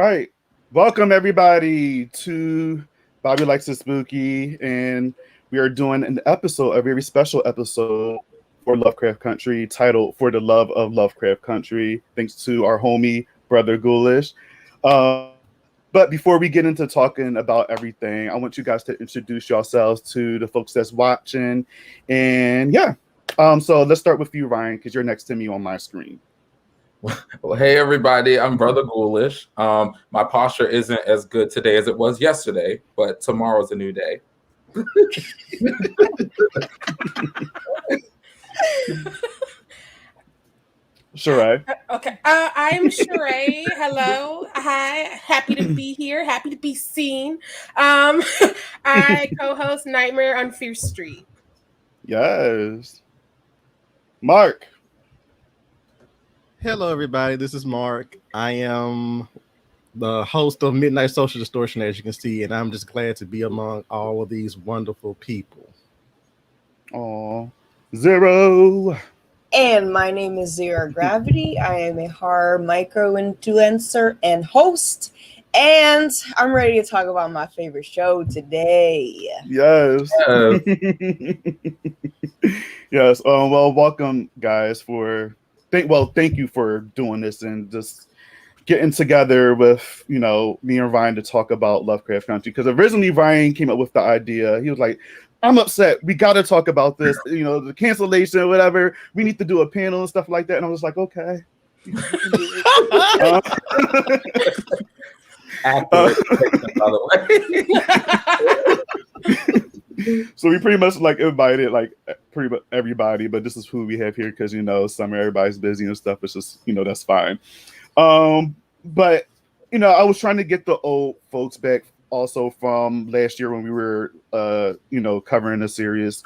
right. Welcome everybody to Bobby Likes It Spooky, and we are doing an episode, a very special episode for Lovecraft Country, titled "For the Love of Lovecraft Country." Thanks to our homie brother Ghoulish. But before we get into talking about everything, I want you guys to introduce yourselves to the folks that's watching, and yeah. So let's start with you, Ryan, because you're next to me on my screen. Well, hey everybody, I'm Brother Ghoulish. My posture isn't as good today as it was yesterday, but tomorrow's a new day. Sharai. Okay. I'm Sharai. Hello. Hi. Happy to be here. Happy to be seen. I co-host Nightmare on Fierce Street. Yes. Mark. Hello, everybody. This is Mark. I am the host of Midnight Social Distortion, as you can see, and I'm just glad to be among all of these wonderful people. Oh, Xero. And my name is Zero Gravity. I am a horror micro-influencer and host, and I'm ready to talk about my favorite show today. Yes. Yes. Well, welcome, guys, thank you for doing this and just getting together with, me and Ryan to talk about Lovecraft Country. Because originally Ryan came up with the idea. He was like, I'm upset. We got to talk about this, the cancellation or whatever. We need to do a panel and stuff like that. And I was like, okay. Accurate, by the way. So we pretty much invited pretty much everybody, but this is who we have here because summer, everybody's busy and stuff. It's just that's fine. But I was trying to get the old folks back also from last year when we were covering the series.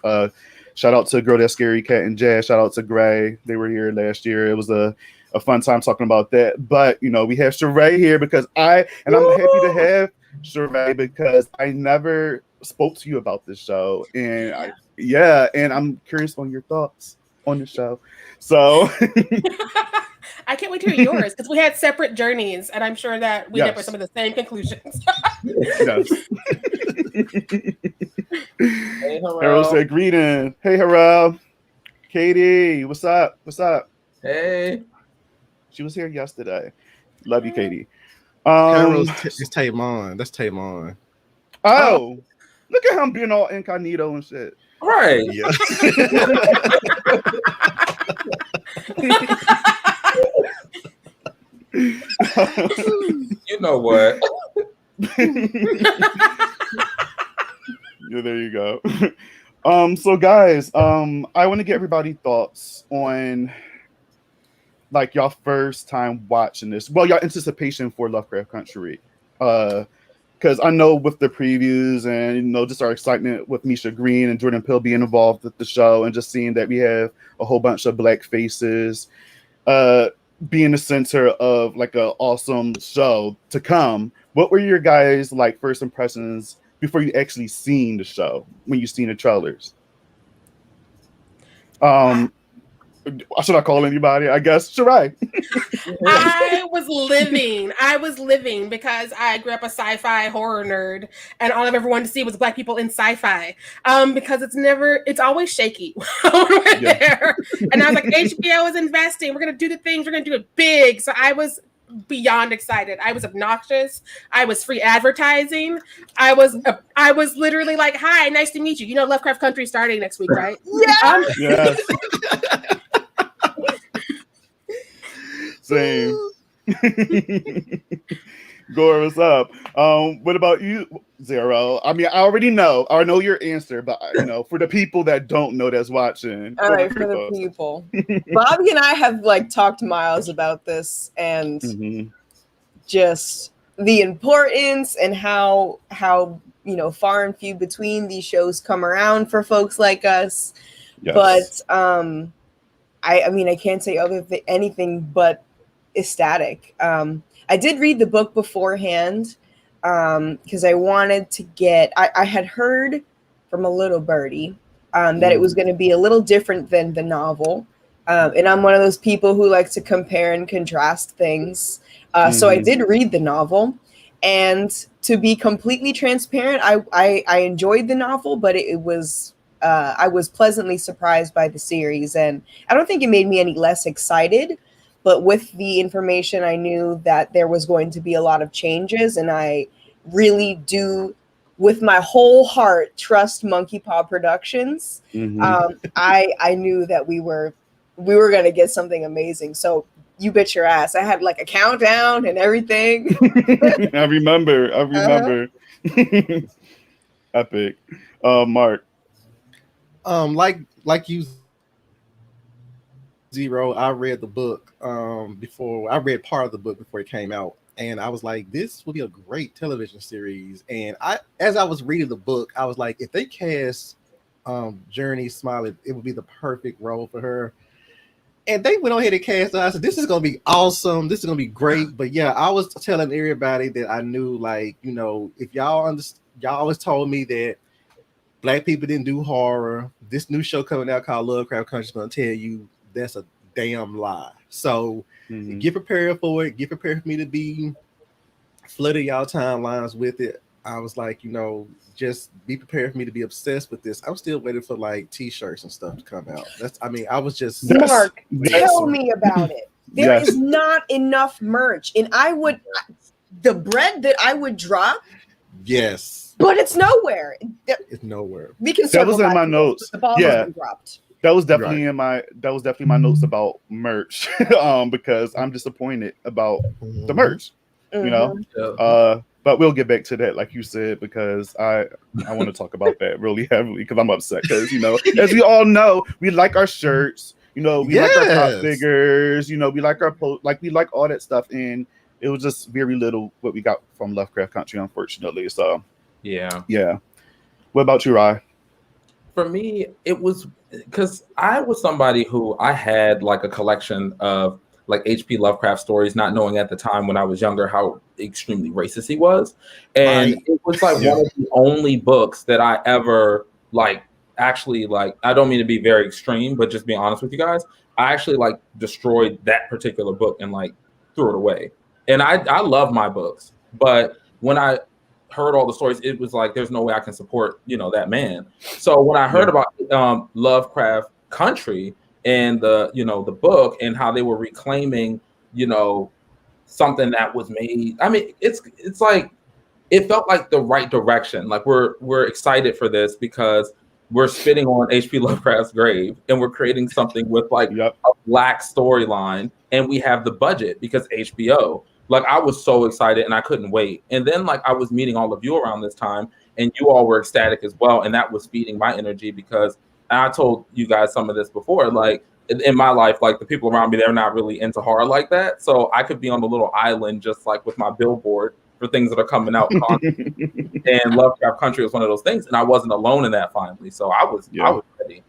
Shout out to Girl That Scary Cat and Jazz. Shout out to Gray. They were here last year. It was a fun time talking about that. But we have Sharai here because I'm happy to have Sharai because I never spoke to you about this show, and and I'm curious on your thoughts on the show. So I can't wait to hear yours because we had separate journeys, and I'm sure that we ended up with some of the same conclusions. Yes. Hey, Harold said greeting. Hey, Harold. Katie, what's up? What's up? Hey. She was here yesterday. Love you, Katie. It's Taymon. That's Taymon. Oh, look at him being all incognito and shit. Right. Yeah. You know what? Yeah, there you go. So guys, I want to get everybody's thoughts on y'all first time watching this. Well, y'all anticipation for Lovecraft Country. Because I know with the previews and just our excitement with Misha Green and Jordan Peele being involved with the show and just seeing that we have a whole bunch of black faces being the center of an awesome show to come. What were your guys' first impressions before you actually seen the show, when you seen the trailers? Should I call anybody? I guess. Sharai. I was living because I grew up a sci-fi horror nerd, and all I've ever wanted to see was black people in sci-fi. Because it's always shaky when we're there. And I was like, HBO is investing. We're gonna do the things. We're gonna do it big. So I was beyond excited. I was obnoxious. I was free advertising. I was literally like, "Hi, nice to meet you. Lovecraft Country starting next week, right?" Yeah. Yes. Same. Gore, what's up? What about you, Zero? I mean, I already know. I know your answer, but for the people that don't know that's watching. All right, for the people. Bobby and I have talked miles about this and just the importance and how far and few between these shows come around for folks like us. Yes. But I mean, I can't say anything but ecstatic. I did read the book beforehand because I wanted to get. I had heard from a little birdie that it was going to be a little different than the novel, And I'm one of those people who likes to compare and contrast things. So I did read the novel, and to be completely transparent, I enjoyed the novel, but it was I was pleasantly surprised by the series, and I don't think it made me any less excited. But with the information, I knew that there was going to be a lot of changes, and I really do, with my whole heart, trust Monkey Paw Productions. I knew that we were going to get something amazing. So you bet your ass. I had like a countdown and everything. I remember. Epic. Mark. Like you, Xero, I read the book before. I read part of the book before it came out, and I was like, this would be a great television series. And as I was reading the book, I was like, if they cast Journey Smiley, it would be the perfect role for her. And they went on ahead and cast her. I said, this is gonna be awesome. This is gonna be great. But yeah, I was telling everybody that I knew, like, you know, if y'all always told me that Black people didn't do horror. This new show coming out called Lovecraft Country is gonna tell you that's a damn lie. So get prepared for it. Get prepared for me to be flooding y'all timelines with it. I was like, you know, just be prepared for me to be obsessed with this. I'm still waiting for like t-shirts and stuff to come out. I was just Mark, tell me about it. There is not enough merch, and the bread that I would drop. Yes, but it's nowhere. It's nowhere. We can. That was in my notes. The ball has been dropped. That was definitely my notes about merch. Because I'm disappointed about the merch. You know. But we'll get back to that, like you said, because I want to talk about that really heavily because I'm upset. Because, you know, as we all know, we like our shirts, you know, we like our pop figures, you know, we like our we like all that stuff, and it was just very little what we got from Lovecraft Country, unfortunately. So yeah. What about you, Rai? For me, it was because I was somebody who I had like a collection of like H.P. Lovecraft stories, not knowing at the time when I was younger how extremely racist he was. And it was like one of the only books that I ever actually I don't mean to be very extreme, but just being honest with you guys, I actually destroyed that particular book and threw it away. And I love my books, but when I heard all the stories, it was like, there's no way I can support, that man. So when I heard about Lovecraft Country, and the book and how they were reclaiming, something that was made. I mean, it's like it felt like the right direction. Like we're excited for this because we're spitting on H.P. Lovecraft's grave and we're creating something with a Black storyline, and we have the budget because HBO. I was so excited and I couldn't wait. And then I was meeting all of you around this time, and you all were ecstatic as well, and that was feeding my energy because. And I told you guys some of this before, in my life, the people around me, they're not really into horror like that. So I could be on a little island just with my billboard for things that are coming out. And Lovecraft Country was one of those things. And I wasn't alone in that finally. So I was ready.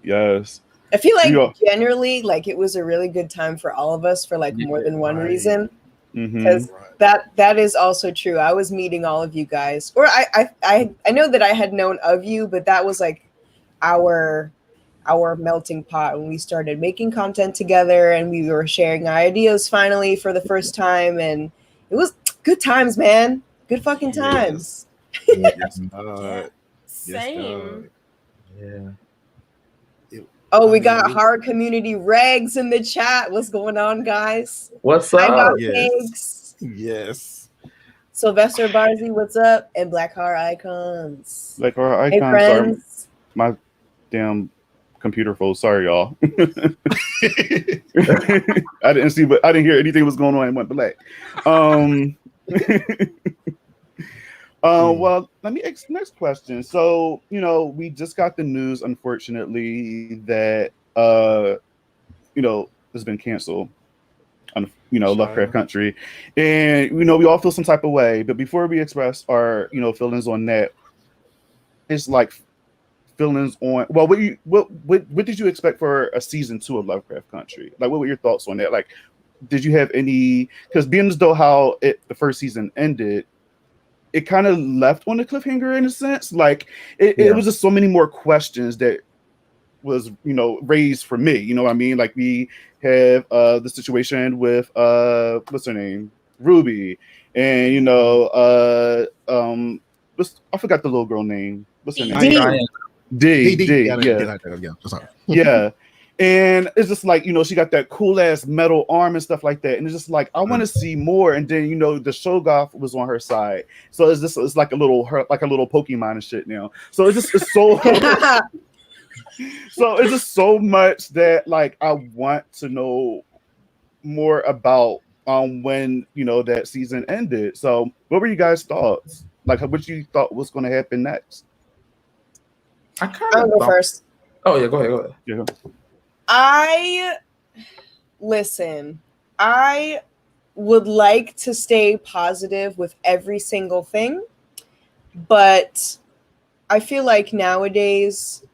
Yes. I feel generally, it was a really good time for all of us for more than one reason. Because that is also true. I was meeting all of you guys, or I know that I had known of you, but that was our melting pot when we started making content together and we were sharing ideas finally for the first time, and it was good times, man. Good fucking times. Same. Oh, we got hard community rags in the chat. What's going on, guys? What's up? Yes. Sylvester Barzi, what's up? And Black Horror Icons. Black Horror Icons. Hey, friends. My damn computer froze. Sorry, y'all. I didn't see, but I didn't hear anything was going on and went black. Well, let me ask the next question. So, we just got the news, unfortunately, that has been canceled on Lovecraft Country, and we all feel some type of way. But before we express our feelings on that, it's feelings on what did you expect for a season 2 of Lovecraft Country? What were your thoughts on that? Did you have any, because being as though how the first season ended, it kind of left on a cliffhanger in a sense. It was just so many more questions that was, you know, raised for me. You know what I mean? Like we have the situation with what's her name? Ruby. And you know, I forgot the little girl name. What's her D. name? D. Yeah. Yeah. And it's just like, you know, she got that cool ass metal arm and stuff like that. And it's just like, I want to see more. And then, you know, the Shogoth was on her side. So it's like a little Pokemon and shit now. So it's so so it's just so much that like I want to know more about when, you know, that season ended. So what were you guys' thoughts? Like what you thought was going to happen next? I'll go first. Oh yeah, go ahead. Yeah. I would like to stay positive with every single thing, but I feel like nowadays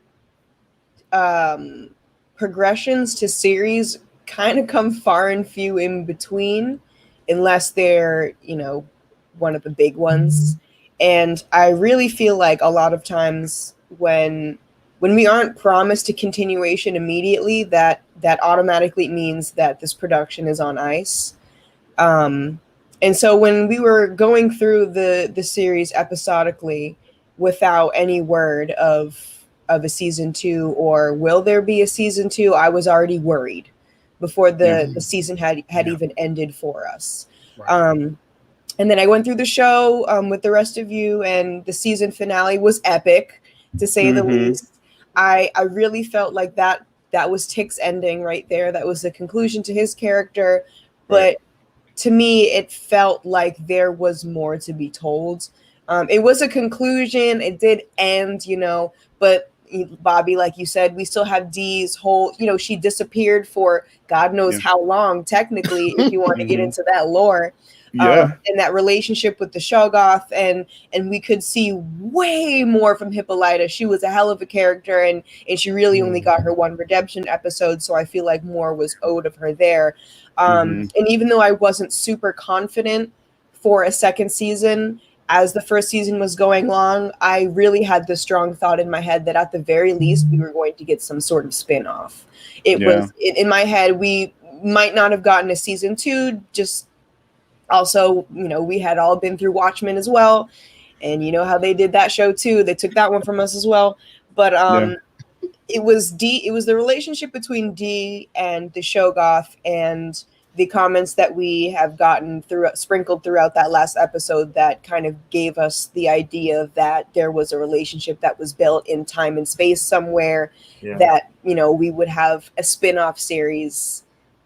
progressions to series kind of come far and few in between, unless they're, you know, one of the big ones. And I really feel like a lot of times when we aren't promised a continuation immediately, that automatically means that this production is on ice. And so when we were going through the series episodically without any word of a season 2 or will there be a season 2, I was already worried before the season had even ended for us. Right. And then I went through the show with the rest of you, and the season finale was epic, to say the least. I really felt like that was Tick's ending right there. That was the conclusion to his character. But to me, it felt like there was more to be told. It was a conclusion. It did end, you know, but Bobby, like you said, we still have Dee's whole, you know, she disappeared for God knows how long, technically, if you want to get into that lore. And that relationship with the Shogoth, and we could see way more from Hippolyta. She was a hell of a character, and she really only got her one redemption episode, so I feel like more was owed of her there. And even though I wasn't super confident for a second season, as the first season was going along, I really had the strong thought in my head that at the very least we were going to get some sort of spin-off. It was in my head, we might not have gotten a season 2, just also, you know, we had all been through Watchmen as well, and you know how they did that show too. They took that one from us as well. But it was the relationship between Dee and the Shogoth, and the comments that we have gotten sprinkled throughout that last episode that kind of gave us the idea that there was a relationship that was built in time and space somewhere, that, you know, we would have a spin-off series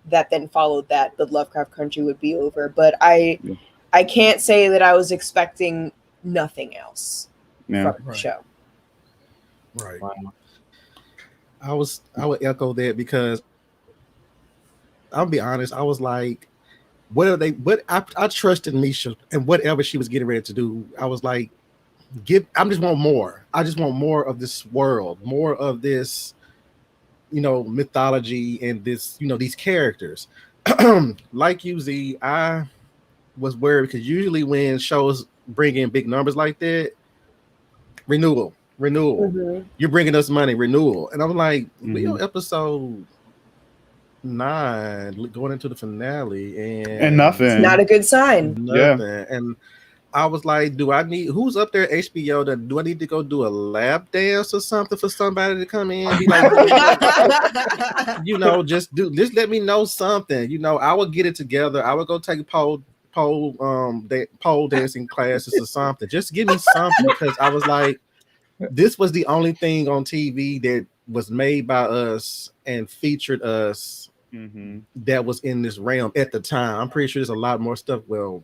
that then followed that the Lovecraft Country would be over. But I can't say that I was expecting nothing else from the show. Right. Wow. I would echo that, because I'll be honest, I was like, I trusted Misha and whatever she was getting ready to do. I was like, I just want more. I just want more of this world, more of this, you know, mythology and this, you know, these characters. Like you, Z, I was worried because usually when shows bring in big numbers like that, renewal. You're bringing us money, renewal. And I'm like, we on episode 9 going into the finale, and nothing. It's not a good sign. Nothing. And I was like, who's up there at HBO? Do I need to go do a lap dance or something for somebody to come in? Be like, you know, just let me know something. You know, I would get it together. I would go take pole dancing classes or something. Just give me something, because I was like, this was the only thing on TV that was made by us and featured us that was in this realm at the time. I'm pretty sure there's a lot more stuff. Well,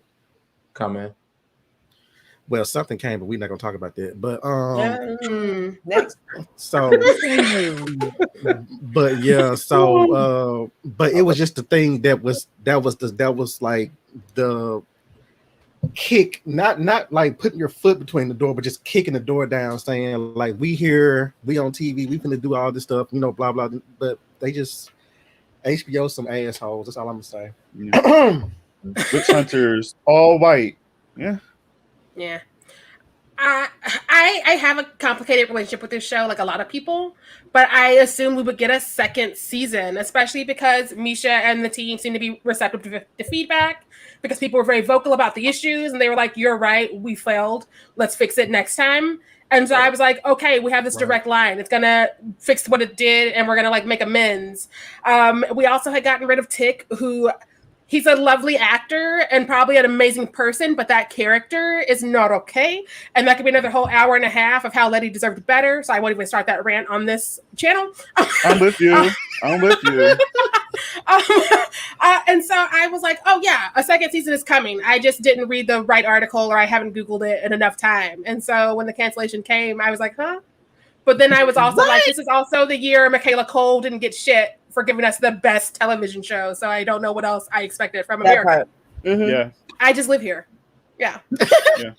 something came, but we're not gonna talk about that. But next. So, but yeah, so but it was just the thing that was like the kick, not like putting your foot between the door, but just kicking the door down, saying like, we here, we on TV, we finna do all this stuff, you know, blah blah. But they just HBO some assholes. That's all I'm gonna say. Witch hunters, all white. Yeah. I have a complicated relationship with this show, like a lot of people, but I assume we would get a second season, especially because Misha and the team seem to be receptive to feedback, because people were very vocal about the issues and they were like, "You're right, we failed. Let's fix it next time." And so I was like, "Okay, we have this direct line. It's gonna fix what it did, and we're gonna like make amends." We also had gotten rid of Tick, who. He's a lovely actor and probably an amazing person, but that character is not okay. And that could be another whole hour and a half of how Letty deserved better. So I won't even start that rant on this channel. I'm with you. I'm with you. And so I was like, oh yeah, a second season is coming. I just didn't read the right article, or I haven't Googled it in enough time. And so when the cancellation came, I was like, huh? But then I was also like, this is also the year Michaela Cole didn't get shit for giving us the best television show. So I don't know what else I expected from America. Mm-hmm. Yeah. I just live here. Yeah. Yeah.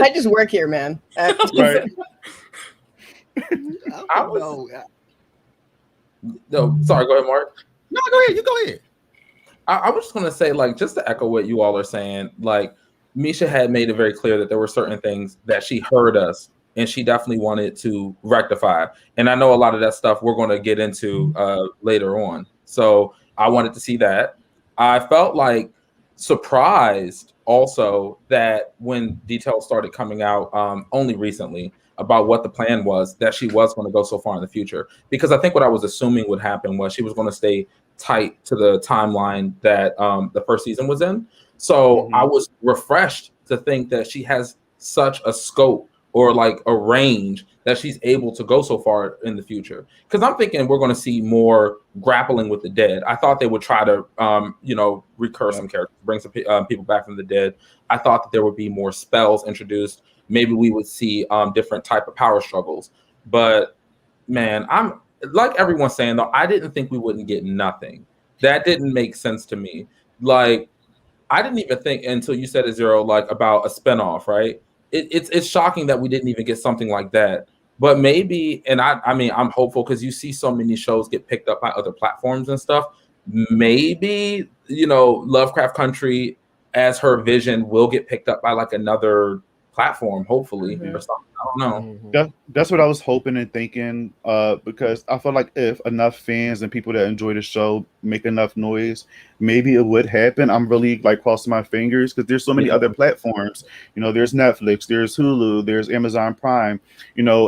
I just work here, man. Right. No, sorry, go ahead, Mark. No, go ahead. You go ahead. I was just going to say, like, just to echo what you all are saying, like, Misha had made it very clear that there were certain things that she heard us and she definitely wanted to rectify. And I know a lot of that stuff we're going to get into later on. So I wanted to see that. I felt like surprised also that when details started coming out only recently about what the plan was, that she was going to go so far in the future. Because I think what I was assuming would happen was she was going to stay tight to the timeline that the first season was in. So I was refreshed to think that she has such a scope or like a range that she's able to go so far in the future. Because I'm thinking we're going to see more grappling with the dead. I thought they would try to, recur some characters, bring some people back from the dead. I thought that there would be more spells introduced. Maybe we would see different type of power struggles. But man, I'm like everyone's saying though, I didn't think we wouldn't get nothing. That didn't make sense to me. Like, I didn't even think until you said it, Xero, like about a spinoff, right? It's shocking that we didn't even get something like that. But maybe, and I mean, I'm hopeful because you see so many shows get picked up by other platforms and stuff. Maybe, Lovecraft Country as her vision will get picked up by like another platform, hopefully, or something. I don't know. That's what I was hoping and thinking, because I feel like if enough fans and people that enjoy the show make enough noise, maybe it would happen. I'm really like crossing my fingers because there's so many other platforms. There's Netflix, there's Hulu, there's Amazon Prime.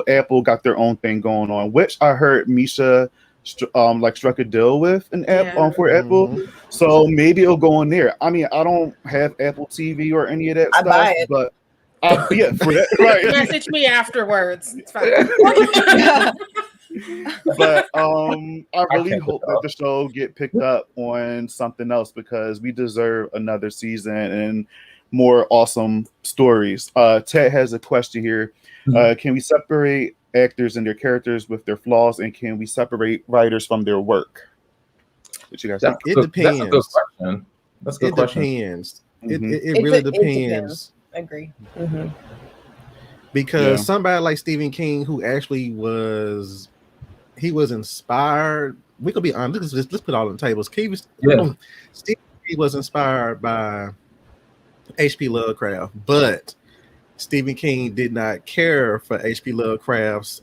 Apple got their own thing going on, which I heard Misha struck a deal with an app for Apple. So maybe it'll go in there. I mean, I don't have Apple TV or any of that stuff, buy it. but yeah, for that, right. Message me afterwards. It's fine. But I really hope that the show get picked up on something else because we deserve another season and more awesome stories. Ted has a question here. Can we separate actors and their characters with their flaws, and can we separate writers from their work? What you guys think? It depends. That's a good question. That's a good question. Depends. It really depends. I agree. Because somebody like Stephen King, who actually was inspired. We could be honest. Let's put it all on the tables. Stephen King was inspired by H.P. Lovecraft, but Stephen King did not care for H.P. Lovecraft's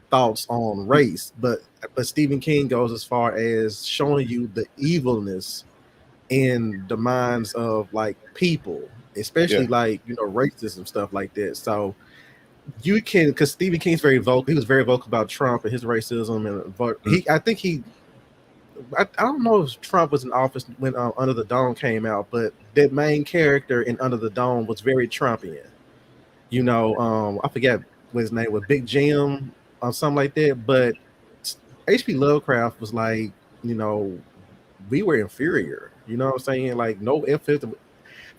thoughts on race. But Stephen King goes as far as showing you the evilness in the minds of like people, especially like racism, stuff like that. So you can, because Stephen King's very vocal. He was very vocal about Trump and his racism, and I don't know if Trump was in office when Under the Dome came out, but that main character in Under the Dome was very Trumpian. I forget what his name was, Big Jim or something like that. But H.P. Lovecraft was like, we were inferior. You know what I'm saying? Like no ifs.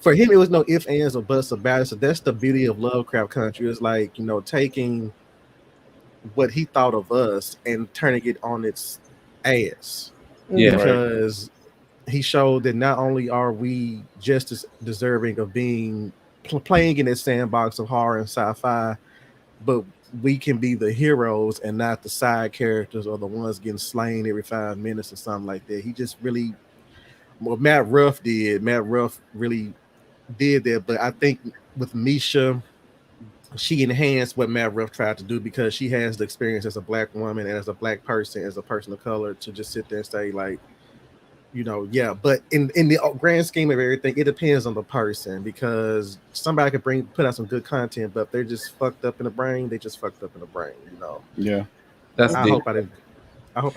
For him, it was no ifs, ands, or buts about it. So that's the beauty of Lovecraft Country. It's like, taking what he thought of us and turning it on its ass. Yeah, because he showed that not only are we just as deserving of being playing in this sandbox of horror and sci-fi, but we can be the heroes and not the side characters or the ones getting slain every 5 minutes or something like that. He just really, Matt Ruff really did that, but I think with Misha, she enhanced what Matt Ruff tried to do because she has the experience as a Black woman and as a Black person, as a person of color, to just sit there and say like, yeah. But in the grand scheme of everything, it depends on the person, because somebody could put out some good content, but if they're just fucked up in the brain, they just fucked up in the brain, Yeah. That's I deep. hope I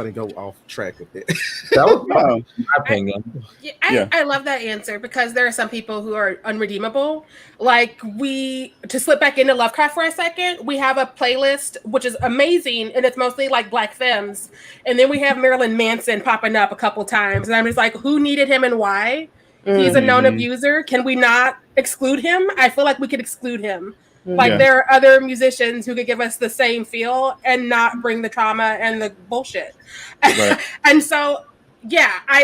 didn't go off track with it. That was my opinion. I love that answer, because there are some people who are unredeemable. Like, to slip back into Lovecraft for a second, we have a playlist which is amazing, and it's mostly like Black femmes, and then we have Marilyn Manson popping up a couple times, and I'm just like, who needed him and why? He's a known abuser. Can we not exclude him? I feel like we could exclude him. Like, there are other musicians who could give us the same feel and not bring the trauma and the bullshit. Right. And so,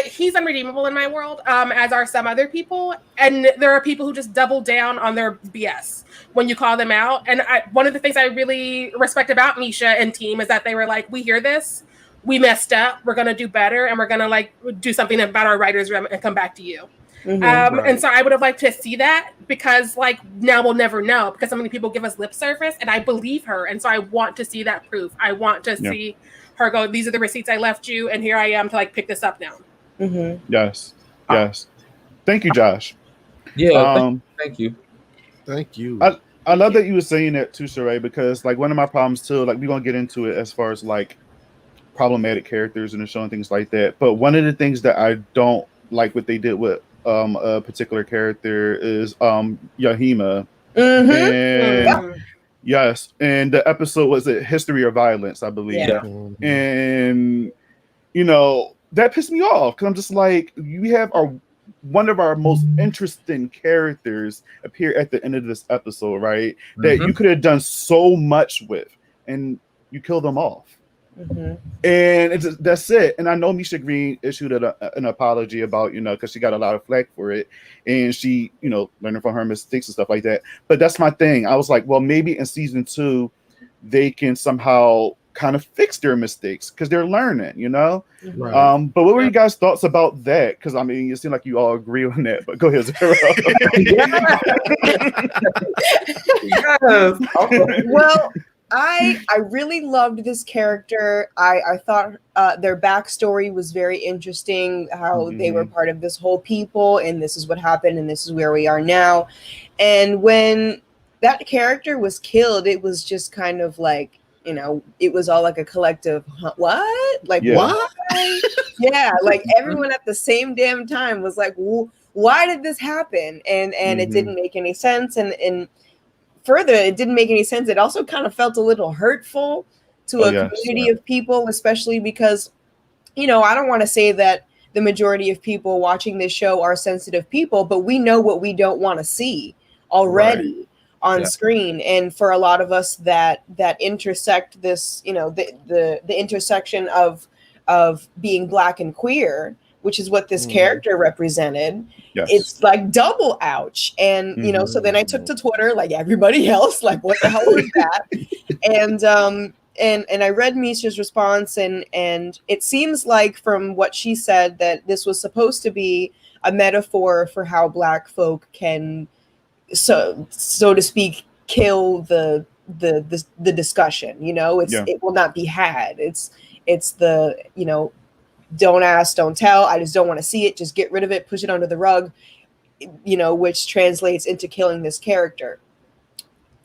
he's unredeemable in my world, as are some other people. And there are people who just double down on their BS when you call them out. And one of the things I really respect about Misha and team is that they were like, we hear this, we messed up, we're going to do better, and we're going to like do something about our writer's room and come back to you. And so I would have liked to see that, because like now we'll never know, because so many people give us lip service, and I believe her, and so I want to see that proof. I want to see her go, these are the receipts I left you, and here I am to like pick this up now. Yes. Thank you, Josh. Thank you. I love that you were saying that too, Sharai, because like one of my problems too, like we're gonna get into it as far as like problematic characters in the show and things like that, but one of the things that I don't like what they did with a particular character is Yahima. And yes, and the episode was History of Violence, I believe. And that pissed me off, because I'm just like, you have one of our most interesting characters appear at the end of this episode, right? That you could have done so much with, and you killed them off. And that's it. And I know Misha Green issued an apology about, because she got a lot of flack for it, and she, learning from her mistakes and stuff like that. But that's my thing. I was like, well, maybe in season 2, they can somehow kind of fix their mistakes, because they're learning, Right. But what were you guys' thoughts about that? Because I mean, it seemed like you all agree on that. But go ahead, Xero. Well, I really loved this character. I thought their backstory was very interesting, how they were part of this whole people, and this is what happened, and this is where we are now. And when that character was killed, it was just kind of like, it was all like a collective, what? Like, why? Like everyone at the same damn time was like, why did this happen? And it didn't make any sense. And further, it didn't make any sense. It also kind of felt a little hurtful to a community of people, especially because, I don't want to say that the majority of people watching this show are sensitive people, but we know what we don't want to see already on screen. And for a lot of us that intersect this, the intersection of being Black and queer, which is what this character represented. It's like double ouch. And so then I took to Twitter like everybody else, like, what the hell was that? And I read Misha's response, and it seems like from what she said that this was supposed to be a metaphor for how Black folk can, so to speak, kill the discussion. It will not be had. It's the don't ask, don't tell. I just don't want to see it. Just get rid of it, push it under the rug, which translates into killing this character.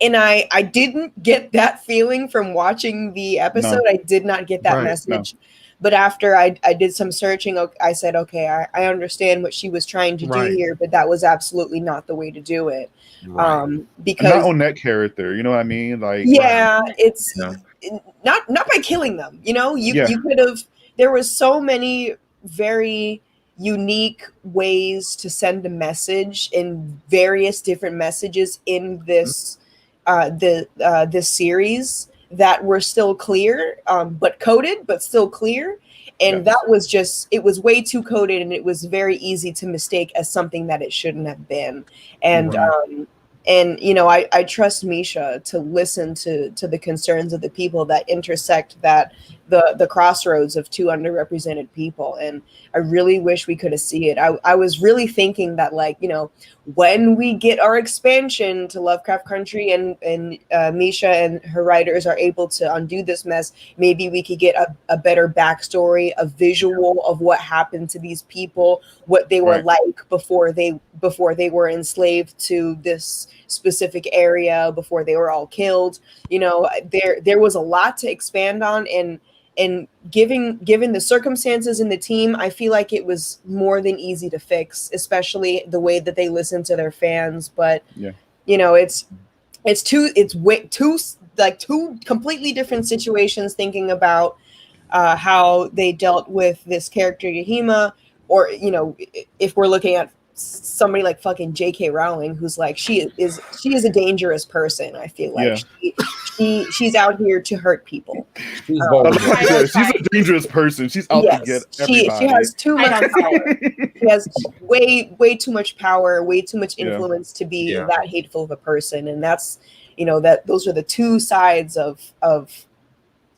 And I didn't get that feeling from watching the episode. No. I did not get that message. No. But after I did some searching, I said, okay, I understand what she was trying to do here, but that was absolutely not the way to do it. Because not on that character, you know what I mean? Like, it's not by killing them. You could have. There was so many very unique ways to send a message, in various different messages in this this series that were still clear, but coded, but still clear. And that was just, it was way too coded, and it was very easy to mistake as something that it shouldn't have been. And I trust Misha to listen to the concerns of the people that intersect that the crossroads of two underrepresented people. And I really wish we could have seen it. I was really thinking that, like, you know, when we get our expansion to Lovecraft Country and Misha and her writers are able to undo this mess, maybe we could get a better backstory, a visual of what happened to these people, what they were like before they were enslaved to this specific area, before they were all killed. You know, there was a lot to expand on, and given the circumstances in the team, I feel like it was more than easy to fix, especially the way that they listen to their fans. But you know, it's two completely different situations, thinking about how they dealt with this character Yahima, or, you know, if we're looking at somebody like fucking J.K. Rowling, who's like, she is a dangerous person. I feel like she's out here to hurt people. She's a dangerous person. She's out to get everybody. She has too much power. She has way too much power, way too much influence to be that hateful of a person. And that's, you know, those are the two sides of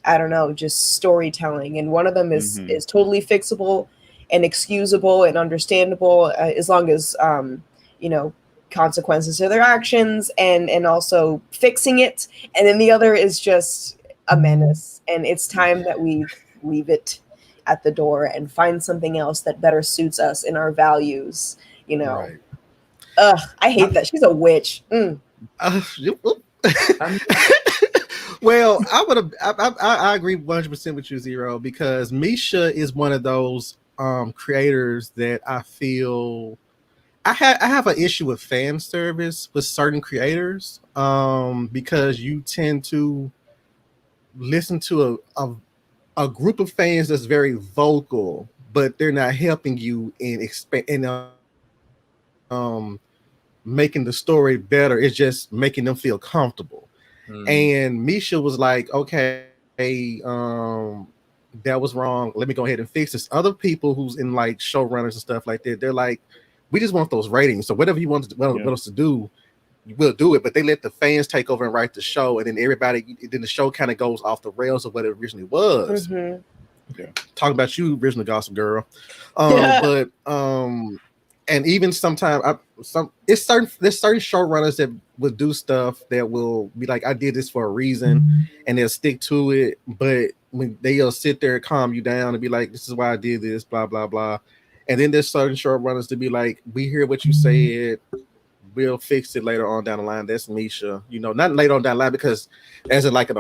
I don't know, just storytelling. And one of them is totally fixable and excusable and understandable, as long as you know, consequences to their actions, and also fixing it. And then the other is just a menace, and it's time that we leave it at the door and find something else that better suits us and our values, you know. I hate that she's a witch. Well, I agree 100% with you, Xero, because Misha is one of those creators that I feel I have an issue with fan service with certain creators, because you tend to listen to a group of fans that's very vocal, but they're not helping you in making the story better. It's just making them feel comfortable. And Misha was like, okay, that was wrong. Let me go ahead and fix this. Other people who's in like showrunners and stuff like that, they're like, we just want those ratings. So whatever you want us to do, we'll do it. But they let the fans take over and write the show, and then then the show kind of goes off the rails of what it originally was. Talking about you, original Gossip Girl. But and even sometimes there's certain showrunners that will do stuff that will be like, I did this for a reason, and they'll stick to it. But when they'll sit there and calm you down and be like, this is why I did this, blah blah blah. And then there's certain showrunners to be like, we hear what you said, we'll fix it later on down the line. That's Misha, you know, not later on down the line, because as in like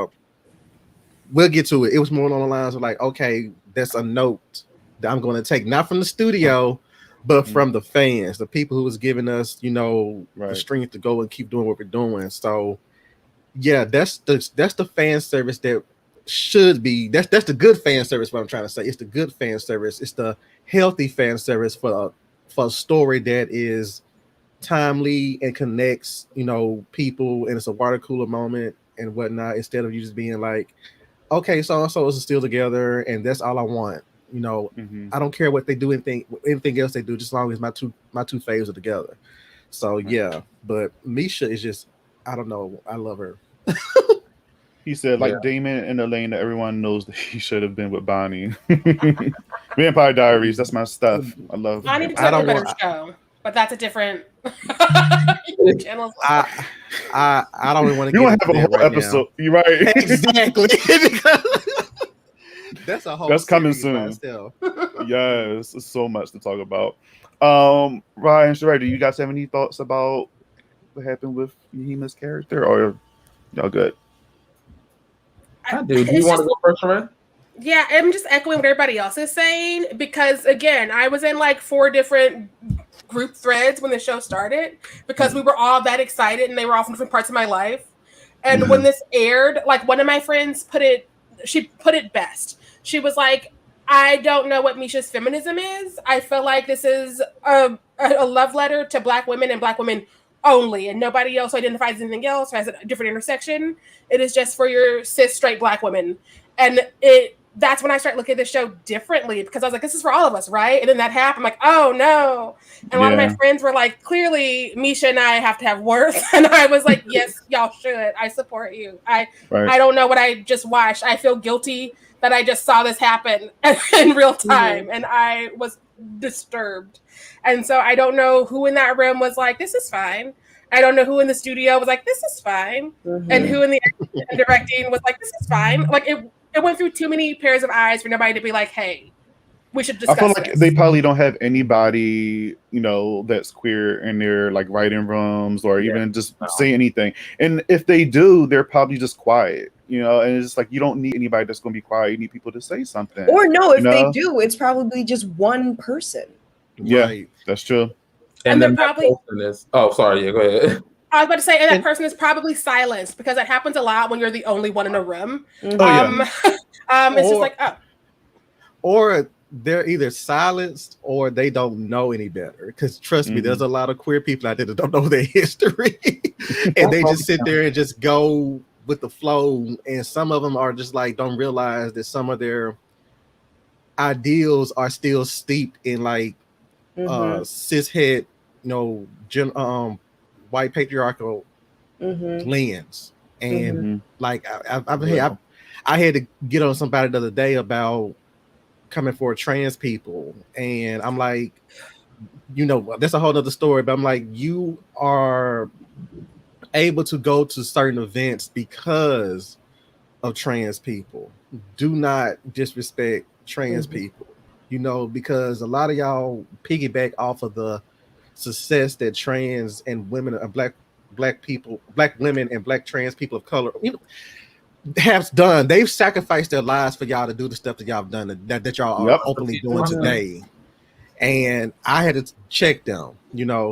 we'll get to it. It was more along the lines of like, okay, that's a note that I'm going to take, not from the studio, but from the fans, the people who was giving us, you know, the strength to go and keep doing what we're doing. So yeah, that's the fan service that should be. That's the good fan service. What I'm trying to say, it's the good fan service. It's the healthy fan service for a story that is timely and connects, you know, people, and it's a water cooler moment and whatnot, instead of you just being like, okay, so and so is still together and that's all I want. You know, I don't care what they do, anything else they do, just as long as my two faves are together. So yeah, but Misha is just, I don't know, I love her. He said, like Damon and Elaine, that everyone knows that he should have been with Bonnie. Vampire Diaries, that's my stuff. I love. Bonnie is a better show, but that's a different channel. I don't even want to. You don't have a whole episode. Now. You're right. Exactly. That's coming soon. Yes, there's so much to talk about. Ryan, Sharai, do you guys have any thoughts about what happened with Yahima's character, or y'all good? I do. Do you want to go first, Sharai? Yeah, I'm just echoing what everybody else is saying, because again, I was in like 4 different group threads when the show started, because we were all that excited and they were all from different parts of my life. And when this aired, like one of my friends put it best. She was like, I don't know what Misha's feminism is. I feel like this is a love letter to Black women and Black women only, and nobody else identifies as anything else or has a different intersection. It is just for your cis straight Black women. And that's when I started looking at this show differently, because I was like, this is for all of us, right? And then that happened. I'm like, oh no. And a lot of my friends were like, clearly Misha and I have to have worth. And I was like, yes, y'all should. I support you. I don't know what I just watched. I feel guilty that I just saw this happen in real time, and I was disturbed. And so I don't know who in that room was like, "This is fine." I don't know who in the studio was like, "This is fine," and who in the directing was like, "This is fine." Like it went through too many pairs of eyes for nobody to be like, "Hey, we should discuss." I feel like this. they probably don't have anybody, that's queer in their like writing rooms or even just say anything. And if they do, they're probably just quiet, and it's just like you don't need anybody that's going to be quiet. You need people to say something. Or no, if they do, it's probably just one person. Yeah, right. That's true. And then probably oh, sorry, yeah, go ahead. I was about to say, and that person is probably silenced because that happens a lot when you're the only one in a room. It's just like, or they're either silenced or they don't know any better. Because trust me, there's a lot of queer people out there that don't know their history, and they just sit there and just go with the flow. And some of them are just like don't realize that some of their ideals are still steeped in like cishet, white patriarchal lens. And like I had to get on somebody the other day about coming for trans people, and I'm like, that's a whole other story, but I'm like, you are able to go to certain events because of trans people. Do not disrespect trans people, because a lot of y'all piggyback off of the success that trans and women and black women and black trans people of color have done. They've sacrificed their lives for y'all to do the stuff that y'all have done, that y'all are openly doing today. And I had to check them,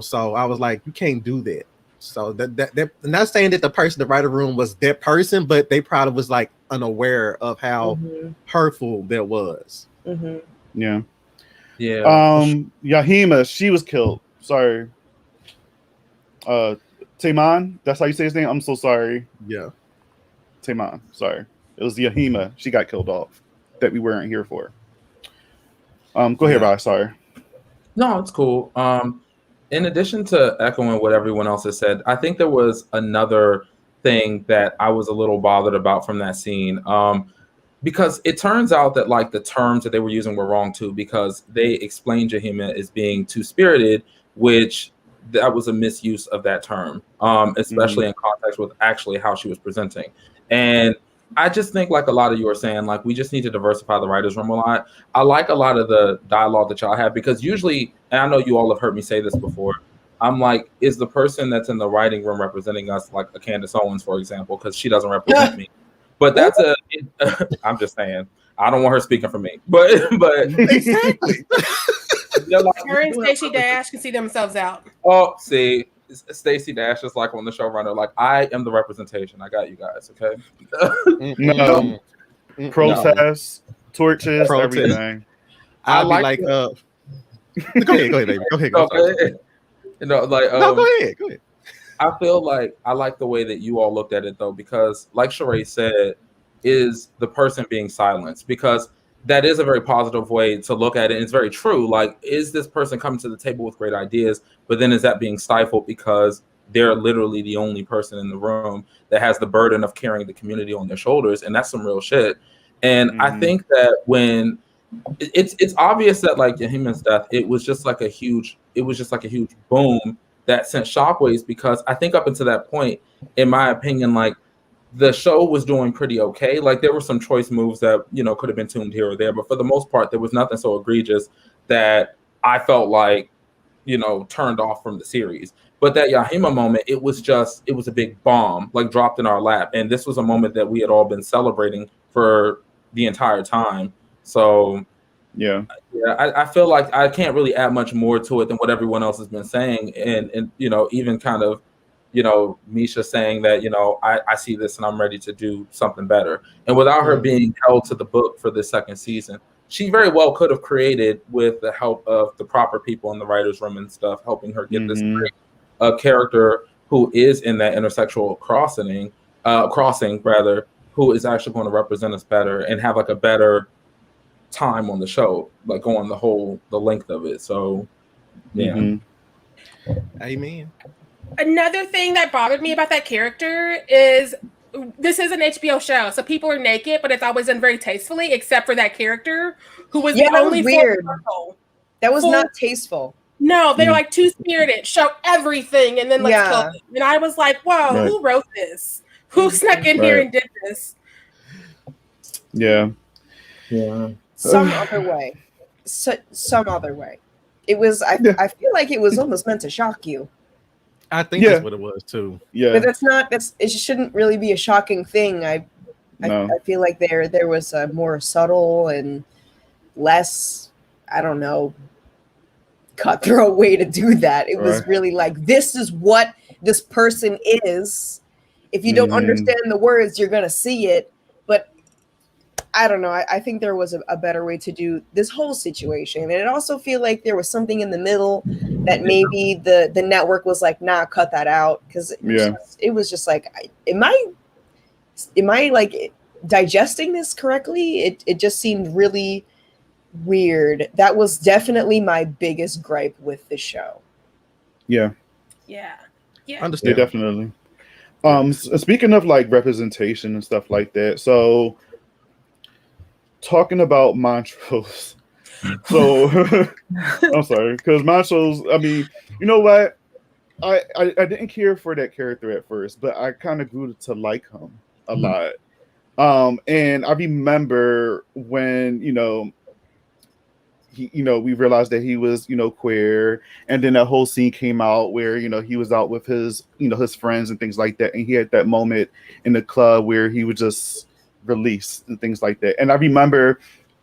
so I was like, you can't do that. So that not saying that the person in the writer room was that person, but they probably was like unaware of how hurtful that was. Yeah. Yahima, she was killed. Sorry. Tayman, that's how you say his name? I'm so sorry. Yeah. Tayman, sorry. It was Yahima. She got killed off that we weren't here for. Go ahead, Raj. Sorry. No, it's cool. In addition to echoing what everyone else has said, I think there was another thing that I was a little bothered about from that scene. Because it turns out that like the terms that they were using were wrong too, because they explained Yahima as being two-spirited, which that was a misuse of that term, especially in context with actually how she was presenting. And I just think, like a lot of you are saying, like we just need to diversify the writers' room a lot. I like a lot of the dialogue that y'all have, because usually, and I know you all have heard me say this before, I'm like, is the person that's in the writing room representing us like a Candace Owens, for example, because she doesn't represent me. But that's I'm just saying, I don't want her speaking for me, but exactly. Her and Stacey Dash can see themselves out. Oh, see, Stacey Dash is like on the showrunner, like I am the representation. I got you guys, okay? No. Protests, torches, everything. I'll be like, go ahead, baby. Go ahead. Go ahead. I feel like I like the way that you all looked at it though, because like Sharai said, is the person being silenced, because that is a very positive way to look at it. And it's very true. Like, is this person coming to the table with great ideas, but then is that being stifled because they're literally the only person in the room that has the burden of carrying the community on their shoulders? And that's some real shit. And I think that when it's obvious that like Yahima's death, it was just like a huge boom that sent shockwaves, because I think up until that point, in my opinion, like the show was doing pretty okay. Like there were some choice moves that, could have been tuned here or there, but for the most part, there was nothing so egregious that I felt like, turned off from the series. But that Yahima moment, it was a big bomb, like dropped in our lap. And this was a moment that we had all been celebrating for the entire time. So yeah, I feel like I can't really add much more to it than what everyone else has been saying. And even kind of, Misha saying that, I see this and I'm ready to do something better. And without her being held to the book for this second season, she very well could have created, with the help of the proper people in the writer's room and stuff, helping her get this great character who is in that intersexual crossing, who is actually going to represent us better and have like a better time on the show, like going the length of it. So yeah. Amen. Another thing that bothered me about that character is this is an HBO show, so people are naked, but it's always done very tastefully, except for that character who was the only weird. circle. That was not tasteful. No, they're like two-spirited, show everything, and then let's kill it. And I was like, whoa, who wrote this? Who snuck in here and did this? Yeah. Some other way. Some other way. It was, I feel like it was almost meant to shock you. I think that's what it was too. Yeah. But it shouldn't really be a shocking thing. I feel like there was a more subtle and less, I don't know, cutthroat way to do that. It was really like, this is what this person is. If you don't understand the words, you're gonna see it. But I don't know. I think there was a better way to do this whole situation. And it also feel like there was something in the middle that maybe the network was like, nah, cut that out. Because it was just like, am I like digesting this correctly? It just seemed really weird. That was definitely my biggest gripe with the show. Yeah. Understand. Yeah, definitely. Speaking of like representation and stuff like that, so talking about Montrose. So I'm sorry, because Montrose, I mean, you know what? I didn't care for that character at first, but I kind of grew to like him a lot. And I remember when, we realized that he was, queer, and then that whole scene came out where, he was out with his, his friends and things like that, and he had that moment in the club where he would just release and things like that. And I remember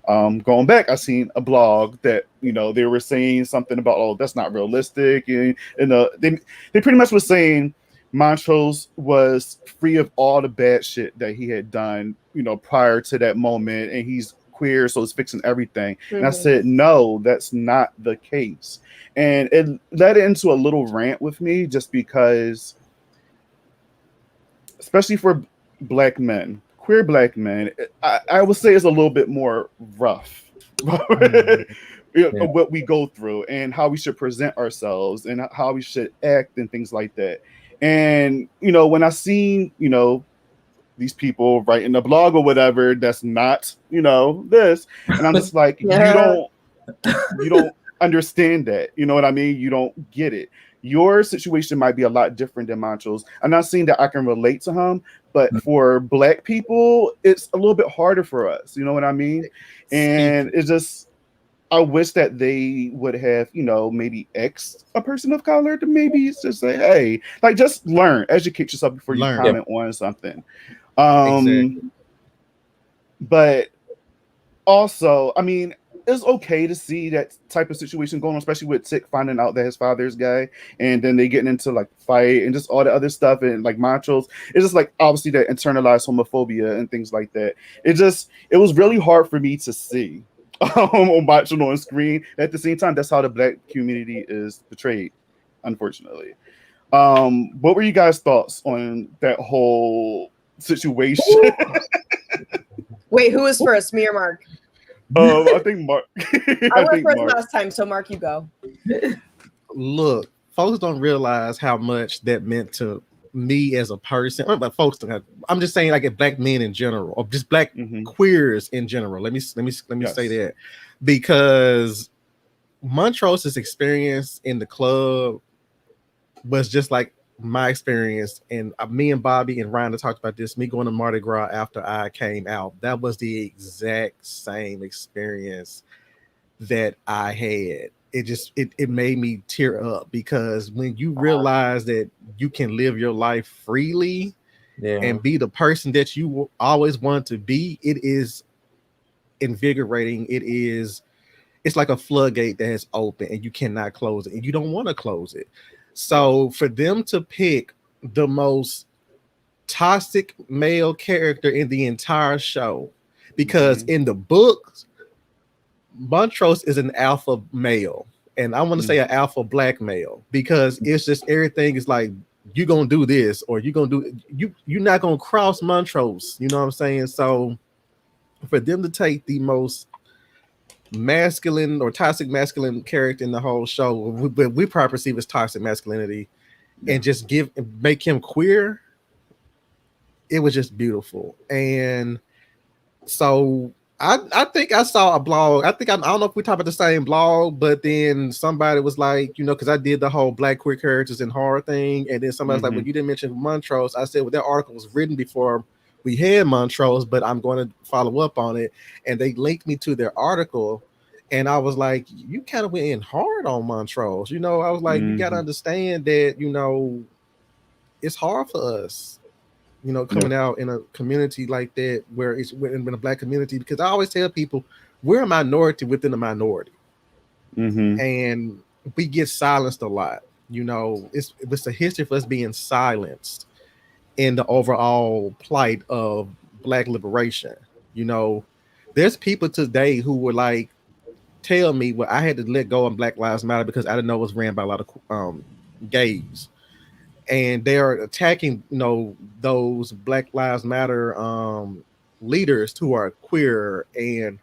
going back, I seen a blog that, they were saying something about, oh, that's not realistic, and they pretty much was saying Montrose was free of all the bad shit that he had done, prior to that moment, and he's queer, so it's fixing everything. And I said, no, that's not the case. And it led into a little rant with me, just because, especially for Black men, queer Black men, I would say it's a little bit more rough. What we go through and how we should present ourselves and how we should act and things like that. And when I seen these people writing the blog or whatever, that's not this, and I'm just like, you don't understand that, you know what I mean? You don't get it. Your situation might be a lot different than Montrose. I'm not saying that I can relate to him, but for Black people, it's a little bit harder for us, you know what I mean? And it's just, I wish that they would have, maybe X a person of color to maybe just say, hey, like, just learn, educate yourself before you comment on something. Exactly. But also, I mean, it's okay to see that type of situation going on, especially with Tick finding out that his father's gay, and then they getting into like fight and just all the other stuff, and like Montrose, it's just like obviously that internalized homophobia and things like that. It was really hard for me to see watching on screen. At the same time, that's how the Black community is portrayed, unfortunately. What were you guys' thoughts on that whole situation? Wait, who was first, me or Mark? I think Mark. I went first last time, so Mark, you go. Look, folks don't realize how much that meant to me as a person. But folks don't have, I'm just saying, like, Black men in general, or just Black queers in general. Let me say that, because Montrose's experience in the club was just like my experience, and me and Bobby and Ryan talked about this, me going to Mardi Gras after I came out. That was the exact same experience that I had. It made me tear up, because when you realize that you can live your life freely and be the person that you always want to be, it is invigorating. It's like a floodgate that has opened and you cannot close it, and you don't want to close it. So for them to pick the most toxic male character in the entire show, because in the books, Montrose is an alpha male, and I want to say an alpha Black male, because it's just everything is like, you're gonna do this, or you're not gonna cross Montrose, you know what I'm saying? So for them to take the most masculine or toxic masculine character in the whole show, we probably perceive as toxic masculinity, and just make him queer, it was just beautiful. And so I think I saw a blog. I don't know if we talk about the same blog, but then somebody was like, because I did the whole Black queer characters and horror thing, and then somebody was like, well, you didn't mention Montrose. I said, well, that article was written before we had Montrose, but I'm going to follow up on it. And they linked me to their article, and I was like, you kind of went in hard on Montrose. I was like, you got to understand that, it's hard for us. Coming out in a community like that, where it's in a Black community, because I always tell people we're a minority within a minority, and we get silenced a lot. It's a history of us being silenced in the overall plight of Black liberation. There's people today who were like, tell me, well, I had to let go of Black Lives Matter because I didn't know it was ran by a lot of gays. And they're attacking, those Black Lives Matter leaders who are queer and,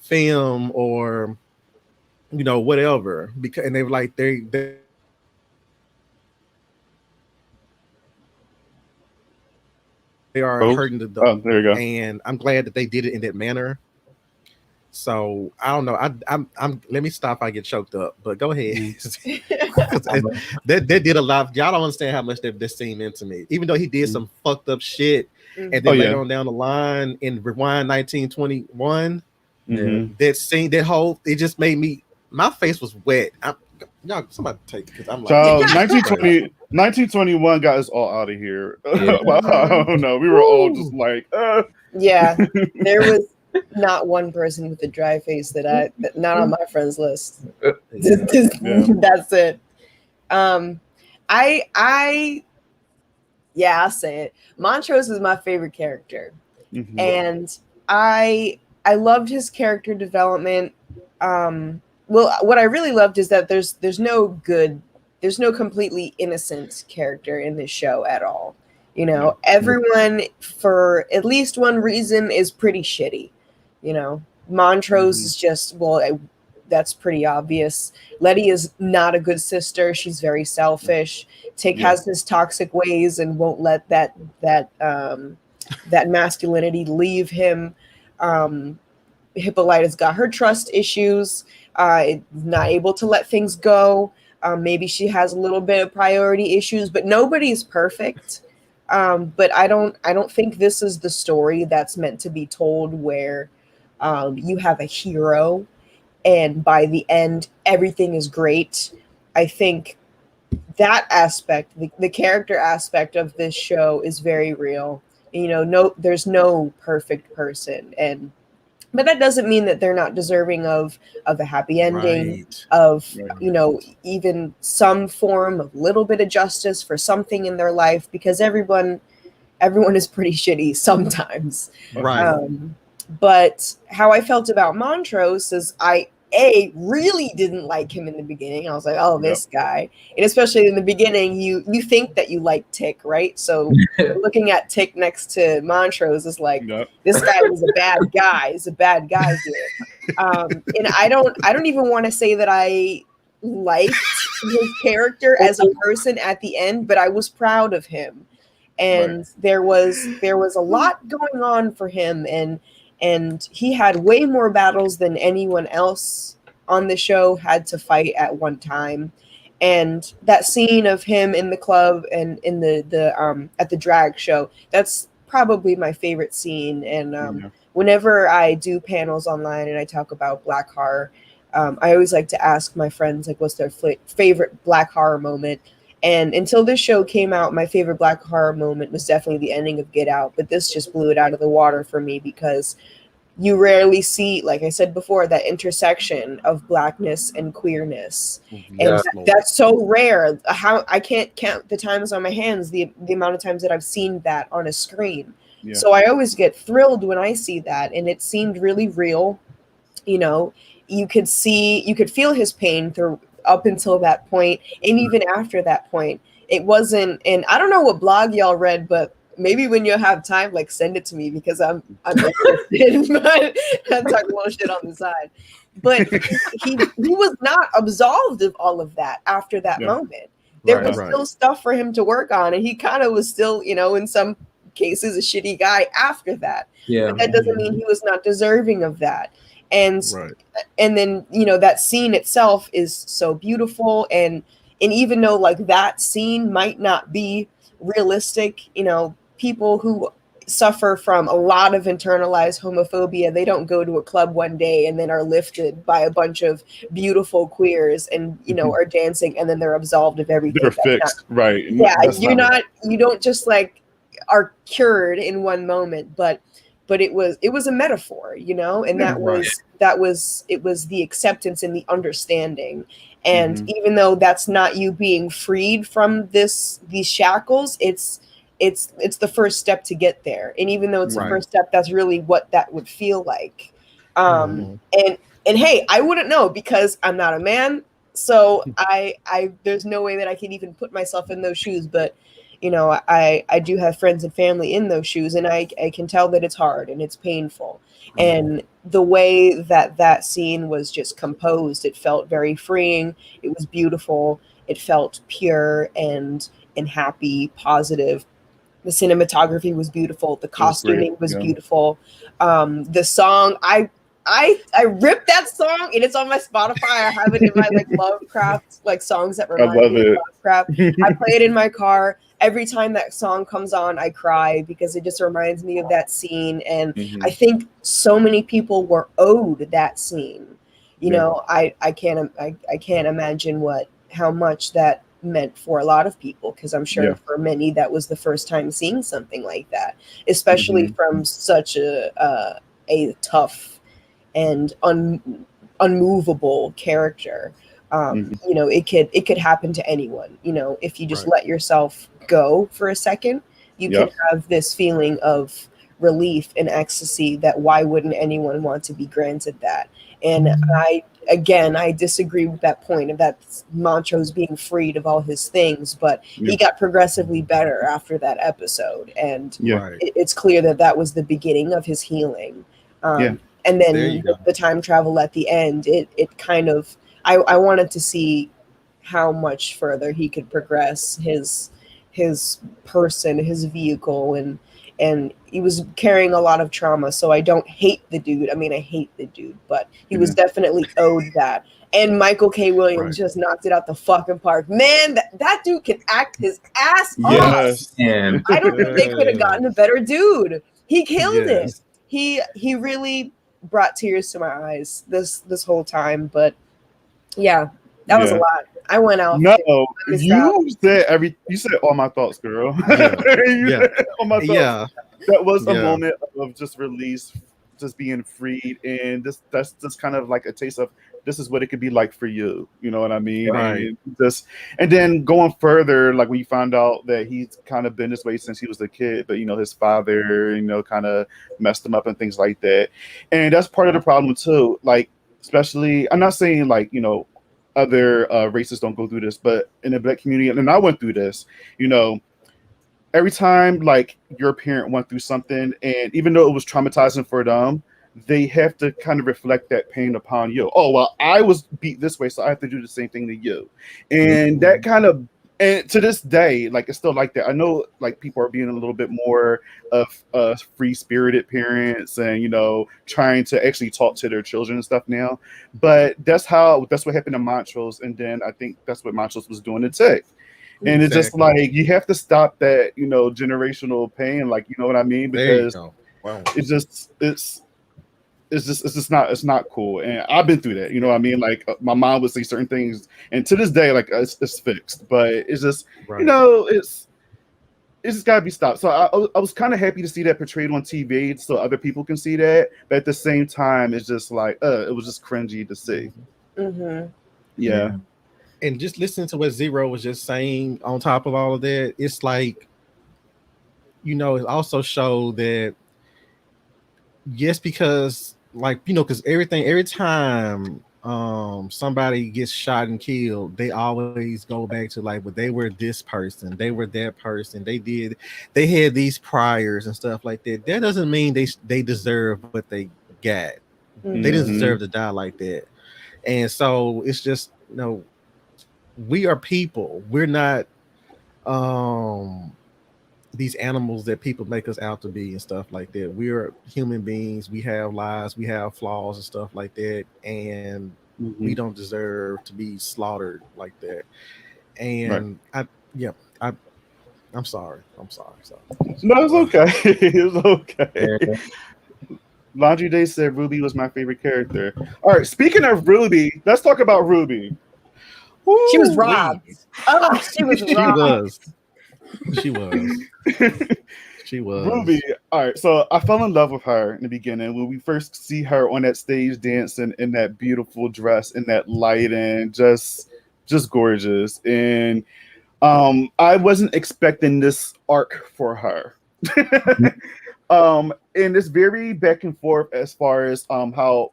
femme or, whatever. And they were like, they are hurting the dog. Oh, there you go. And I'm glad that they did it in that manner. So I don't know. I'm let me stop. I get choked up, but go ahead. That did a lot. Y'all don't understand how much that seemed into me. Even though he did some fucked up shit, and then later on down the line in Rewind 1921, that scene, it just made me. My face was wet. Y'all, somebody take it because I'm like, 1921 got us all out of here. Well, I don't know. We were all just like, yeah. There was not one person with a dry face not on my friends list. That's it. I'll say it. Montrose is my favorite character, and I loved his character development. Well, what I really loved is that there's no completely innocent character in this show at all. Everyone for at least one reason is pretty shitty. Montrose is just, that's pretty obvious. Letty is not a good sister. She's very selfish. Tick has his toxic ways and won't let that masculinity leave him. Hippolyta's got her trust issues. Not able to let things go. Maybe she has a little bit of priority issues, but nobody's perfect. But I don't think this is the story that's meant to be told where you have a hero and by the end everything is great. I think that aspect, the character aspect of this show is very real. There's no perfect person, but that doesn't mean that they're not deserving of a happy ending, even some form of little bit of justice for something in their life, because everyone is pretty shitty sometimes. Right. But how I felt about Montrose is I really didn't like him in the beginning. I was like, oh, this guy. And especially in the beginning, you think that you like Tick, right? So looking at Tick next to Montrose is like, this guy was a bad guy. He's a bad guy here. And I don't even want to say that I liked his character as a person at the end, but I was proud of him. And there was a lot going on for him, and he had way more battles than anyone else on the show had to fight at one time. And that scene of him in the club and in the at the drag show, that's probably my favorite scene. And whenever I do panels online and I talk about Black horror, I always like to ask my friends, like, what's their favorite Black horror moment? And until this show came out, my favorite Black horror moment was definitely the ending of Get Out. But this just blew it out of the water for me, because you rarely see, like I said before, that intersection of Blackness and queerness. And that's so rare. How I can't count the times on my hands, the amount of times that I've seen that on a screen. So I always get thrilled when I see that. And it seemed really real. You could feel his pain through up until that point, and even after that point. It wasn't, and I don't know what blog y'all read, but maybe when you have time, like, send it to me, because I'm interested. But I'm talking a little shit on the side. But he was not absolved of all of that after that moment. There was still stuff for him to work on, and he kind of was still, in some case is a shitty guy after that. Yeah. But that doesn't mean he was not deserving of that. And Right. and then, you know, that scene itself is so beautiful, and even though like that scene might not be realistic, you know, people who suffer from a lot of internalized homophobia, they don't go to a club one day and then are lifted by a bunch of beautiful queers and, you know, are dancing and then they're absolved of everything. They're fixed, right? Yeah, That's you don't just like are cured in one moment, but it was a metaphor, you know, and that was the acceptance and the understanding. And even though that's not you being freed from these shackles, it's the first step to get there. And even though it's the first step, that's really what that would feel like. And hey, I wouldn't know because I'm not a man, so I there's no way that I can even put myself in those shoes. But you know, I do have friends and family in those shoes, and I can tell that it's hard and it's painful. And the way that scene was just composed, it felt very freeing. It was beautiful. It felt pure and happy, positive. The cinematography was beautiful. The costuming was beautiful. The song, I ripped that song, and it's on my Spotify. I have it in my like Lovecraft like songs that remind me of Lovecraft. I play it in my car. Every time that song comes on, I cry because it just reminds me of that scene. And I think so many people were owed that scene. You know, I can't imagine how much that meant for a lot of people, because I'm sure for many that was the first time seeing something like that, especially from such a tough and unmovable character. You know, it could happen to anyone. You know, if you just let yourself go for a second, you can have this feeling of relief and ecstasy that why wouldn't anyone want to be granted that? And I disagree with that point of that Montrose being freed of all his things, but he got progressively better after that episode. And it's clear that was the beginning of his healing. And then the time travel at the end, it kind of, I wanted to see how much further he could progress his person, his vehicle, and he was carrying a lot of trauma. So I don't hate the dude. I mean, I hate the dude, but he was definitely owed that. And Michael K. Williams just knocked it out the fucking park. Man, that dude can act his ass off. And I don't think they could have gotten a better dude. He killed it. He really brought tears to my eyes this whole time. But yeah, that was a lot. I went out. No, you said all my thoughts, girl. All my thoughts. That was a moment of just release, just being freed, and that's just kind of like a taste of this is what it could be like for you. You know what I mean? Right. And then going further, like when you found out that he's kind of been this way since he was a kid, but you know his father, you know, kind of messed him up and things like that, and that's part of the problem too. Like, especially, I'm not saying like, you know, other races don't go through this, but in the Black community, and I went through this, you know, every time like your parent went through something, and even though it was traumatizing for them, they have to kind of reflect that pain upon you. Oh, well, I was beat this way, so I have to do the same thing to you. And that kind of, and to this day, like it's still like that. I know like people are being a little bit more of free-spirited parents and, you know, trying to actually talk to their children and stuff now. But that's what happened to Montrose, and then I think that's what Montrose was doing to Tech. And it's just like you have to stop that, you know, generational pain, like, you know what I mean? Because it's not cool. And I've been through that, you know what I mean? Like my mom would say certain things, and to this day, like it's fixed, but it's just you know, it's just gotta be stopped. So I was kind of happy to see that portrayed on TV, so other people can see that. But at the same time, it's just like it was just cringy to see. Yeah. And just listening to what Xero was just saying on top of all of that, it's like, you know, it also showed that because like, you know, because every time somebody gets shot and killed, they always go back to like, well, they were this person, they were that person, they had these priors and stuff like that. That doesn't mean they deserve what they got. They didn't deserve to die like that. And so it's just, you know, we are people. We're not these animals that people make us out to be and stuff like that. We're human beings. We have lives. We have flaws and stuff like that, and we don't deserve to be slaughtered like that. And I'm sorry. No, it's okay. It's okay. Laundry Day said Ruby was my favorite character. All right, speaking of Ruby, let's talk about Ruby. Woo, she was robbed. Oh, she was robbed. She was. Ruby. All right, so I fell in love with her in the beginning when we first see her on that stage dancing in that beautiful dress, in that lighting, just gorgeous. And I wasn't expecting this arc for her. And it's very back and forth as far as how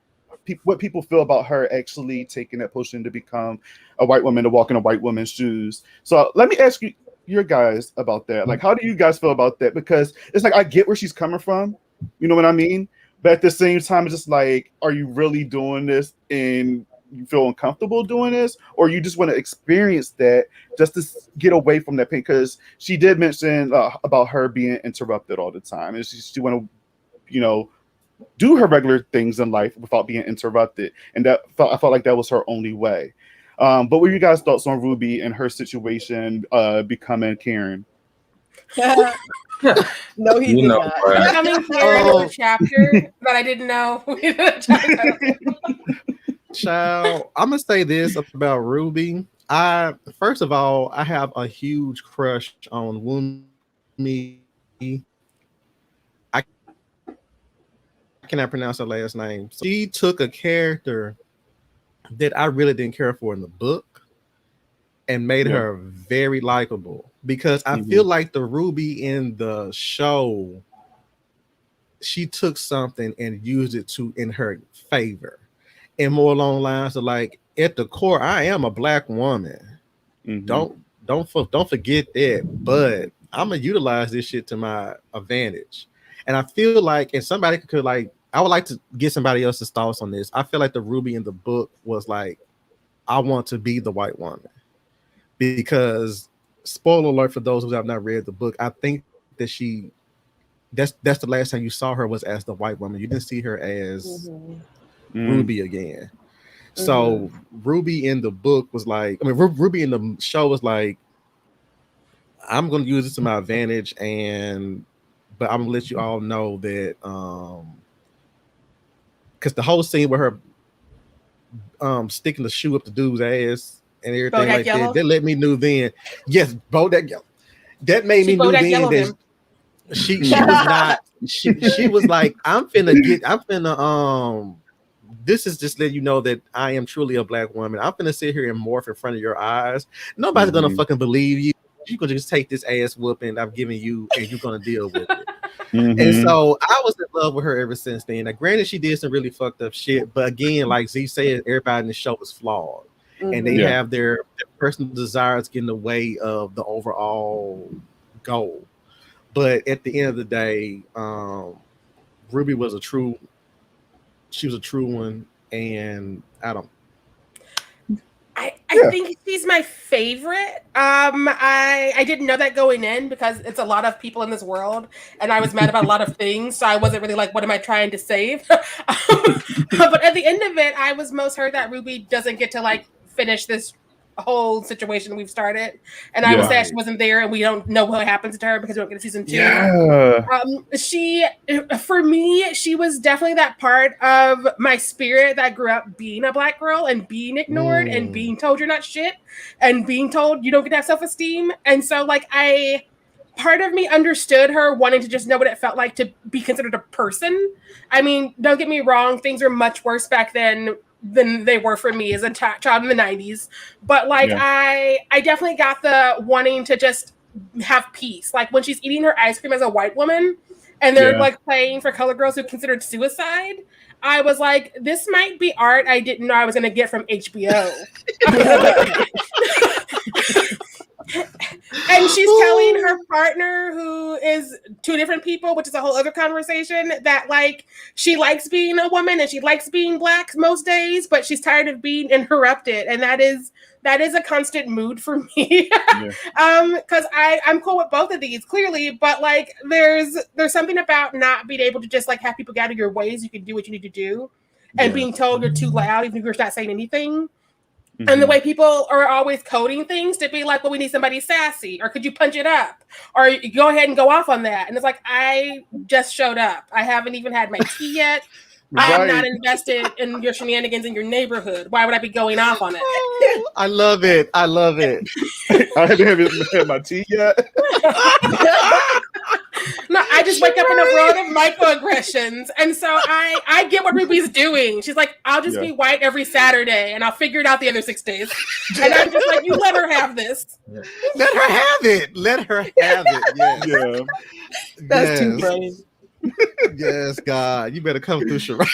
what people feel about her actually taking that potion to become a white woman, to walk in a white woman's shoes. So let me ask you your guys about that. Like, how do you guys feel about that? Because it's like, I get where she's coming from, you know what I mean? But at the same time, it's just like, are you really doing this and you feel uncomfortable doing this, or you just want to experience that just to get away from that pain? Because she did mention about her being interrupted all the time, and she want to, you know, do her regular things in life without being interrupted, and I felt like that was her only way. But what are you guys' thoughts on Ruby and her situation becoming Karen? No, he did not. Becoming Karen was a chapter that I didn't know. Child, I'm gonna say this about Ruby. First of all, I have a huge crush on Wumi. I cannot pronounce her last name. She took a character that I really didn't care for in the book and made her very likable, because I feel like the Ruby in the show, she took something and used it in her favor, and more along the lines of like, at the core, I am a black woman. Don't forget that, but I'm gonna utilize this shit to my advantage. And I feel like, and somebody could like, I would like to get somebody else's thoughts on this. I feel like the Ruby in the book was like, I want to be the white woman, because spoiler alert for those who have not read the book, I think that that's the last time you saw her was as the white woman. You didn't see her as Ruby again. So Ruby in the book was like, Ruby in the show was like, I'm going to use this to my advantage, but I'm going to let you all know that, because the whole scene with her sticking the shoe up the dude's ass and everything Bodak like Yellow? that let me know then. Yes, Bodak Yellow. That made me know then that she was not. She was like, this is just let you know that I am truly a black woman. I'm finna sit here and morph in front of your eyes. Nobody's gonna fucking believe you. You're gonna just take this ass whooping I've given you, and you're gonna deal with it. And so I was in love with her ever since then. Now, granted, she did some really fucked up shit, but again, like Z said, everybody in the show is flawed, and they have their personal desires get in the way of the overall goal. But at the end of the day, Ruby was a true one, and I think she's my favorite. I didn't know that going in, because it's a lot of people in this world, and I was mad about a lot of things, so I wasn't really like, what am I trying to save? But at the end of it, I was most hurt that Ruby doesn't get to like finish this whole situation we've started, and I was sad she wasn't there, and we don't know what happens to her because we don't get a season 2. For me, she was definitely that part of my spirit that grew up being a black girl and being ignored and being told you're not shit and being told you don't get to have self-esteem. And so like part of me understood her wanting to just know what it felt like to be considered a person. I mean, don't get me wrong, things were much worse back then than they were for me as a child in the 90s. But like, I definitely got the wanting to just have peace. Like when she's eating her ice cream as a white woman and they're like playing for color girls who considered suicide, I was like, this might be art I didn't know I was going to get from HBO. And she's telling her partner, who is two different people, which is a whole other conversation, that like she likes being a woman and she likes being Black most days, but she's tired of being interrupted, and that is a constant mood for me. Because I'm cool with both of these clearly, but like there's something about not being able to just like have people get out of your ways. You can do what you need to do, and being told you're too loud even if you're not saying anything. And the way people are always coding things to be like, well, we need somebody sassy, or could you punch it up, or you go ahead and go off on that. And it's like, I just showed up. I haven't even had my tea yet. I am not invested in your shenanigans in your neighborhood. Why would I be going off on it? I love it. I love it. I haven't had my tea yet. No, I just wake up in a world of microaggressions. And so I get what Ruby's doing. She's like, I'll just be white every Saturday and I'll figure it out the other 6 days. And I'm just like, you let her have this. Let her have it. Let her have it. Yeah. That's too funny. Yes, God. You better come through, Sharai.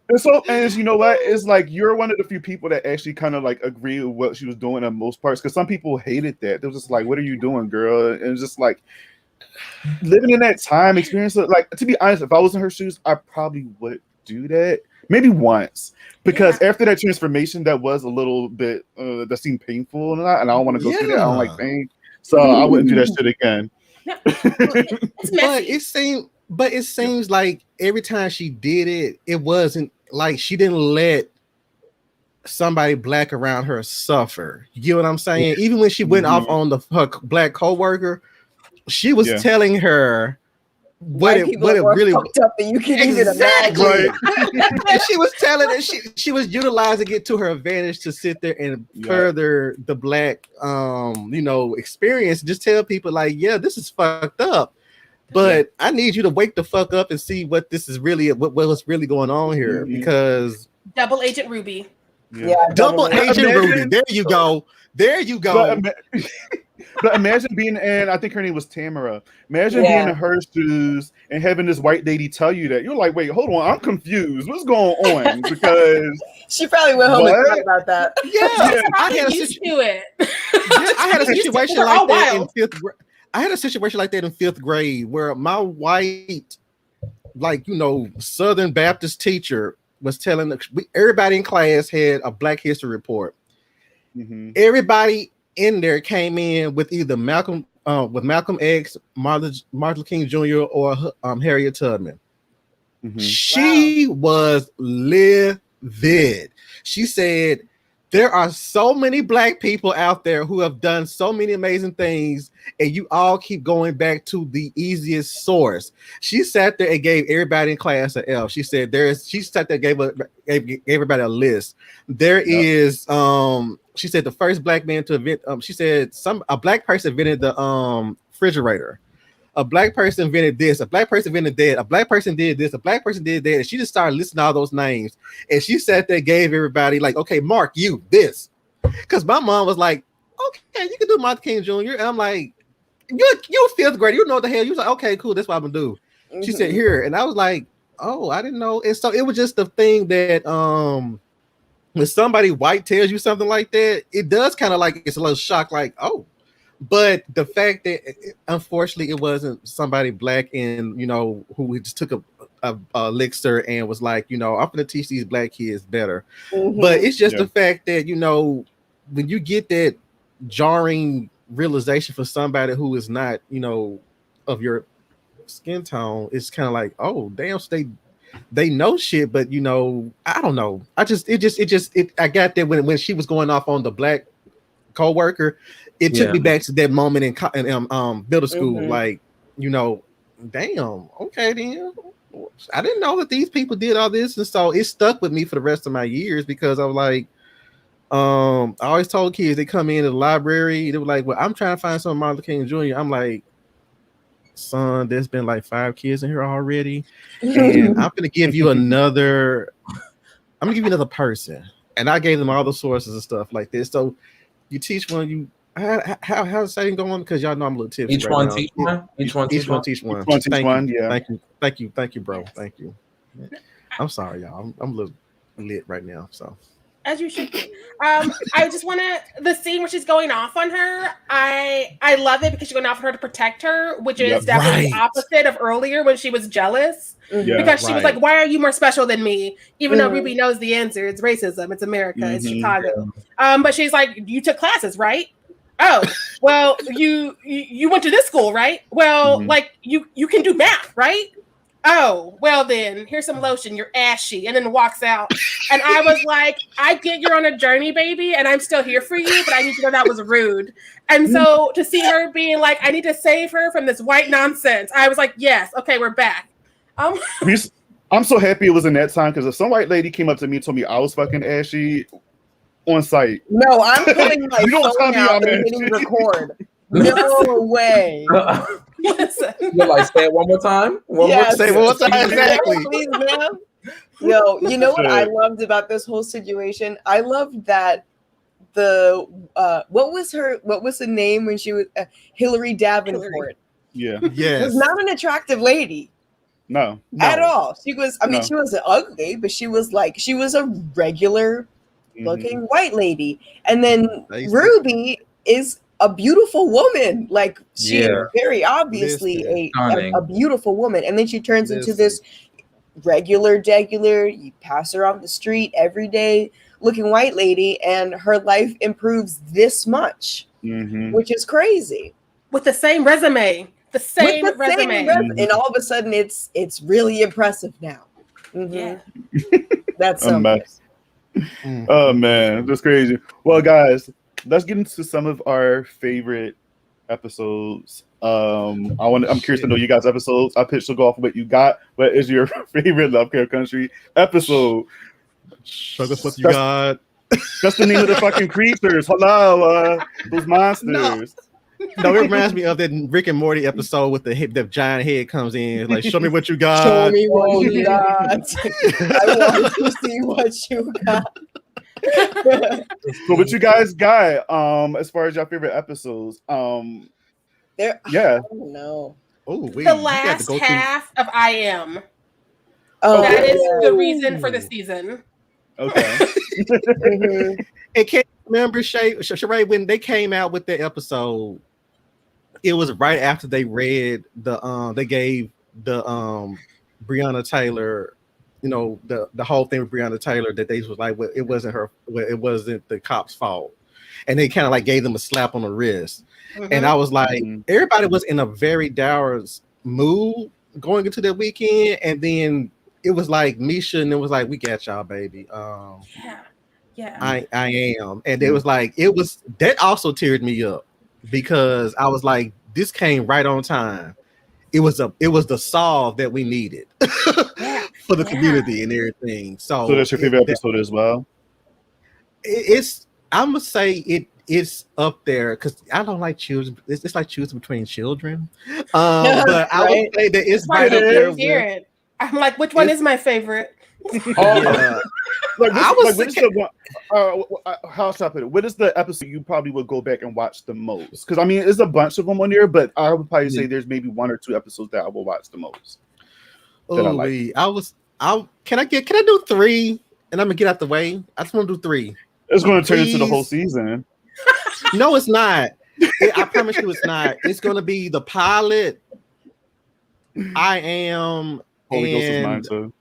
And so, and you know what? It's like you're one of the few people that actually kind of like agree with what she was doing in most parts. Because some people hated that. They was just like, "What are you doing, girl?" And it's just like living in that time, experience. Like, to be honest, if I was in her shoes, I probably would do that. Maybe once, because after that transformation, that was a little bit that seemed painful, and I don't want to go through that. I don't like pain, so I wouldn't do that shit again. But it seems like every time she did it, it wasn't like she didn't let somebody Black around her suffer. You get what I'm saying? Even when she went off on her Black coworker, she was telling her what it really fucked up that you can even imagine. And she was telling her she was utilizing it to her advantage to sit there and further the Black experience. Just tell people like, yeah, this is fucked up. But I need you to wake the fuck up and see what this is really, what's really going on here. Because Double Agent Ruby. Double Agent Ruby. There you go. There you go. But imagine being in, I think her name was Tamara. Imagine being in her shoes and having this white lady tell you that. You're like, wait, hold on, I'm confused. What's going on? Because she probably went home and thought about that. I had a situation like that in fifth grade. I had a situation like that in 5th grade where my white, Southern Baptist teacher was telling everybody in class had a Black History report. Everybody in there came in with either Malcolm X, Martin Luther King Jr., or Harriet Tubman. She was livid. She said, there are so many Black people out there who have done so many amazing things, and you all keep going back to the easiest source. She sat there and gave everybody in class an F. She said she sat there and gave everybody a list. There is she said the first Black man to invent she said a Black person invented the refrigerator. A Black person invented this, a Black person invented that, a Black person did this, a Black person did that. And she just started listing all those names. And she sat there, gave everybody like, okay, Mark, you this. Because my mom was like, okay, you can do Martin King Jr. And I'm like, you're 5th grade. You know what the hell. You was like, okay, cool. That's what I'm going to do. She said, here. And I was like, oh, I didn't know. And so it was just the thing that when somebody white tells you something like that, it does kind of like, it's a little shock, like, oh. But the fact that unfortunately it wasn't somebody Black and who just took a elixir and was like, I'm gonna teach these Black kids better. But it's just the fact that when you get that jarring realization for somebody who is not of your skin tone, it's kind of like, oh damn, so they know shit, but I don't know. I got that when she was going off on the Black co-worker. It took me back to that moment in middle school. Like, damn, okay, then. I didn't know that these people did all this. And so it stuck with me for the rest of my years because I was like, I always told kids, they come in the library, they were like, well, I'm trying to find some Martin Luther King Jr. I'm like, son, there's been like 5 kids in here already. And I'm going to give you another person. And I gave them all the sources and stuff like this. So you teach one, how's that going? Because y'all know I'm a little tipsy. Each one teach one. Thank you, bro. Thank you. I'm sorry, y'all. I'm a little lit right now. So As you should be. I just want to the scene where she's going off on her. I love it because she's going off on her to protect her, which is definitely the opposite of earlier when she was jealous. Because she was like, "Why are you more special than me?" Even though Ruby knows the answer, it's racism, it's America, it's Chicago. But she's like, "You took classes, right? Oh, well, you went to this school, right? Well, like you can do math, right? Oh, well then, here's some lotion, you're ashy," and then walks out. And I was like, I get you're on a journey, baby, and I'm still here for you, but I need to know that was rude. And so to see her being like, I need to save her from this white nonsense, I was like, yes, okay, we're back. I'm so happy it was in that time, because if some white lady came up to me and told me I was fucking ashy on site. No, I'm putting my phone out and hitting record. No way. You're like, say it one more time. Say it one more time. Exactly. Please, ma'am. No, you know what I loved about this whole situation? I loved that the what was the name when she was Hillary Davenport? Yeah. Was not an attractive lady. No. At all. She was. I mean, she wasn't ugly, but she was a regular looking white lady. And then Ruby is a beautiful woman. Like she's very obviously a beautiful woman. And then she turns into this regular, you pass her on the street every day looking white lady, and her life improves this much, which is crazy. With the same resume. The same resume. And all of a sudden it's really impressive now. Yeah. That's something. Oh man, that's crazy. Well, guys, let's get into some of our favorite episodes. I'm curious to know you guys' episodes. I pitched to go off what you got. What is your favorite Lovecraft Country episode? Show us what you got. That's the name of the fucking creatures. Hello, those monsters. No, it reminds me of that Rick and Morty episode with the giant head comes in, like, show me what you got. Show me what you got. I want to see what you got. So what you guys got as far as your favorite episodes? Oh no. The last half of I Am. That is the reason for the season. Okay. And can't remember Sharai when they came out with the episode. It was right after they read they gave the Breonna Taylor, the whole thing with Breonna Taylor, that they was like, well, it wasn't her, it wasn't the cop's fault, and they kind of like gave them a slap on the wrist. And I was like, everybody was in a very dour mood going into the weekend, and then it was like Misha, and it was like, we got y'all, baby. Yeah. I am. And it was like, that also teared me up, because I was like, this came right on time. It was the solve that we needed for the community and everything. So that's your favorite episode as well? I'm gonna say it's up there, because I don't like choosing. It's like choosing between children. But I would say that it's right up there. I'm like, which one is my favorite? What is the episode you probably would go back and watch the most? Because I mean, there's a bunch of them on there, but I would probably say there's maybe one or two episodes that I will watch the most. Can I do 3? And I'm gonna get out the way. I just want to do 3. It's going to turn into the whole season. No, it's not. I promise you, it's not. It's going to be the pilot. I Am. Holy Ghost is mine too.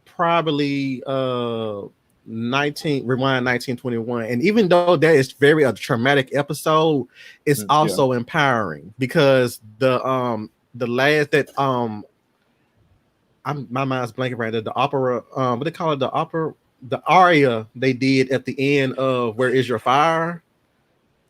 Probably rewind 1921. And even though that is a traumatic episode, it's also empowering, because the last that my mind's blanking right there, the opera, what they call it, the aria they did at the end of Where Is Your Fire?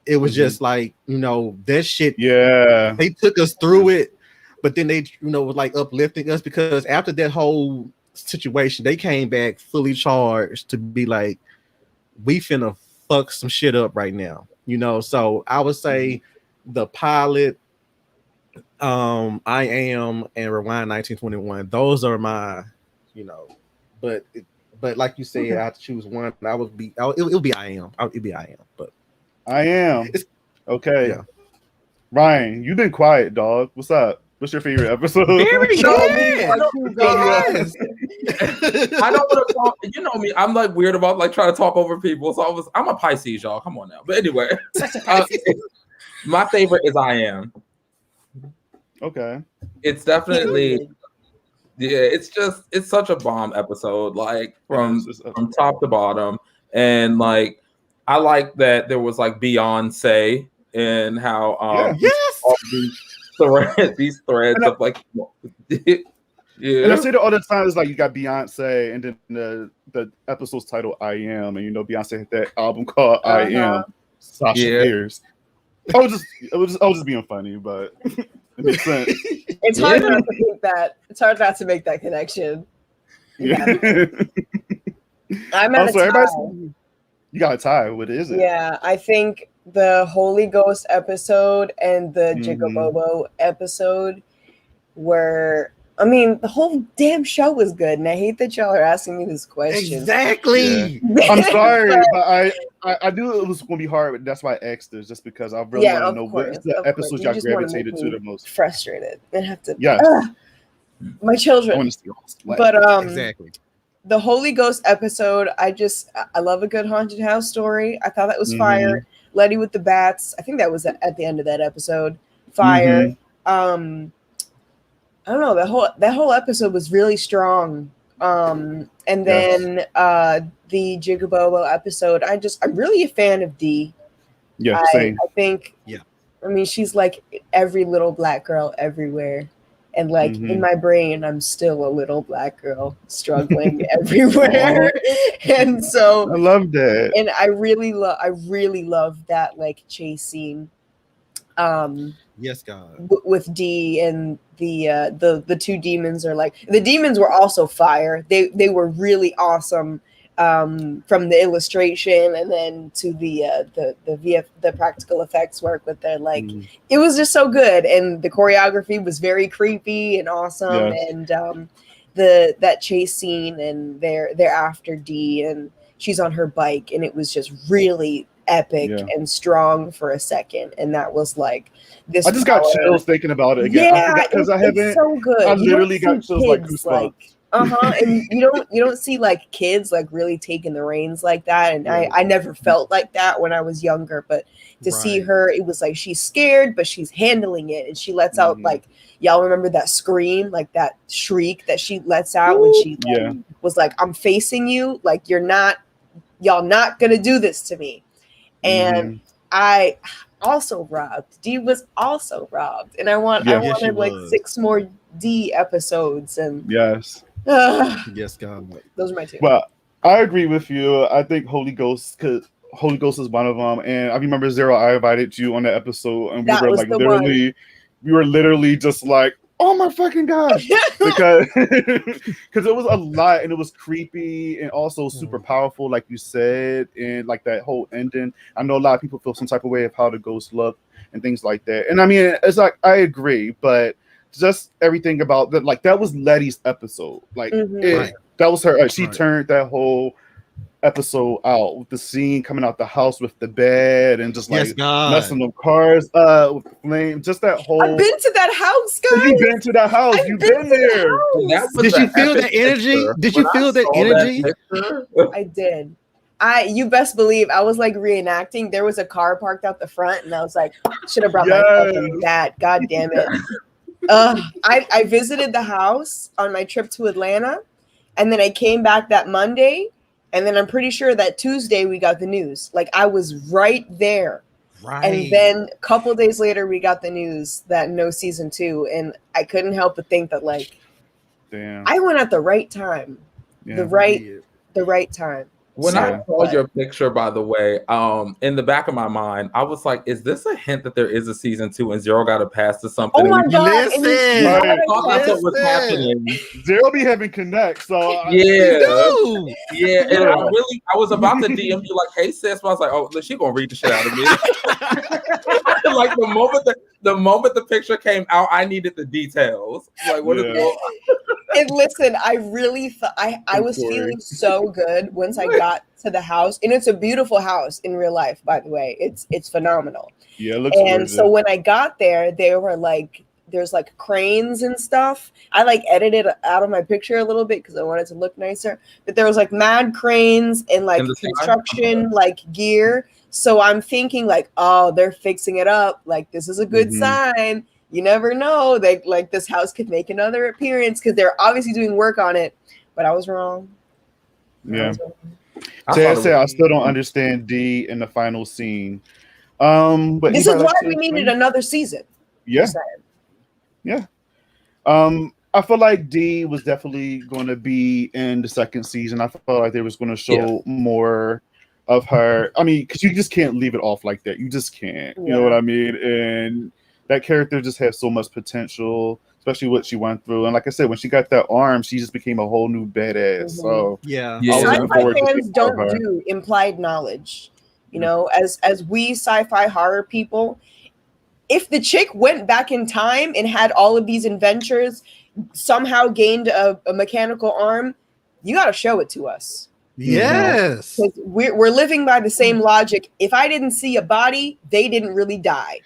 It was just like, that shit. Yeah, they took us through it, but then they, was like uplifting us, because after that whole situation, they came back fully charged to be like, we finna fuck some shit up right now, So I would say the pilot, I Am, and Rewind 1921. Those are my, but like you said, I have to choose one. It'll be I Am. It'll be I Am, but I Am. Okay. Yeah. Ryan, you've been quiet, dog. What's up? What's your favorite episode? Very good. I don't want to talk. You know me. I'm like weird about like trying to talk over people. So I'm a Pisces, y'all. Come on now. But anyway, Such a Pisces. my favorite is I Am. Okay. It's definitely. Yeah, it's such a bomb episode, like from top to bottom, and like I like that there was like Beyonce and how yes, all these threads of like yeah. And I say that all the time. It's like you got Beyonce, and then the episode's title "I Am," and Beyonce had that album called "I Am." Sasha Fierce. I was just being funny, but it makes sense. It's hard not to think that. It's hard not to make that connection. Yeah. I'm at a tie. You got a tie. What is it? Yeah, I think the Holy Ghost episode and the Jigabobo episode were. I mean, the whole damn show was good, and I hate that y'all are asking me this question. Exactly. Yeah. I'm sorry, but I knew it was going to be hard, but that's why I asked this, just because I really want to know what's the episodes y'all gravitated to the most. Frustrated and have to. Yeah. My children. I want to see all this. But exactly. The Holy Ghost episode, I love a good haunted house story. I thought that was fire. Letty with the bats. I think that was at the end of that episode. Fire. I don't know, that whole episode was really strong. And then the Jigabobo episode, I'm really a fan of Dee. Yeah, same. I think I mean she's like every little black girl everywhere. And like in my brain, I'm still a little black girl struggling everywhere. And so I love that. And I really love that like chase scene. Yes, God. With Dee and the two demons are like the demons were also fire. They were really awesome from the illustration and then to the practical effects work with their like it was just so good, and the choreography was very creepy and awesome. And that chase scene and they're after Dee and she's on her bike and it was just really epic and strong for a second, and that was like this. I just got chills thinking about it again. Yeah, because I haven't. So good. I literally got chills like goosebumps. And you don't see like kids like really taking the reins like that, and I never felt like that when I was younger, but to see her, it was like she's scared but she's handling it, and she lets out like, y'all remember that scream, like that shriek that she lets out when she was like, I'm facing you, like y'all not gonna do this to me. And I also robbed. Dee was also robbed, and I wanted like 6 more Dee episodes. And yes, God, those are my 2. Well, I agree with you. I think Holy Ghost, because Holy Ghost is one of them. And I remember Xero, I invited you on the episode, and we were literally just like, oh my fucking god, because it was a lot and it was creepy and also super powerful, like you said, and like that whole ending. I know a lot of people feel some type of way of how the ghosts look and things like that. And I mean, it's like I agree, but just everything about that, like that was Letty's episode. Like that was her. She turned that whole episode out with the scene coming out the house with the bed and just like messing with cars with flame. Just that whole. I've been to that house, guys. You've been to that house. You've been there. Did you feel that energy? Did you feel that energy? I did. You best believe I was like reenacting. There was a car parked out the front, and I was like, should have brought my fucking bat. God damn it. I visited the house on my trip to Atlanta, and then I came back that Monday. And then I'm pretty sure that Tuesday we got the news. Like I was right there. Right. And then a couple days later we got the news that no season 2. And I couldn't help but think that like, damn, I went at the right time. Yeah, the right time. When I saw your picture, by the way, in the back of my mind, I was like, is this a hint that there is a season 2 and Xero got to pass to something? Oh my God. Listen. That's what was happening. Xero be having connect, so yeah. And I was about to DM you like, hey sis, but I was like, oh, she gonna read the shit out of me. Like the moment the picture came out, I needed the details. Like, what is going on? And listen, I really thought I was feeling so good once I got to the house, and it's a beautiful house in real life, by the way. It's phenomenal. Yeah, it looks and so when I got there, they were like there's like cranes and stuff. I like edited out of my picture a little bit because I wanted to look nicer. But there was like mad cranes and like construction like gear. So I'm thinking like, oh, they're fixing it up. Like this is a good sign. You never know. They like this house could make another appearance because they're obviously doing work on it. But I was wrong. Yeah. I still don't understand D in the final scene. But this is why we needed another season. Yeah. Yeah. I feel like D was definitely going to be in the second season. I felt like they was going to show more of her. I mean, because you just can't leave it off like that. You just can't. You know what I mean? And that character just has so much potential, especially what she went through. And like I said, when she got that arm, she just became a whole new badass. So sci-fi fans don't do implied knowledge. You know, as we sci-fi horror people, if the chick went back in time and had all of these adventures, somehow gained a mechanical arm, you got to show it to us. Yes. Because we're living by the same logic. If I didn't see a body, they didn't really die.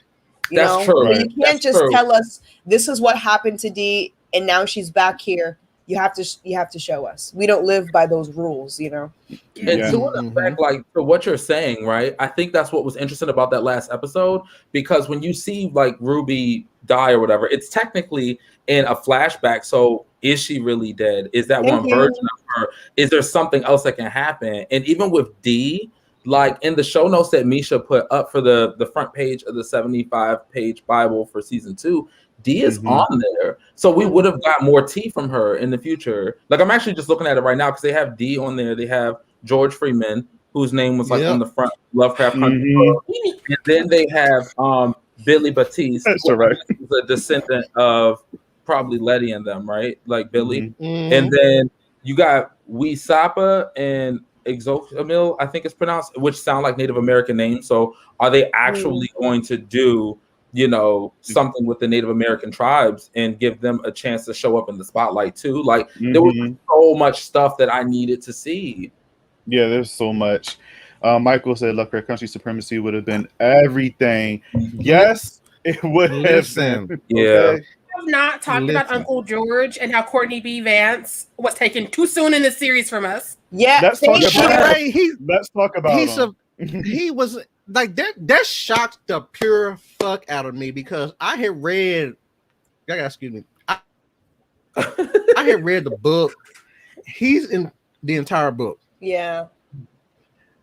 That's true. You can't just tell us this is what happened to Dee and now she's back here. You have to show us. We don't live by those rules, you know. And to an effect, like for what you're saying, right? I think that's what was interesting about that last episode, because when you see like Ruby die or whatever, it's technically in a flashback. So is she really dead? Is that one version of her? Is there something else that can happen? And even with D, like in the show notes that Misha put up for the front page of the 75-page Bible for season 2, D is on there. So we would have got more tea from her in the future. Like I'm actually just looking at it right now because they have D on there. They have George Freeman, whose name was like on the front, Lovecraft Country. And then they have Billy Batiste, who's a descendant of probably Letty and them, right? Like Billy. And then you got Wisapa and Exocamil, I think it's pronounced, which sound like Native American names. So are they actually going to do, you know, something with the Native American tribes and give them a chance to show up in the spotlight too? Like there was so much stuff that I needed to see. Yeah, there's so much. Michael said Lovecraft Country supremacy would have been everything. Yes, it would have been. Yeah. Have not talked about Uncle George and how Courtney B. Vance was taken too soon in the series from us. Yeah, let's talk about him. He was like that shocked the pure fuck out of me because I had read I had read the book. He's in the entire book. Yeah.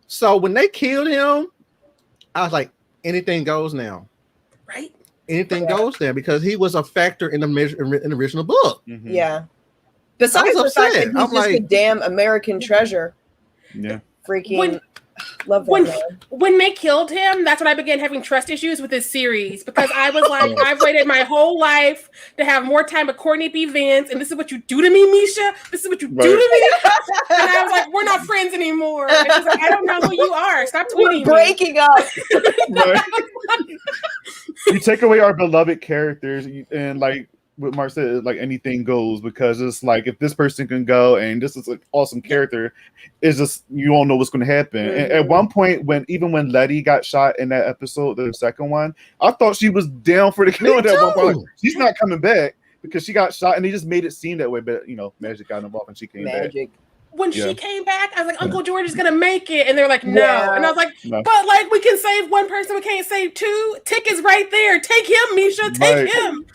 So when they killed him, I was like, anything goes now. Right? Anything goes there because he was a factor in the original book. Yeah. Besides the fact that he's just a damn American treasure. Yeah. Freaking love that when they killed him, that's when I began having trust issues with this series because I was like, I've waited my whole life to have more time with Courtney B. Vance, and this is what you do to me, Misha. This is what you do to me. And I was like, we're not friends anymore. And she's like, I don't know who you are. Stop tweeting. We're breaking up. You take away our beloved characters, and like what Mark said, like anything goes because it's like if this person can go and this is an awesome character, it's just you don't know what's going to happen. And at one point, when Letty got shot in that episode, the second one, I thought she was down for the kill at one point. Like, she's not coming back because she got shot, and they just made it seem that way. But you know, magic got involved and she came back. When she came back, I was like, Uncle George is gonna make it, and they're like, no. And I was like, but like we can save one person, we can't save two. Tick is right there. Take him, Misha. Take him.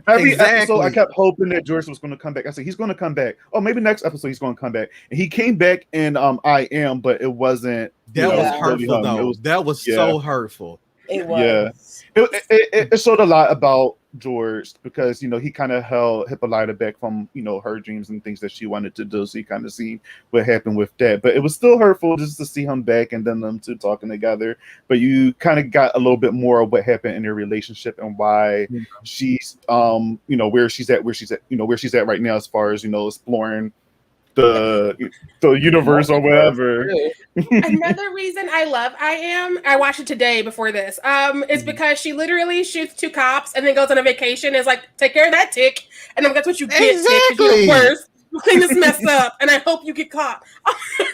Every episode, I kept hoping that George was going to come back. I said he's going to come back. Oh, maybe next episode he's going to come back. And he came back in I Am, but it wasn't. That was hurtful though. That was so hurtful. It was. Yeah, it showed a lot about George because you know he kind of held Hippolyta back from her dreams and things that she wanted to do. So you kind of see what happened with that. But it was still hurtful just to see him back and then them two talking together. But you kind of got a little bit more of what happened in their relationship and why she's where she's at right now as far as exploring the universe or whatever. Another reason I love I watched it today before this is because she literally shoots two cops and then goes on a vacation and is like, take care of that tick, and then that's what you get. Tick, you're the worst. clean this mess up, and I hope you get caught.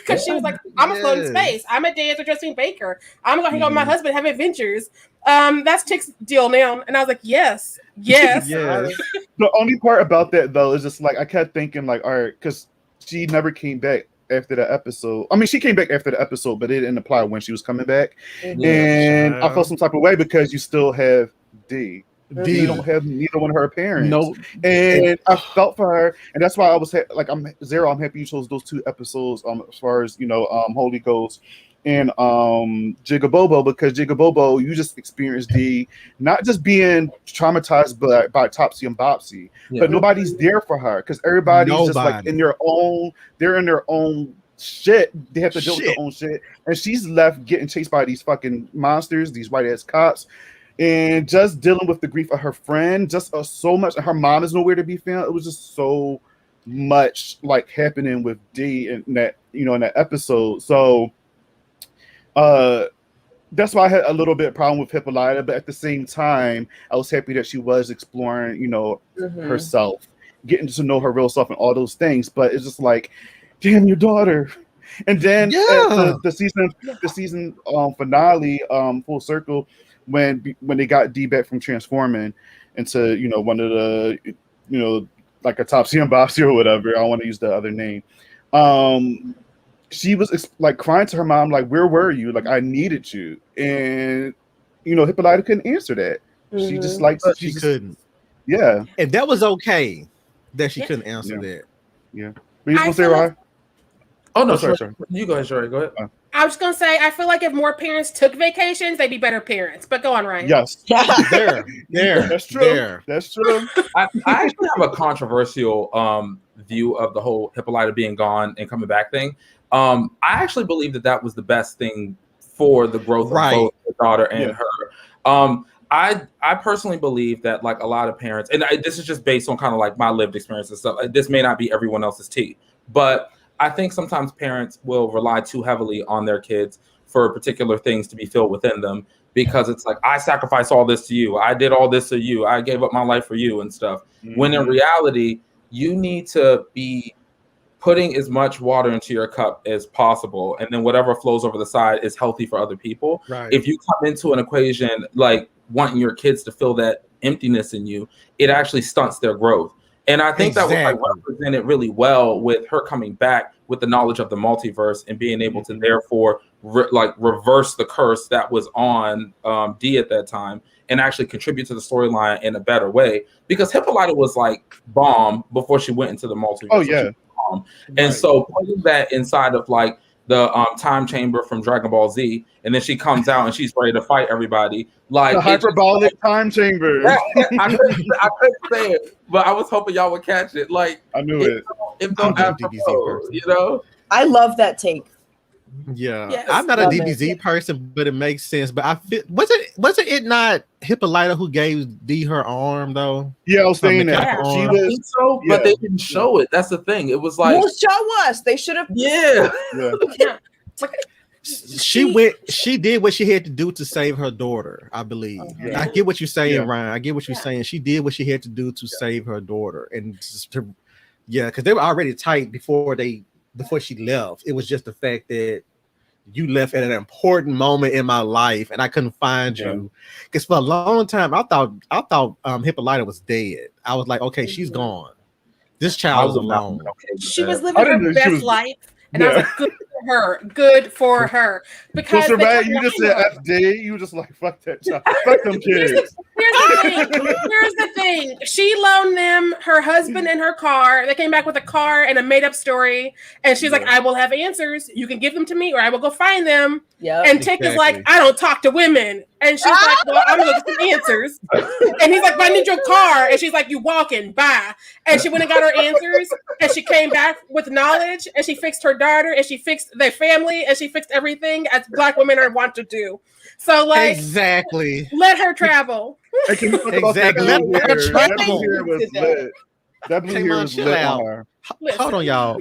Because she was like, I'm gonna float in space. I'm a dance with Josephine Baker. I'm gonna hang out with my husband, have adventures. That's Chick's deal now. And I was like, yes. The only part about that though is just like I kept thinking like, all right, because she never came back after the episode. I mean, she came back after the episode, but it didn't apply when she was coming back. And I felt some type of way because you still have D. You don't have neither one of her parents. Nope. And I felt for her, and that's why I was like, I'm Xero. I'm happy you chose those 2 episodes. As far as Holy Ghost and Jigabobo, because Jigabobo, you just experienced D not just being traumatized by Topsy and Bopsy, but nobody's there for her because everybody's just like in their own. They're in their own shit. They have to deal with their own shit, and she's left getting chased by these fucking monsters, these white ass cops. And just dealing with the grief of her friend, just so much. Her mom is nowhere to be found. It was just so much like happening with D in that in that episode. So, that's why I had a little bit of problem with Hippolyta. But at the same time, I was happy that she was exploring, herself, getting to know her real self and all those things. But it's just like, damn, your daughter. And then at the season finale, full circle. When they got D back from transforming into one of the like a Topsy and Bopsy or whatever, I don't want to use the other name. She was like crying to her mom, like, where were you? Like, I needed you. And Hippolyta couldn't answer that. She just like she couldn't. Yeah, and that was okay that she couldn't answer that. Yeah, were you supposed to say, Ryan? Oh no, sorry. You go ahead, Sharai. Go ahead. I was gonna say, I feel like if more parents took vacations, they'd be better parents. But go on, Ryan. Yes. there. That's true. That's true. I actually have a controversial view of the whole Hippolyta being gone and coming back thing. I actually believe that was the best thing for the growth of both the daughter and her. I personally believe that like a lot of parents, and this is just based on kind of like my lived experience and stuff. This may not be everyone else's tea, but I think sometimes parents will rely too heavily on their kids for particular things to be filled within them because it's like, I sacrificed all this to you. I did all this to you. I gave up my life for you and stuff. Mm-hmm. When in reality, you need to be putting as much water into your cup as possible. And then whatever flows over the side is healthy for other people. Right. If you come into an equation like wanting your kids to fill that emptiness in you, it actually stunts their growth. And I think that was like represented really well with her coming back with the knowledge of the multiverse and being able to therefore reverse the curse that was on D at that time and actually contribute to the storyline in a better way. Because Hippolyta was like bomb before she went into the multiverse. Oh yeah. And so putting that inside of like the time chamber from Dragon Ball Z, and then she comes out and she's ready to fight everybody. Like the hyperbolic time chamber. I couldn't say it, but I was hoping y'all would catch it. Like I knew it. If don't apropos, I love that take. Yeah, yes. I'm not a DBZ person, but it makes sense. But I feel wasn't it not Hippolyta who gave D her arm though? Yeah, I was saying that. She was so, but they didn't show it. That's the thing. It was like, well, show us. They should have. Yeah. She did what she had to do to save her daughter, I believe. Okay. I get what you're saying, Ryan. I get what you're saying. She did what she had to do to save her daughter, and because they were already tight before she left. It was just the fact that you left at an important moment in my life, and I couldn't find you. Because for a long time, I thought Hippolyta was dead. I was like, okay, she's gone. This child is alone. She was living her best life, and I was like, good for her. Because so bad, you just said FD. You just like fuck that child, fuck them kids. Here's the thing. She loaned them her husband and her car. They came back with a car and a made-up story, and she's like, "I will have answers. You can give them to me, or I will go find them." Yeah. And Tick is like, "I don't talk to women," and she's like, "Well, I'm gonna get some answers." And he's like, "But I need your car," and she's like, "You walking, bye." And she went and got her answers, and she came back with knowledge, and she fixed her daughter, and she fixed their family, and she fixed everything as Black women are want to do. So, like, exactly, let her travel. Hey, can you talk about that blue hair was lit. That blue hair was lit on her. Hold on, y'all.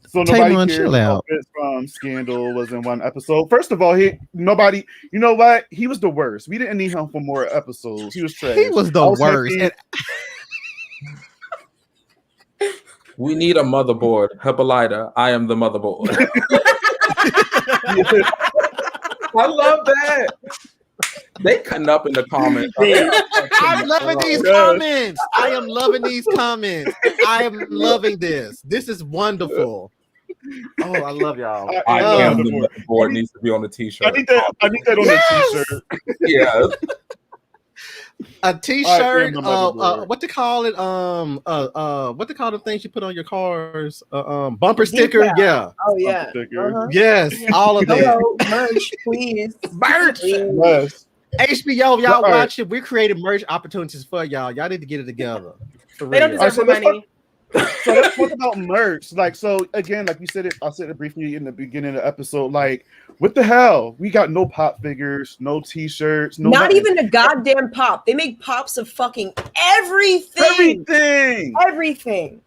So nobody cares about Fitz from Scandal was in one episode. First of all, nobody. You know what? He was the worst. We didn't need him for more episodes. He was trash. He was the worst. We need a motherboard. Hippolyta, I am the motherboard. I love that. They cutting up in the comments. I'm loving these comments. I am loving these comments. I am loving this. This is wonderful. Oh, I love y'all. I am the motherboard. Needs to be on the t-shirt. I need that on the t-shirt. Yeah. A t-shirt, what they call it? What they call the things you put on your cars? Bumper sticker, yeah. Oh yeah. Yes, all of that. Merch, please. Merch. Yes. HBO, y'all watch it. We're creating merch opportunities for y'all. Y'all need to get it together. They don't deserve the money. So let's talk about merch. Like, so again, like we said it, I said it briefly in the beginning of the episode. Like, what the hell? We got no pop figures, no t-shirts, no not even a goddamn pop. They make pops of fucking everything. Everything.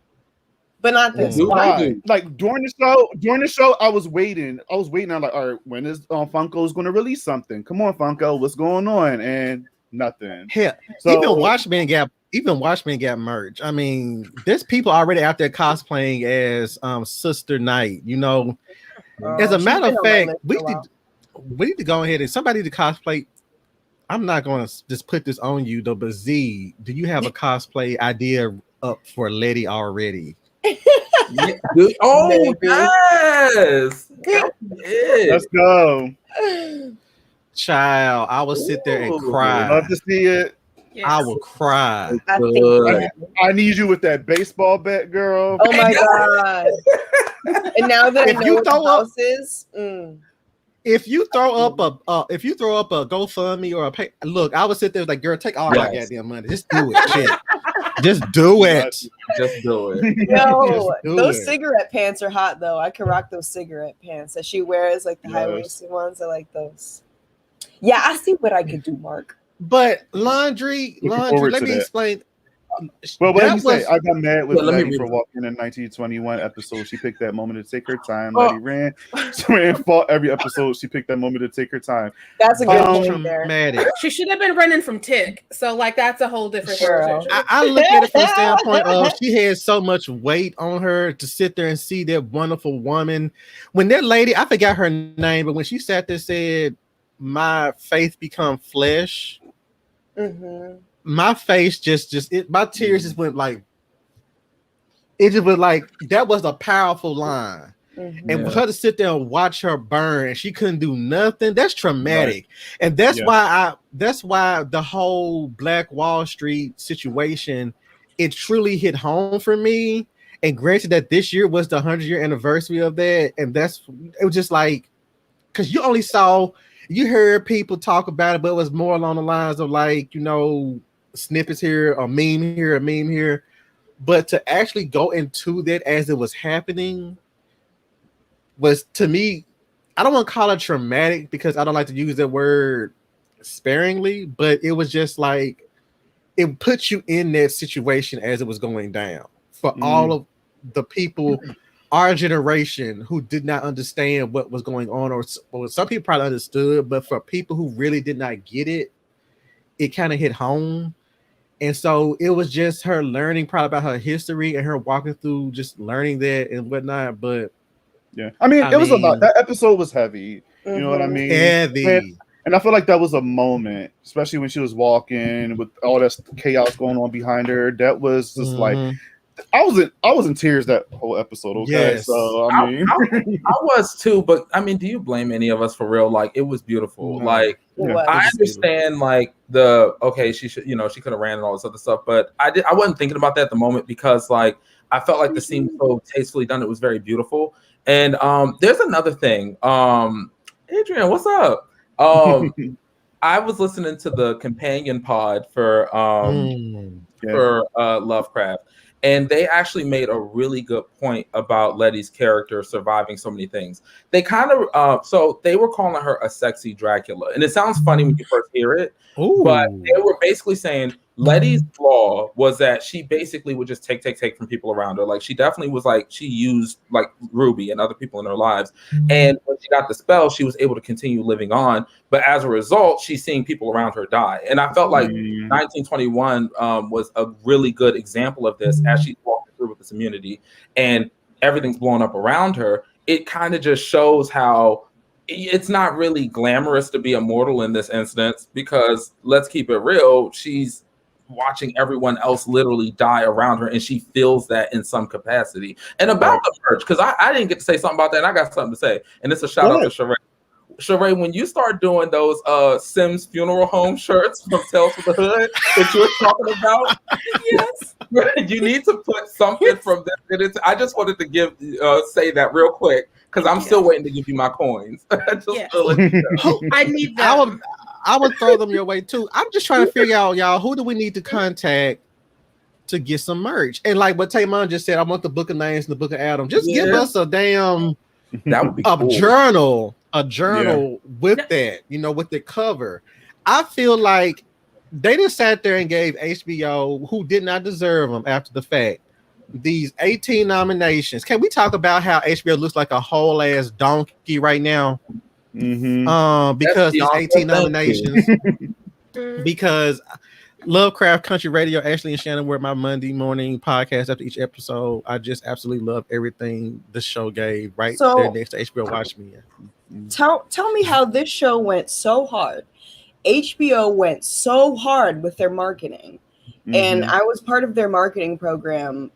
But not this. Like during the show, I was waiting. I'm like, all right, when is Funko's going to release something? Come on, Funko, what's going on? And nothing. Yeah. So even Watchmen got merch. I mean, there's people already out there cosplaying as Sister Night. You know, as a matter of fact, we need to go ahead and somebody to cosplay. I'm not going to just put this on you though, but Z, do you have a cosplay idea up for Letty already? Oh yes. Let's go. Child, I will sit there and cry. Love to see it. Yes. I will cry. I need you with that baseball bat, girl. Oh my god! And now that I know what the house is, if you throw up a GoFundMe or look, I would sit there like, girl, take all my goddamn money. Just do it, shit. Just do it. Just do it. No, those cigarette pants are hot though. I can rock those cigarette pants that she wears, like the high-waisted ones. I like those. Yeah, I see what I could do, Mark. But laundry. Let me explain. Well, what did you say? I got mad with Letty for walking in 1921 episode. She picked that moment to take her time. Letty ran. She ran fought every episode. She picked that moment to take her time. That's a good point there. She should have been running from Tick. So, like, that's a whole different conversation. I look at it from the standpoint of she had so much weight on her to sit there and see that wonderful woman. When that lady, I forgot her name, but when she sat there and said, "My faith become flesh." Mm-hmm. My face my tears just went like, it just was like, that was a powerful line. Mm-hmm. And for her to sit there and watch her burn and she couldn't do nothing, that's traumatic. Right. And that's why the whole Black Wall Street situation, it truly hit home for me. And granted that this year was the 100-year anniversary of that, and it was just like, because you heard people talk about it, but it was more along the lines of like, you know, snippets here, a meme here. But to actually go into that as it was happening was, to me, I don't want to call it traumatic because I don't like to use that word sparingly, but it was just like, it puts you in that situation as it was going down for all of the people our generation who did not understand what was going on, or some people probably understood, but for people who really did not get it, it kind of hit home. And so it was just her learning probably about her history and her walking through just learning that and whatnot. But yeah, I mean, it was a lot. That episode was heavy. You know what I mean? Heavy. And I feel like that was a moment, especially when she was walking with all that chaos going on behind her. That was just like, I was in tears that whole episode. Okay, yes. So I mean, I was too. But I mean, do you blame any of us for real? Like, it was beautiful. Mm-hmm. Like, I understand. Like she should, she could have ran and all this other stuff. But I wasn't thinking about that at the moment because like I felt like the scene was so tastefully done. It was very beautiful. And there's another thing. Adrian, what's up? I was listening to the companion pod for Lovecraft. And they actually made a really good point about Letty's character surviving so many things. They kind of, so they were calling her a sexy Dracula. And it sounds funny when you first hear it, but they were basically saying Letty's flaw was that she basically would just take from people around her. Like she definitely was like, she used like Ruby and other people in her lives. And when she got the spell, she was able to continue living on. But as a result, she's seeing people around her die. And I felt like 1921 was a really good example of this as she's walking through with this immunity and everything's blowing up around her. It kind of just shows how it's not really glamorous to be immortal in this instance, because let's keep it real, she's watching everyone else literally die around her, and she feels that in some capacity. And about the merch, because I didn't get to say something about that, and I got something to say, and it's a shout out to Sharai. Sharai, when you start doing those Sims funeral home shirts from Tales from the Hood that you were talking about, yes, you need to put something from that. I just wanted to say that real quick, because I'm still waiting to give you my coins. I need that. I would throw them your way too. I'm just trying to figure out, y'all, who do we need to contact to get some merch? And like what Taymon just said, I want the book of names and the book of Adam. Just give us a damn that would be cool. a journal with that, you know, with the cover. I feel like they just sat there and gave HBO, who did not deserve them after the fact, these 18 nominations. Can we talk about how HBO looks like a whole ass donkey right now? Because these 18 nominations. Because Lovecraft Country Radio, Ashley and Shannon were my Monday morning podcast after each episode. I just absolutely love everything the show gave there next to HBO Watch Me. Tell me how this show went so hard. HBO went so hard with their marketing. And I was part of their marketing program.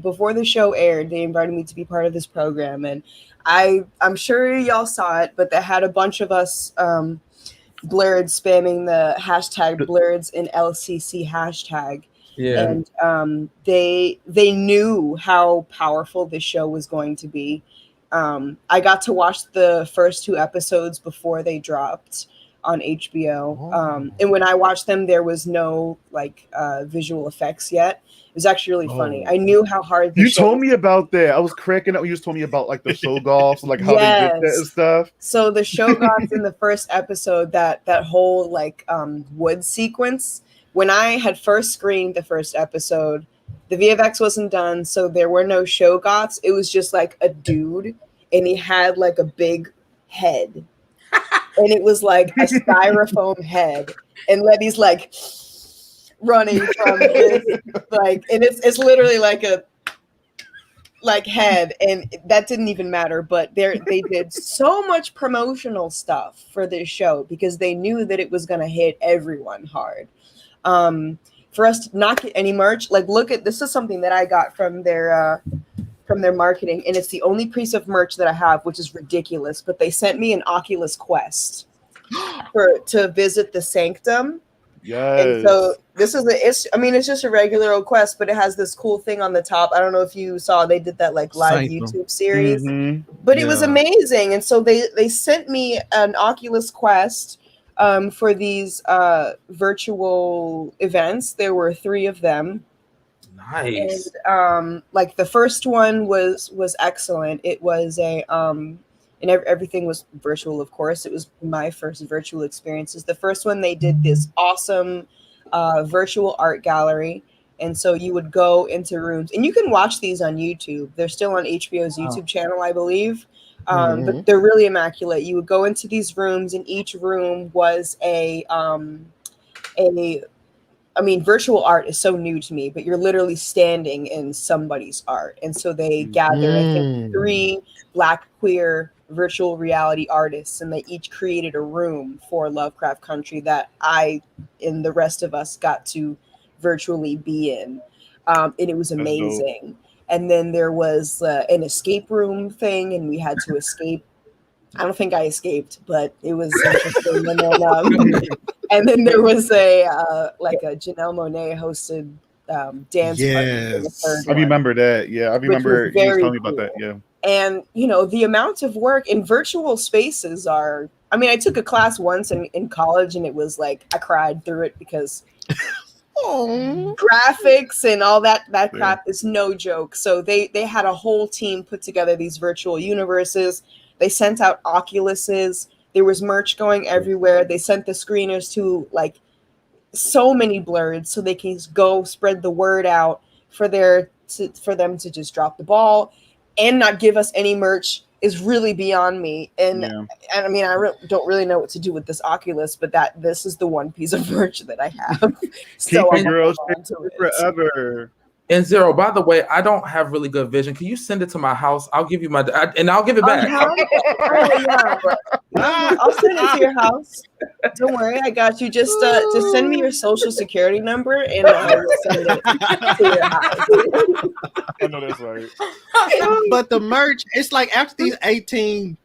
Before the show aired, they invited me to be part of this program. And I'm sure y'all saw it, but they had a bunch of us blurred spamming the hashtag blurreds in LCC hashtag. Yeah. And they knew how powerful this show was going to be. I got to watch the first 2 episodes before they dropped on HBO. And when I watched them, there was no visual effects yet. It was actually really funny. I knew how hard you told me about that. I was cracking up when you just told me about like the Shoggoths, like how they did that and stuff. So the Shoggoths in the first episode, that whole wood sequence, when I had first screened the first episode, the VFX wasn't done, so there were no Shoggoths. It was just like a dude, and he had like a big head. And it was like a styrofoam head, and Letty's like running from this, and it's literally like a head, and that didn't even matter. But they did so much promotional stuff for this show because they knew that it was going to hit everyone hard. For us to not get any merch, look at this is something that I got from their marketing, and it's the only piece of merch that I have, which is ridiculous. But they sent me an Oculus Quest to visit the Sanctum. Yes. And so this is it's just a regular old Quest, but it has this cool thing on the top. I don't know if you saw, they did that live YouTube series, but it was amazing. And so they sent me an Oculus Quest for these virtual events. There were 3 of them. Nice. And the first one was excellent. It was and everything was virtual, of course. It was my first virtual experiences. The first one, they did this awesome virtual art gallery. And so you would go into rooms, and you can watch these on YouTube. They're still on HBO's YouTube channel, I believe. But they're really immaculate. You would go into these rooms, and each room was virtual art is so new to me, but you're literally standing in somebody's art. And so they gathered, I think, 3 Black queer virtual reality artists, and they each created a room for Lovecraft Country that I and the rest of us got to virtually be in. And it was amazing. And then there was an escape room thing, and we had to escape. I don't think I escaped, but it was interesting. And then there was a Janelle Monáe hosted dance party for the third one. I remember that. Yeah, I remember you telling me about that. Yeah. And, the amount of work in virtual spaces are, I took a class once in college, and it was I cried through it because graphics and all that crap is no joke. So they had a whole team put together these virtual universes. They sent out Oculuses. There was merch going everywhere. They sent the screeners to so many blurs so they can go spread the word out for them to just drop the ball and not give us any merch is really beyond me. And I mean, don't really know what to do with this Oculus, but this is the one piece of merch that I have. So keep it, girl. Forever. And Xero, by the way, I don't have really good vision. Can you send it to my house? I'll give you and I'll give it back. I'll send it to your house. Don't worry, I got you. Just send me your social security number and I will send it to your house. I know that's right. But the merch, it's like after these 18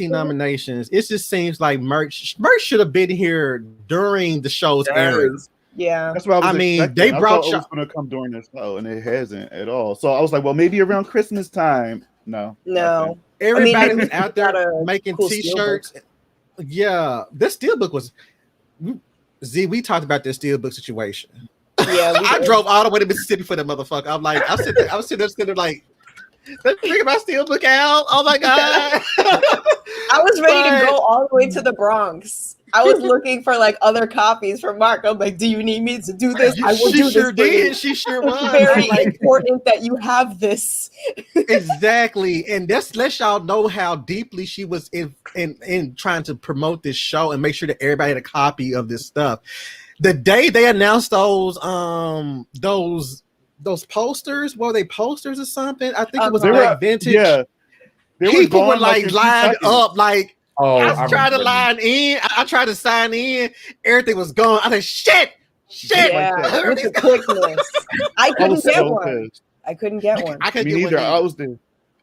nominations, it just seems like merch should have been here during the show's airing. Yeah, that's what I mean. Expecting. They brought it was going to come during this show, and it hasn't at all. So I was like, well, maybe around Christmas time. No. Everybody was out there making T-shirts. Yeah, this steelbook was. We talked about this steelbook situation. Yeah, I drove all the way to Mississippi for that motherfucker. I'm like, I was sitting there like, let's bring my steelbook out. Oh my god! I was ready to go all the way to the Bronx. I was looking for like other copies for Mark. I'm like, do you need me to do this? I will do this. She sure did. She sure was. It's very important that you have this. Exactly. And this lets y'all know how deeply she was in trying to promote this show and make sure that everybody had a copy of this stuff. The day they announced those posters, were they posters or something? I think it was like vintage. Yeah. People were like lined up like, I tried to line in. I tried to sign in. Everything was gone. I said, shit. Yeah, with the quickness. I couldn't get one. I couldn't get one. I couldn't get one. Either.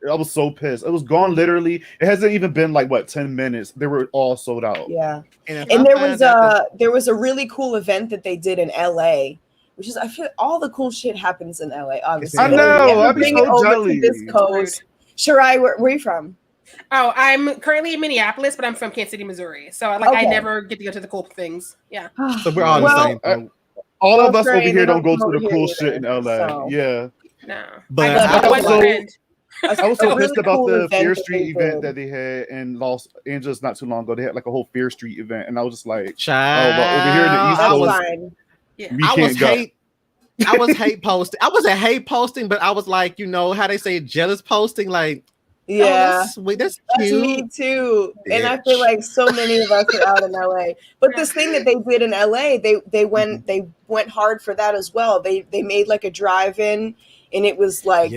I was so pissed. It was gone literally. It hasn't even been like 10 minutes. They were all sold out. Yeah. And there was a really cool event that they did in LA, which is I feel all the cool shit happens in LA, obviously. I know. I'd be so jelly. This coast. Sharai, where are you from? Oh, I'm currently in Minneapolis, but I'm from Kansas City, Missouri. So I never get to go to the cool things. Yeah. So we're all the same. All of us over here don't go to the cool shit in LA. So. Yeah. No. But I was so pissed about the Fear Street event that they had in Los Angeles not too long ago. They had like a whole Fear Street event, and I was just like, but over here in the East Coast, we can't go. I was hate posting. I wasn't hate posting, but I was like, how they say jealous posting, like. Yeah, that's sweet. That's cute. Me too. Bitch. And I feel like so many of us are out in LA. But this thing that they did in LA, they went hard for that as well. They made like a drive-in, and it was like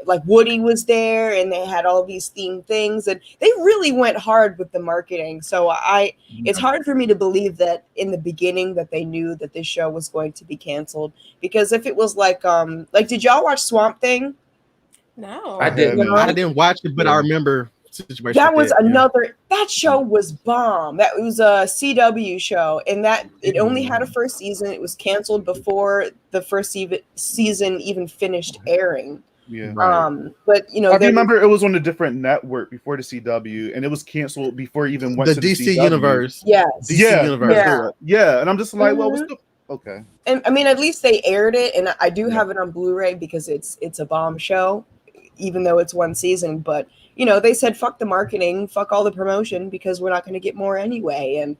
like Woody was there, and they had all these themed things, and they really went hard with the marketing. So it's hard for me to believe that in the beginning that they knew that this show was going to be canceled, because if it was like did y'all watch Swamp Thing? No, I didn't. I didn't watch it, but I remember situation. That was another. That show was bomb. That was a CW show, and that it only had a first season. It was canceled before the first season even finished airing. Yeah. But I remember it was on a different network before the CW, and it was canceled before it even went to the DC CW. universe. Yes. DC universe. Yeah. And I'm just like, well, what's the okay? And I mean, at least they aired it, and I do have it on Blu-ray because it's a bomb show, even though it's one season. But they said fuck the marketing, fuck all the promotion, because we're not going to get more anyway. And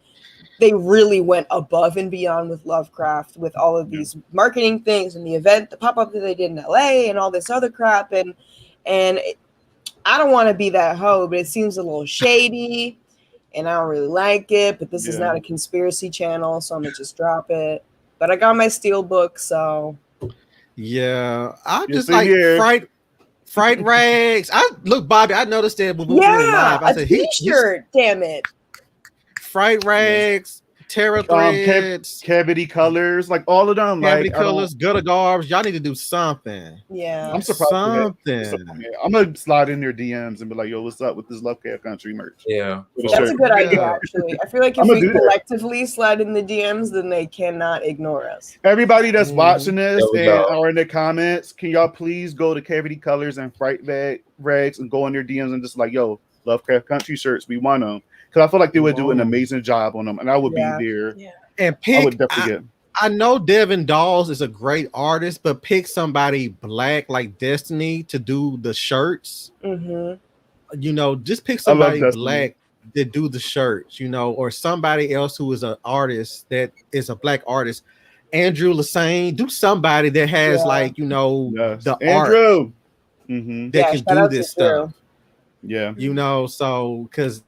they really went above and beyond with Lovecraft, with all of these marketing things and the event, the pop-up that they did in LA and all this other crap. And I don't want to be that hoe, but it seems a little shady and I don't really like it. But this is not a conspiracy channel, so I'm going to just drop it. But I got my Steelbook, so. Yeah, I just like Fright Rags. Look, Bobby, I noticed that when we were live. I said, T-shirt, damn it. Fright Rags, Terror Threads, Cavity Colors, like all of them. Cavity Colors, Gutter Garbs. Y'all need to do something. Yeah. I'm surprised. I'm going to slide in their DMs and be like, yo, what's up with this Lovecraft Country merch? Yeah. That's a good idea, actually. I feel like if we collectively slide in the DMs, then they cannot ignore us. Everybody that's watching this or in the comments, can y'all please go to Cavity Colors and Fright Rags and go in their DMs and just like, yo, Lovecraft Country shirts, we want them. Because I feel like they would do an amazing job on them, and I would be there. Yeah. And I would definitely get. I know Devin Dawes is a great artist, but pick somebody black like Destiny to do the shirts. Mm-hmm. Just pick somebody black. that do the shirts, you know, or somebody else who is an artist that is a black artist. Andrew Lassane, do somebody that has like, you know, the Andrew art that can do this stuff. Yeah, you know, so because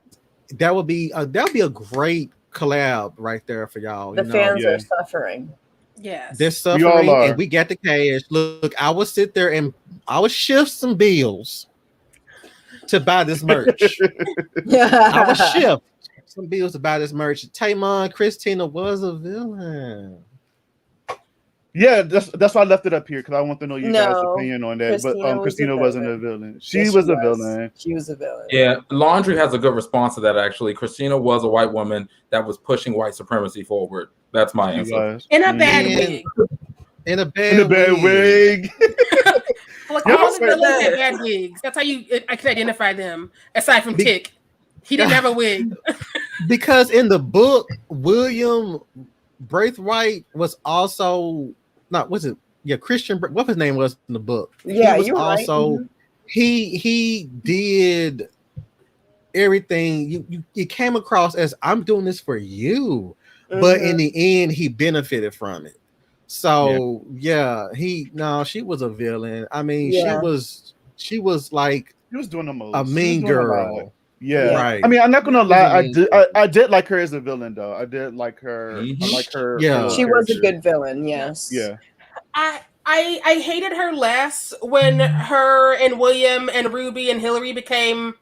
that would be a great collab right there for y'all. The fans are suffering. Yes, they're suffering, and we got the cash. Look, I would sit there and I would shift some bills to buy this merch. I would shift some bills to buy this merch. Taymon, Christina was a villain. Yeah, that's why I left it up here because I want to know you guys' opinion on that. Christina wasn't a villain. She was a villain. She was a villain. Yeah, Laundry has a good response to that. Actually, Christina was a white woman that was pushing white supremacy forward. That's my answer. In a bad wig. In a bad wig. Like all the villains had bad wigs. That's how I can identify them. Aside from Tick, he didn't have a wig. Because in the book, William Braithwaite was also Christian. What his name was in the book? Yeah, he was you're also right. He did everything. You came across as I'm doing this for you, but in the end, he benefited from it. So she was a villain. I mean, she was like she was doing the most. A mean girl. Yeah, right. I mean, I'm not gonna lie. I did like her as a villain, though. I did like her. I like her. Yeah, she was a good villain. Yes. Yeah. I hated her less when her and William and Ruby and Hillary became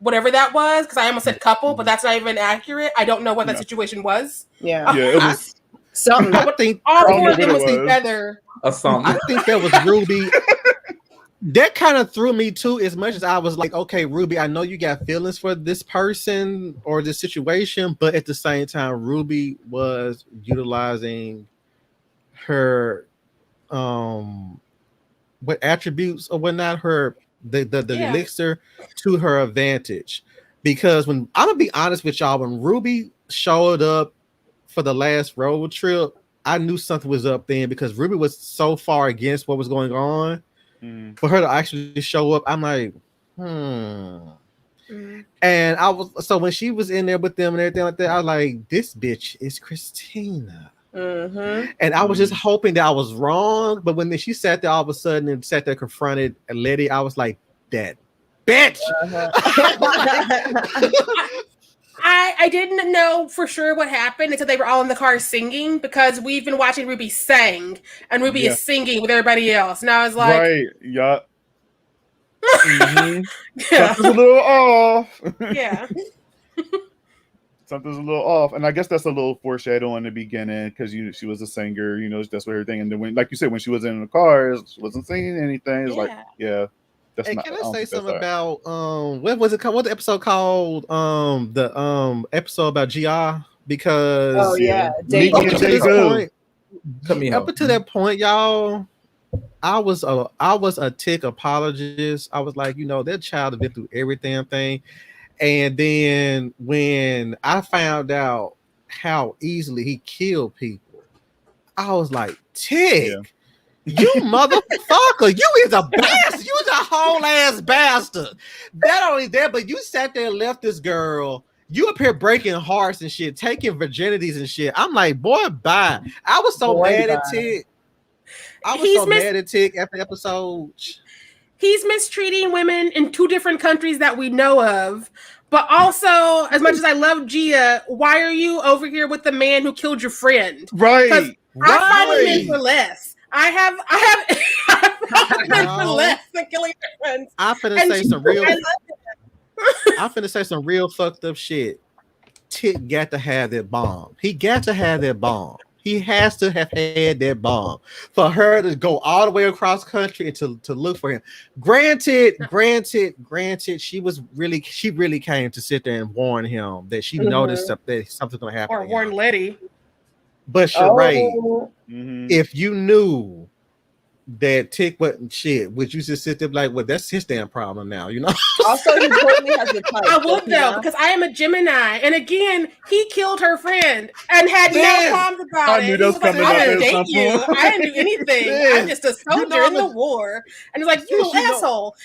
whatever that was, because I almost said couple, but that's not even accurate. I don't know what that situation was. Yeah. Yeah, it was something. I think all four of them was together. I think that was Ruby. That kind of threw me too, as much as I was like, okay, Ruby, I know you got feelings for this person or this situation, but at the same time, Ruby was utilizing her what attributes or whatnot, the elixir to her advantage. Because when I'm gonna be honest with y'all, when Ruby showed up for the last road trip, I knew something was up then, because Ruby was so far against what was going on. For her to actually show up, I'm like, And I was, so when she was in there with them and everything like that, I was like, this bitch is Christina. And I was just hoping that I was wrong, but when she sat there all of a sudden and sat there confronted Letty, I was like, that bitch. I didn't know for sure what happened until they were all in the car singing, because we've been watching Ruby sing, and Ruby is singing with everybody else, and I was like, right, something's a little off. Something's a little off, and I guess that's a little foreshadow in the beginning, because she was a singer, that's what everything. And then when, like you said, when she was in the car, she wasn't singing anything. It's like, that's hey, not. can I say something about what was it called? What the episode called? The episode about GR, because up to that point, y'all, I was a Tick apologist. I was like, that child has been through every damn thing. And then when I found out how easily he killed people, I was like, Tick, you motherfucker, you is a bastard. You is a whole ass bastard. Not only that, but you sat there and left this girl. You up here breaking hearts and shit, taking virginities and shit. I'm like, boy, bye. I was so mad at Tick. I was so mad at Tick after the episode. He's mistreating women in 2 different countries that we know of. But also, as much as I love Gia, why are you over here with the man who killed your friend? Right. I find men for less. I have men for less than killing your friends. I'm finna say some real fucked up shit. Tick got to have that bomb. He got to have that bomb. He has to have had that bomb for her to go all the way across country and to look for him. Granted, she really came to sit there and warn him that she noticed that something's gonna happen. Or warn Letty. But Sharai, if you knew that Tick wasn't shit, would you just sit there like, well, that's his damn problem now, you know? Also, he totally has a type. I would though, because I am a Gemini, and again, he killed her friend and had no qualms about I it. knew He that was was like, coming "I up didn't at date some you. point." I didn't do anything. I'm just a soldier in the war." And he's like, "You Yes, you know. asshole."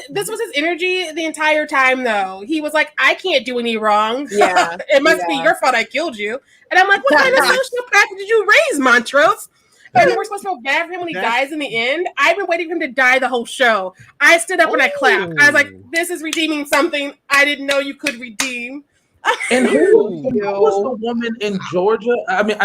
This was his energy the entire time, though. He was like, "I can't do any wrong. Yeah, It must be your fault I killed you." And I'm like, "What kind of sociopath did you raise, Montrose?" And we're supposed to feel bad for him when he dies in the end. I've been waiting for him to die the whole show. I stood up and I clapped. I was like, "This is redeeming something I didn't know you could redeem." And who was the woman in Georgia? I mean,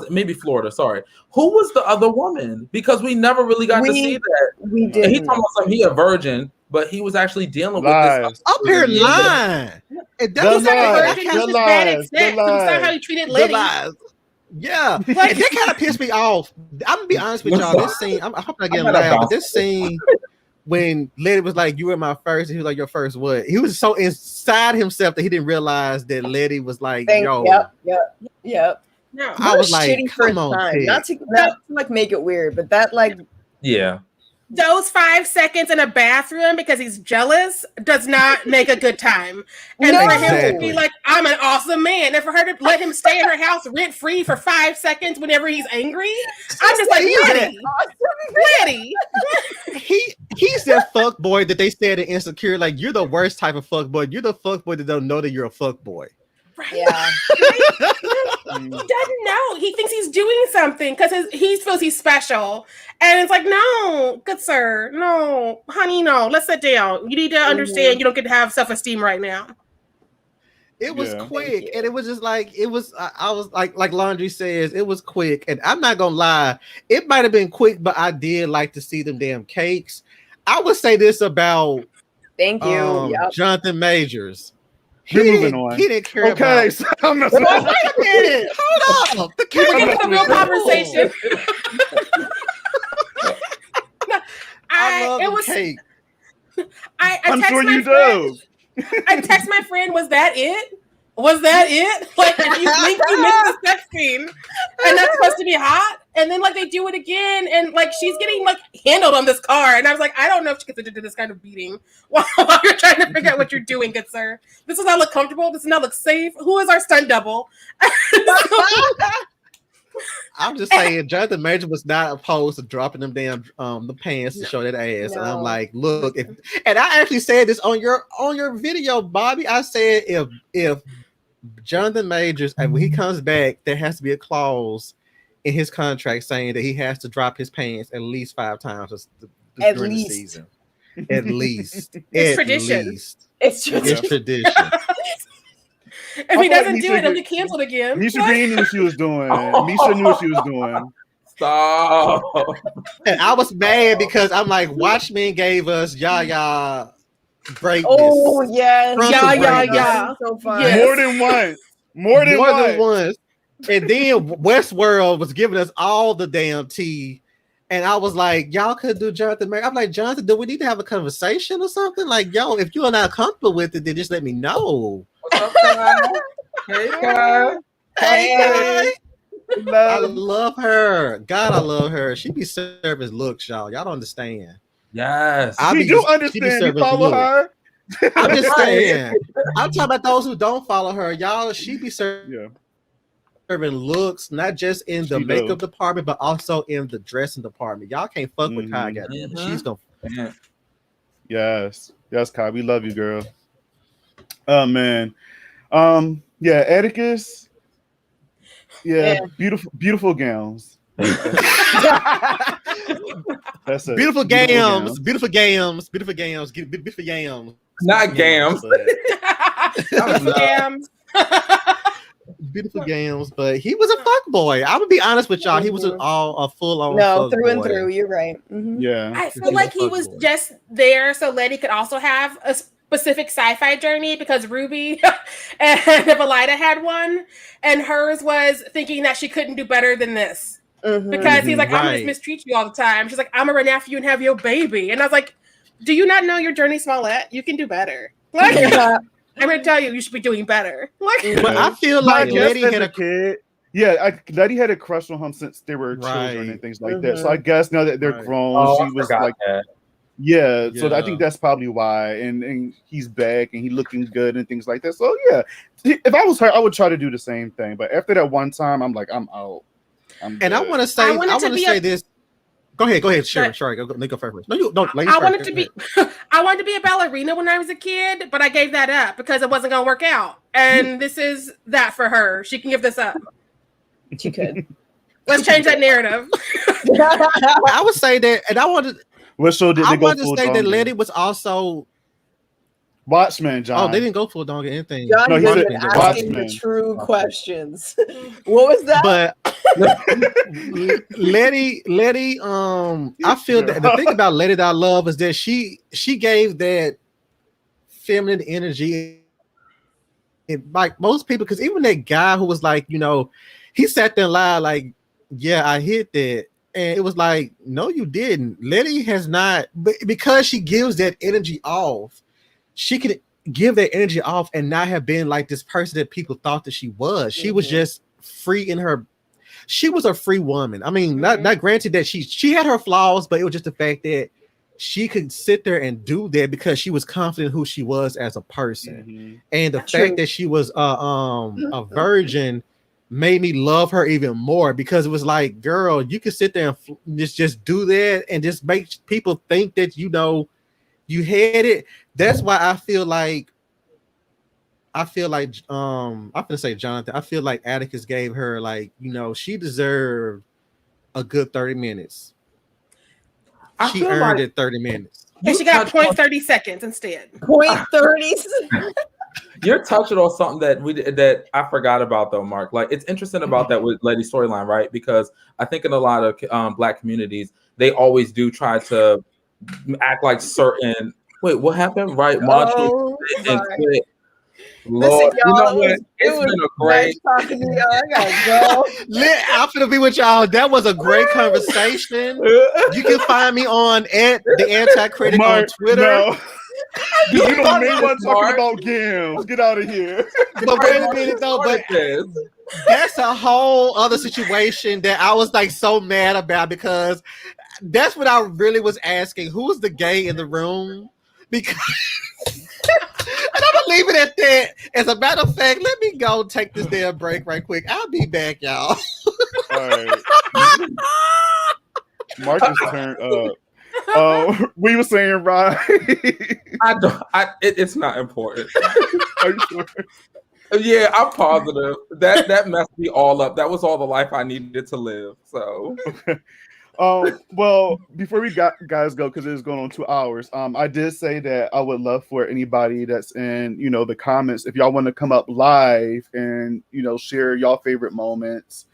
maybe Florida. Sorry, who was the other woman? Because we never really got to see that. We did. And he talking about something. He a virgin, but he was actually dealing with this. Up here lying. He's not a virgin. He's just bad at sex. We saw how he treated Letty. Yeah, and that kind of pissed me off. I'm gonna be honest with y'all. This scene, I hope I get loud, but this scene when Letty was like, "You were my first," and he was like, "Your first what?" He was so inside himself that he didn't realize that Letty was like, "Yo." Yep. No, I was like, "Come on, not to like make it weird, but that like those 5 seconds in a bathroom because he's jealous does not make a good time. And for him to be like, "I'm an awesome man," and for her to let him stay in her house rent free for 5 seconds whenever he's angry, I'm just like, Letty. He's that fuck boy that they said in Insecure, like, you're the worst type of fuck boy. You're the fuck boy that don't know that you're a fuck boy. Right. Yeah. He doesn't know. He thinks he's doing something because he feels he's special. And it's like, no, good sir. No, honey, no. Let's sit down. You need to understand you don't get to have self-esteem right now. It was quick. And it was just like, I was like Laundry says, it was quick. And I'm not going to lie. It might have been quick, but I did like to see them damn cakes. I would say this about Jonathan Majors. We're moving on. He didn't care about. Okay, so I'm not. Wait a minute. Hold up. The cake. We're getting to the real conversation. I love cake. I'm sure you do. I text my friend, "Was that it? Was that it?" Like, if you blink, you miss the sex scene, and that's supposed to be hot. And then like they do it again, and like she's getting like handled on this car, and I was like, I don't know if she gets into this kind of beating while you're trying to figure out what you're doing, good sir. This does not look comfortable. This does not look safe. Who is our stunt double? I'm just saying, Jonathan Major was not opposed to dropping them damn the pants to show that ass, and I'm like, look, and I actually said this on your video, Bobby. I said if Jonathan Majors, when he comes back, there has to be a clause in his contract saying that he has to drop his pants at least 5 times during the season. At least. It's tradition. It's tradition. If he doesn't do it, he'll get canceled again. Misha Green knew what she was doing. Misha knew what she was doing. Stop. And I was mad because I'm like, Watchmen gave us Yaya break. Oh yes, yeah. So fun. Yes. More than once. And then Westworld was giving us all the damn tea. And I was like, y'all could do Jonathan Majors. I'm like, Jonathan, do we need to have a conversation or something? Like, yo, if you are not comfortable with it, then just let me know. What's up, Kai? Hey, Kai. Hey, I love her. God, I love her. She be serving looks, y'all. Y'all don't understand. Yes. You do understand. You follow her. I'm just saying. I'm talking about those who don't follow her. Y'all, she be serving looks, not just in the makeup department, but also in the dressing department. Y'all can't fuck with Kai. She's gonna. Yes, Kai. We love you, girl. Oh man, yeah, Atticus. Yeah. Beautiful gowns. That's it. Beautiful gams. Not gams. Gams. Beautiful gams, but he was a fuck boy. I'm gonna be honest with y'all. He was a full on through and through. You're right. Mm-hmm. Yeah, I feel like he was just there so Letty could also have a specific sci-fi journey because Ruby and Valida had one, and hers was thinking that she couldn't do better than this because he's like, I'm gonna just mistreat you all the time. She's like, I'm gonna run after you and have your baby, and I was like, do you not know your Journey Smollett? You can do better. Like, I'm gonna tell you, you should be doing better. Like, but I feel like Letty had a kid. Yeah, Letty had a crush on him since they were children Right. and things like that. So I guess now that they're Right. grown, Oh, I she was forgot like, that. yeah. So I Yeah. think that's probably why. And he's back and he looking good and things like that. So yeah, if I was her, I would try to do the same thing. But after that one time, I'm like, I'm out. And I want to say, I want it to be a- this. Go ahead, Sharon. Sorry, go first. No, you don't. I wanted to be, I wanted to be a ballerina when I was a kid, but I gave that up because it wasn't gonna work out. And this is that for her. She can give this up. She could. Let's change that narrative. I would say that, and I wanted. What show did I they go wanted to full say that donkey? Letty was also. Watchmen, John. Oh, they didn't go full donkey anything. John No, he was said asking the Watchmen. true questions. What was that? But Letty, I feel that the thing about Letty that I love is that she gave that feminine energy. And like most people, because even that guy who was like, he sat there and lied, like, yeah, I hit that. And it was like, no, you didn't. Letty has not, because she gives that energy off, she could give that energy off and not have been like this person that people thought that she was. She was just free in her. She was a free woman. I mean, not granted that she had her flaws, but it was just the fact that she could sit there and do that because she was confident who she was as a person. And the fact that she was a virgin made me love her even more, because it was like, girl, you could sit there and just do that and just make people think that you had it. That's why I feel like I'm gonna say Jonathan. I feel like Atticus gave her, like, she deserved a good 30 minutes. She earned it 30 minutes. And she got 0.30 seconds instead. 0.30. You're touching on something that I forgot about, though, Mark. Like, it's interesting about that with Letty's storyline, right? Because I think in a lot of Black communities, they always do try to act like certain. Wait, what happened? Right, Oh, and quit. Lord, you know what? It's been a great. Nice talking to y'all. I gotta go. I'm gonna be with y'all. That was a great conversation. You can find me on the Anti-Critic on Twitter. No. You the main one talking about games. Get out of here. But wait a minute though, but that's a whole other situation that I was like so mad about, because that's what I really was asking. Who's the gay in the room? Because and I'm gonna leave it at that. As a matter of fact, let me go take this damn break right quick. I'll be back, y'all. All right. Marcus turned up. We were saying, right? It's not important. Are you sure? Yeah, I'm positive. That messed me all up. That was all the life I needed to live. So well, before we guys go, because it's going on 2 hours, I did say that I would love for anybody that's in, the comments, if y'all want to come up live and, share y'all favorite moments,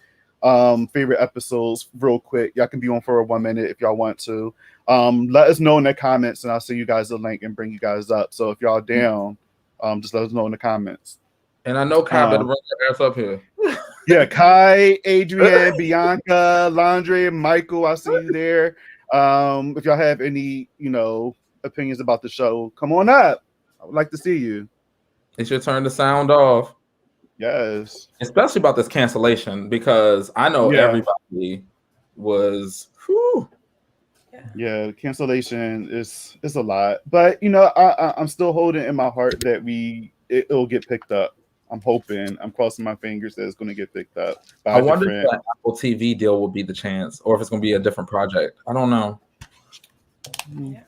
favorite episodes real quick. Y'all can be on for 1 minute if y'all want to. Let us know in the comments and I'll send you guys the link and bring you guys up. So if y'all down, just let us know in the comments. And I know Kai better bring your ass up here. Yeah, Kai, Adrian, Bianca, Landry, Michael, I see you there. If y'all have any, opinions about the show, come on up. I would like to see you. It's your turn to sound off. Yes. Especially about this cancellation, because I know everybody was. Whew. Yeah, cancellation is a lot, but I'm still holding in my heart that it'll get picked up. I'm hoping, I'm crossing my fingers that it's going to get picked up. I wonder if that Apple TV deal will be the chance, or if it's going to be a different project. I don't know. Yeah.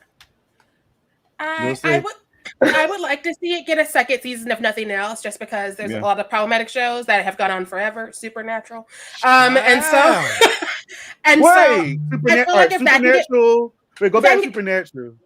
I would like to see it get a second season, if nothing else, just because there's a lot of problematic shows that have gone on forever. Supernatural, and so wait, Supernatural. Wait, go back to Supernatural.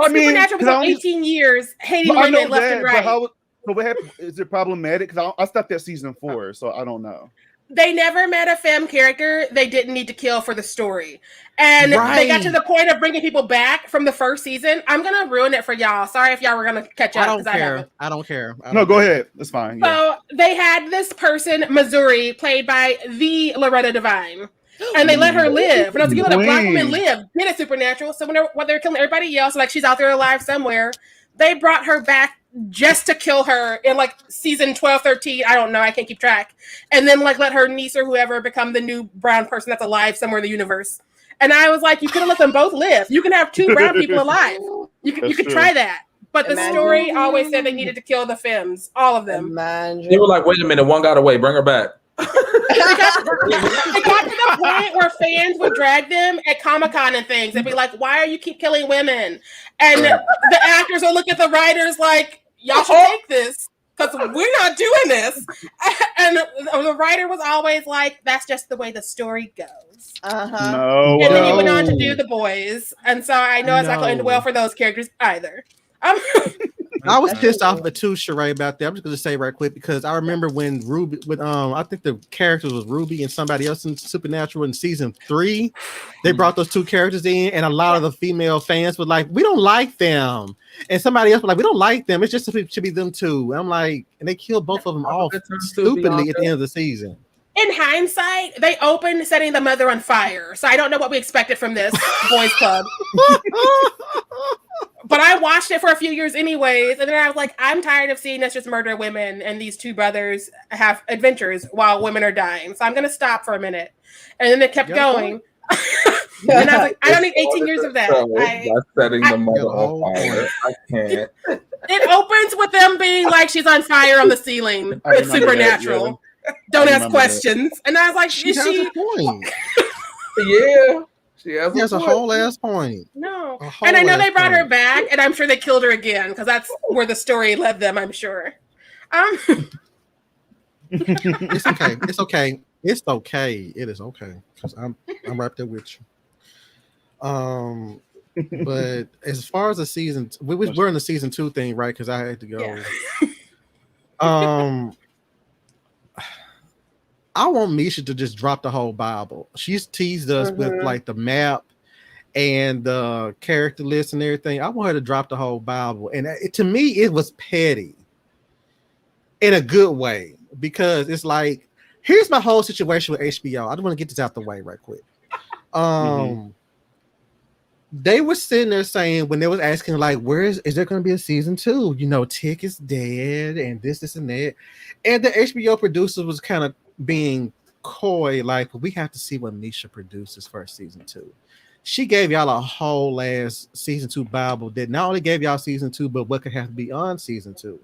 Supernatural was on 18 years hating women left and right. So what happened? Is it problematic? Because I stopped at season 4, so I don't know. They never met a femme character they didn't need to kill for the story. And they got to the point of bringing people back from the first season. I'm going to ruin it for y'all. Sorry if y'all were going to catch up. I don't care. No, go ahead. That's fine. So they had this person, Missouri, played by the Loretta Devine. And they let her live. And I was like, you let a black woman live. Get it, Supernatural. So when they're killing everybody else, like she's out there alive somewhere, they brought her back just to kill her in like season 12, 13. I don't know. I can't keep track. And then like let her niece or whoever become the new brown person that's alive somewhere in the universe. And I was like, you could have let them both live. You can have 2 brown people alive. You could try that. But the story always said they needed to kill the femmes, all of them. They were like, wait a minute, one got away, bring her back. It got to the point where fans would drag them at Comic-Con and things and be like, why are you keep killing women? And the actors would look at the writers like, y'all should take this because we're not doing this. And the writer was always like, that's just the way the story goes. No. And then he went on to do The Boys. And so I know it's not going to end well for those characters either. I was pissed off at too, Sharai, about that. I'm just gonna say right quick because I remember when Ruby, I think the characters was Ruby and somebody else in Supernatural in season 3. They brought those 2 characters in, and a lot of the female fans were like, "We don't like them," and somebody else was like, "We don't like them. It's just it should be them 2." I'm like, and they killed both of them off stupidly at the end of the season. In hindsight, they opened setting the mother on fire, so I don't know what we expected from this boys club. But I watched it for a few years anyways, and then I was like, I'm tired of seeing us just murder women and these 2 brothers have adventures while women are dying. So I'm going to stop for a minute. And then it kept going. And I was like, I don't need 18 years of that. Setting the mother on fire. I can't. It opens with them being like, she's on fire on the ceiling. It's supernatural. That, yeah. Don't ask questions. And I was like, she has a point. Yeah. She has a whole ass point. No. And I know they brought her back, and I'm sure they killed her again because that's where the story led them, I'm sure. It's okay. It's okay. It's okay. It is okay. Because I'm right there with you. But as far as the season, we're in the season 2 thing, right? Because I had to go. Yeah. I want Misha to just drop the whole Bible. She's teased us with like the map and the character list and everything. I want her to drop the whole Bible. And to me, it was petty in a good way because it's like, here's my whole situation with HBO. I just want to get this out the way right quick. They were sitting there saying when they was asking like, is there going to be a season 2? You know, Tick is dead and this and that. And the HBO producer was kind of being coy, like, we have to see what Misha produces for season 2. She gave y'all a whole ass season 2 Bible that not only gave y'all season 2, but what could have to be on season 2.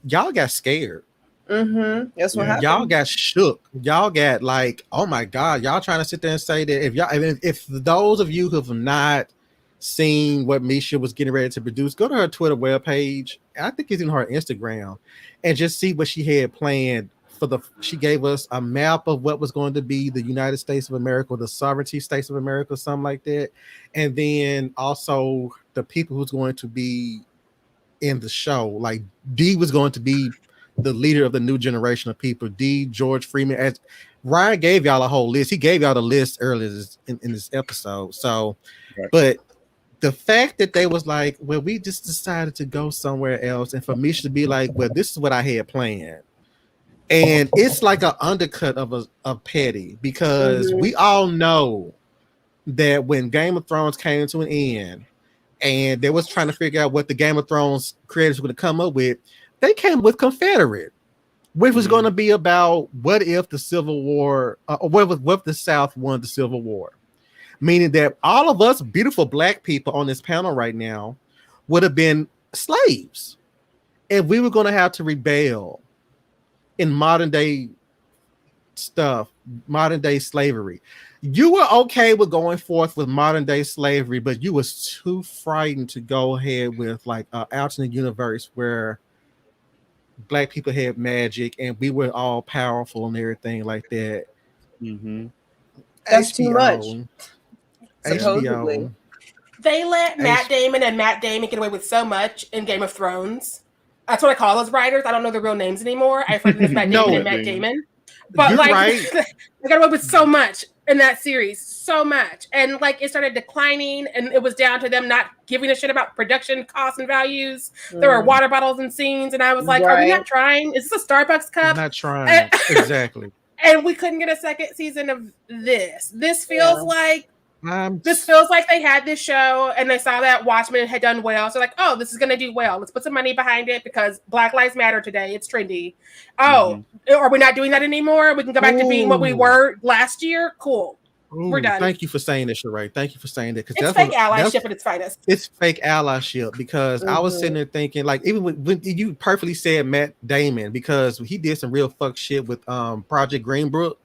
Y'all got scared. That's what happened. Y'all got shook. Y'all got like, oh my God, y'all trying to sit there and say that if those of you who have not seen what Misha was getting ready to produce, go to her Twitter webpage. I think it's in her Instagram, and just see what she had planned. She gave us a map of what was going to be the United States of America, the sovereignty states of America, something like that. And then also the people who's going to be in the show. Like D was going to be the leader of the new generation of people. D, George Freeman. As Ryan gave y'all a whole list. He gave y'all the list earlier in this episode. So, but the fact that they was like, well, we just decided to go somewhere else, and for Misha to be like, well, this is what I had planned. And it's like an undercut of a petty, because we all know that when Game of Thrones came to an end and they was trying to figure out what the Game of Thrones creators were going to come up with, they came with Confederate, which was going to be about what if the Civil War, what if the South won the Civil War? Meaning that all of us beautiful black people on this panel right now would have been slaves, and we were going to have to rebel in modern day stuff, modern day slavery. You were okay with going forth with modern day slavery, but you was too frightened to go ahead with like an alternate universe where black people had magic and we were all powerful and everything like that. That's too much. HBO. They let Matt Damon get away with so much in Game of Thrones. That's what I call those writers. I don't know their real names anymore. I refer to them as Matt Damon and Matt Damon. But you're like, right. they got away with so much in that series, so much, and like it started declining, and it was down to them not giving a shit about production costs and values. There were water bottles and scenes, and I was like, "Are we not trying? Is this a Starbucks cup?" I'm not trying. Exactly. And we couldn't get a second season of this. This feels like This feels like they had this show and they saw that Watchmen had done well. So like, oh, this is going to do well. Let's put some money behind it because Black Lives Matter today. It's trendy. Oh, are we not doing that anymore? We can go back to being what we were last year. Cool. We're done. Thank you for saying that, Sharai. Thank you for saying that. It's fake allyship at its finest. It's fake allyship because I was sitting there thinking, like, even when you perfectly said Matt Damon, because he did some real fuck shit with Project Green Book,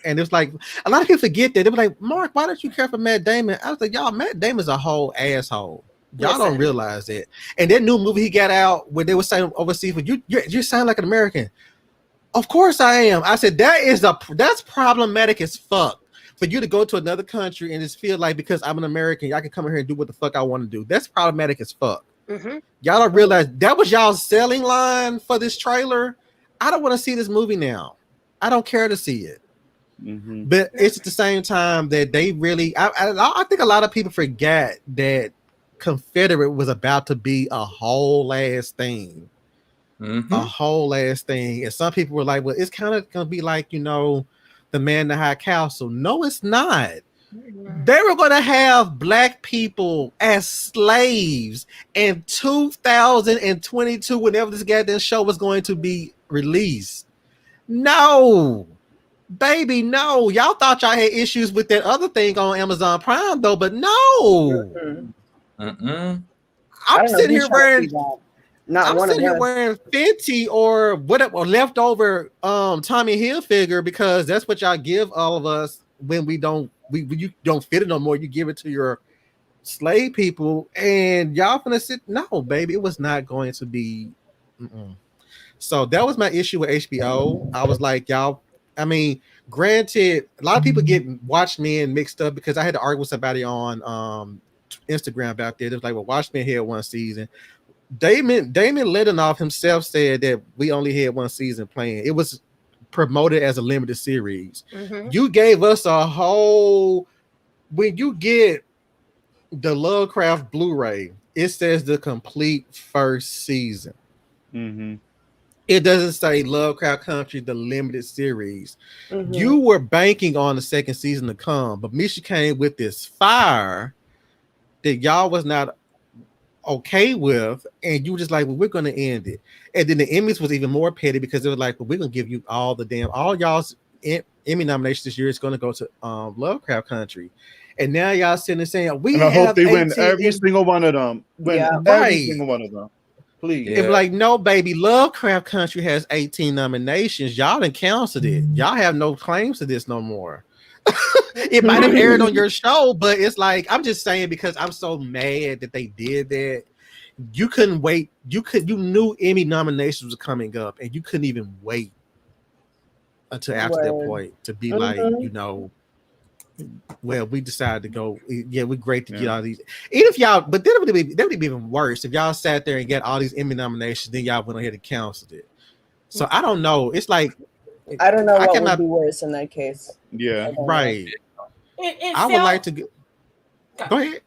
and it's like a lot of people forget that. They were like, Mark, why don't you care for Matt Damon? I was like, y'all, Matt Damon's a whole asshole. Y'all don't realize that. And that new movie he got out where they were saying overseas, you sound like an American. Of course I am. I said that's problematic as fuck for you to go to another country and just feel like because I'm an American, I can come here and do what the fuck I want to do. That's problematic as fuck. Y'all don't realize that was y'all's selling line for this trailer. I don't want to see this movie now. I don't care to see it. But it's at the same time that they really, I think a lot of people forget that Confederate was about to be a whole ass thing. A whole ass thing. And some people were like, well, it's kind of gonna be like, you know, the Man in the High Castle. No, it's not. They were gonna have black people as slaves in 2022 whenever this goddamn show was going to be released. No, baby, no. Y'all thought y'all had issues with that other thing on Amazon Prime though, but no. I'm sitting here wearing wearing Fenty or whatever leftover Tommy Hilfiger because that's what y'all give all of us when you don't fit it no more. You give it to your slave people, and y'all gonna sit. No, baby, it was not going to be. So that was my issue with HBO. I was like, y'all. I mean, granted, a lot of people get Watchmen mixed up because I had to argue with somebody on Instagram about that. It was like, well, Watchmen had one season. Damon Lindelof himself said that we only had one season playing. It was promoted as a limited series. You gave us a whole. When you get the Lovecraft Blu-ray, it says the complete first season. It doesn't say Lovecraft Country, the limited series. You were banking on the second season to come, but Misha came with this fire that y'all was not okay with, and you were just like, well, we're going to end it. And then the Emmys was even more petty because they were like, well, we're going to give you all y'all's Emmy nominations this year is going to go to Lovecraft Country. And now y'all sitting there saying, I hope they win every single one of them. Every single one of them. Please. It's like, no, baby, Lovecraft Country has 18 nominations. Y'all done canceled it. Y'all have no claims to this no more. It might have aired on your show, but it's like, I'm just saying because I'm so mad that they did that. You couldn't wait. You knew Emmy nominations was coming up, and you couldn't even wait until after that point to be like, you know, well, we decided to go. Yeah, we're great to get all these. Even if y'all, but that would be even worse if y'all sat there and get all these Emmy nominations, then y'all went ahead and canceled it. So I don't know. It's like I don't know what would be worse in that case. Yeah, right. I would like to go ahead.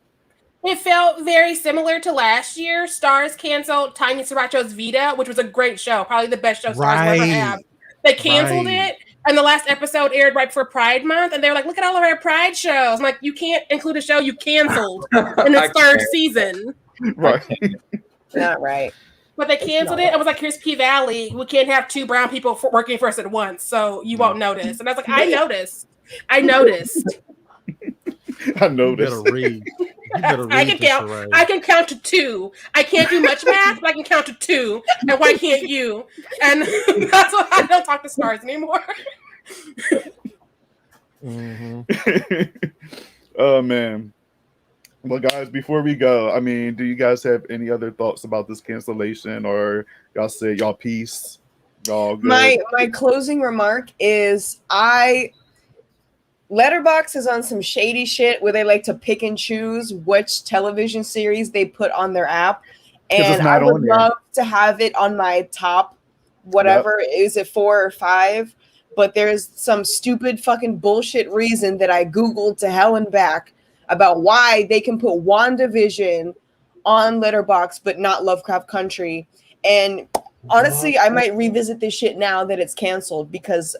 It felt very similar to last year. Stars canceled Tanya Sriracha's Vita, which was a great show, probably the best show Stars will ever have. They canceled it, and the last episode aired right before Pride Month, and they were like, "Look at all of our Pride shows." I'm like, "You can't include a show you canceled in this third season." Right. Not right. But they canceled it. It was like, here's P Valley. We can't have two brown people working for us at once, so you won't notice. And I was like, I noticed. I noticed. You better read. I can count to 2. I can't do much math, but I can count to 2. And why can't you? And that's why I don't talk to Stars anymore. Oh man. Well, guys, before we go, I mean, do you guys have any other thoughts about this cancellation, or y'all say y'all peace? Y'all good? My closing remark is Letterboxd is on some shady shit where they like to pick and choose which television series they put on their app, and I would love to have it on my top whatever. Is it 4 or 5? But there's some stupid fucking bullshit reason that I googled to hell and back about why they can put WandaVision on Letterboxd but not Lovecraft Country. And honestly, I might revisit this shit now that it's canceled because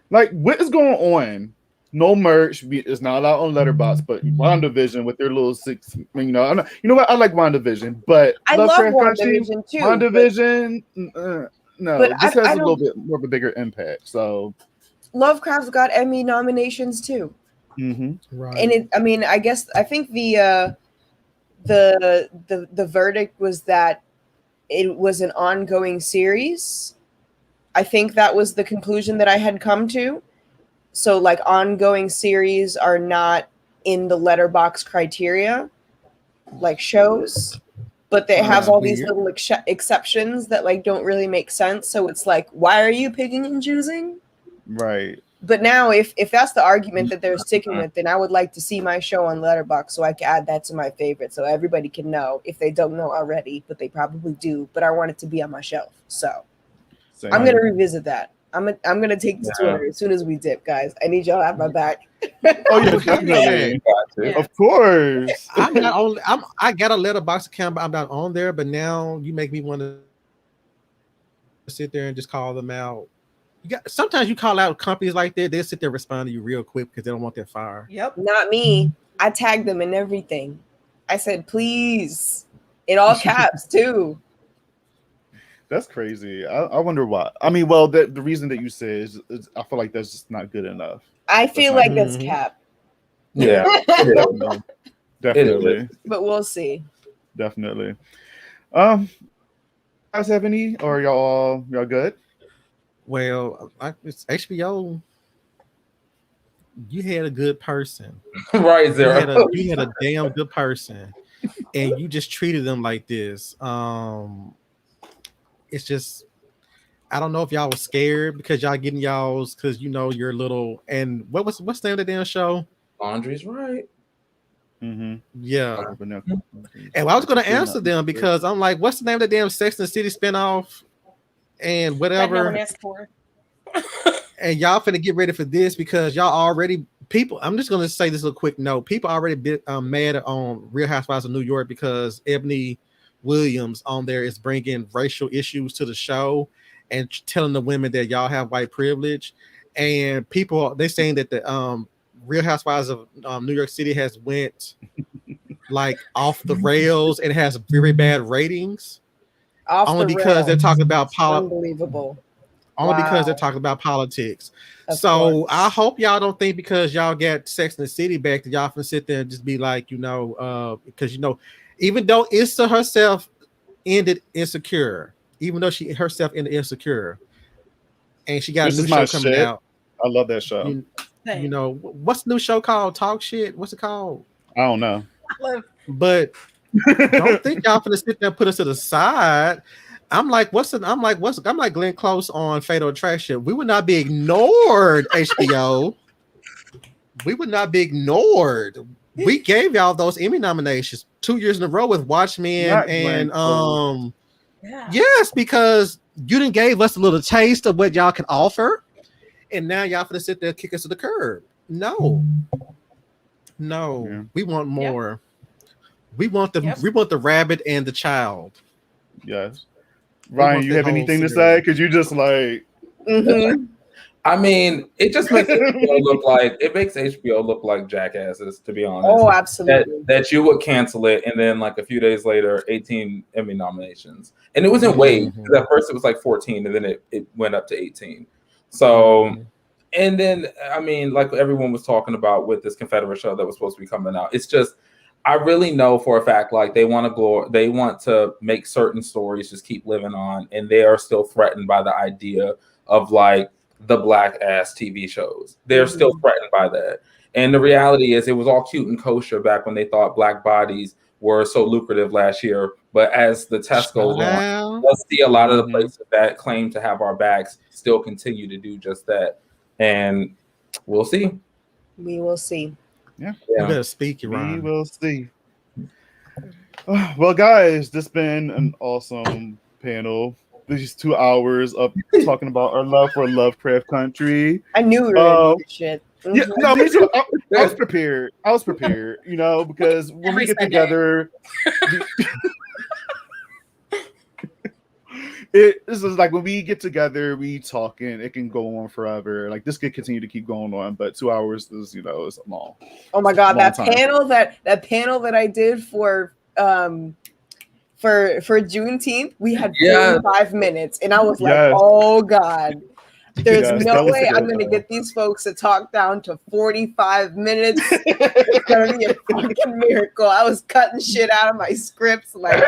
Like, what is going on? No merch. It's not allowed on Letterboxd, but WandaVision with their little six. You know, you know what? I like WandaVision, but I love Lovecraft Country, WandaVision too. WandaVision, no, but this has I a little bit more of a bigger impact. So, Lovecraft's got Emmy nominations too. Right. And I think the verdict was that it was an ongoing series. I think that was the conclusion that I had come to. So like ongoing series are not in the Letterboxd criteria, like shows, but they have all these little exceptions that like don't really make sense. So it's like, why are you picking and choosing? right. But now, if that's the argument that they're sticking with, then I would like to see my show on Letterboxd so I can add that to my favorite, so everybody can know if they don't know already, but they probably do. But I want it to be on my shelf, so Same. I'm gonna revisit that. I'm gonna take to Twitter as soon as we dip, guys. I need y'all to have my back. Oh yeah, definitely. Yeah. Of course. I'm not only I got a Letterboxd account, but I'm not on there. But now you make me want to sit there and just call them out. Sometimes you call out companies like that, they'll sit there and respond to you real quick because they don't want that fire. Yep. Not me. I tagged them in everything. I said, please, in all caps too. That's crazy. I wonder why. I mean, well, the reason that you say is I feel like that's just not good enough. I feel like that's cap. Yeah. Definitely. But we'll see. Definitely. Guys have any, or y'all good? Well, it's HBO. You had a good person. Right, Xero. You had a damn good person, and you just treated them like this. It's just, I don't know if y'all was scared because y'all getting y'all's because you know you're little. And what's the name of the damn show? Laundry's right. Yeah. And I was going to answer them because I'm like, what's the name of the damn Sex and the City spinoff? And whatever. That no one asked for. And y'all finna get ready for this because y'all already people. I'm just gonna say this little quick note. People already been mad on Real Housewives of New York because Ebony Williams on there is bringing racial issues to the show and telling the women that y'all have white privilege. And people they're saying that the Real Housewives of New York City has went like off the rails and has very bad ratings. Only because they're talking about unbelievable. Only because they're talking about politics. So I hope y'all don't think because y'all got Sex in the City back that y'all can sit there and just be like, because even though Issa herself ended Insecure, even though she herself ended Insecure, and she got a new show coming out. I love that show. What's the new show called? Talk Shit. What's it called? I don't know. But don't think y'all finna sit there and put us to the side. I'm like Glenn Close on Fatal Attraction. We would not be ignored, HBO. We would not be ignored. We gave y'all those Emmy nominations 2 years in a row with Watchmen and yes, because you didn't gave us a little taste of what y'all can offer, and now y'all finna sit there and kick us to the curb. No, we want more. We want the rabbit and the child. Yes. Ryan, you have anything to say? Because you just like. I mean, it just makes HBO look like jackasses, to be honest. Oh, absolutely. That you would cancel it, and then like a few days later, 18 Emmy nominations, and it wasn't waived. At first, it was like 14, and then it went up to 18. So, and then I mean, like everyone was talking about with this Confederate show that was supposed to be coming out, it's just. I really know for a fact, like they want to make certain stories just keep living on, and they are still threatened by the idea of like the black ass TV shows. They're still threatened by that. And the reality is it was all cute and kosher back when they thought black bodies were so lucrative last year. But as the test goes on, let's see a lot of the places that claim to have our backs still continue to do just that. And we'll see. We will see. Yeah. You better speak, Ryan. We will see. Well, guys, this has been an awesome panel. These 2 hours of talking about our love for Lovecraft Country. I knew we were gonna do this shit. Yeah, no, me too. I was prepared. Because when we get together, this is like when we get together, we talking. It can go on forever. Like this could continue to keep going on, but 2 hours is is long. Oh my god, that time. panel that I did for Juneteenth, we had 45 minutes, and I was like, oh god. There's no way I'm going to get these folks to talk down to 45 minutes. It's going to be a fucking miracle. I was cutting shit out of my scripts, like,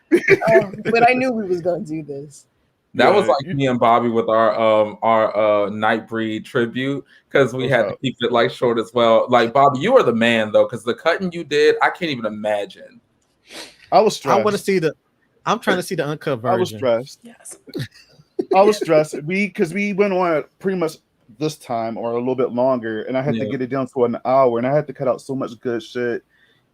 but I knew we was going to do this. That was like me and Bobby with our Nightbreed tribute, because we had to keep it like short as well. Like Bobby, you are the man though, because the cutting you did, I can't even imagine. I was stressed. I want to see I'm trying to see the uncut version. I was stressed. Yes. I was stressed. Because we went on pretty much this time or a little bit longer, and I had to get it down to an hour, and I had to cut out so much good shit,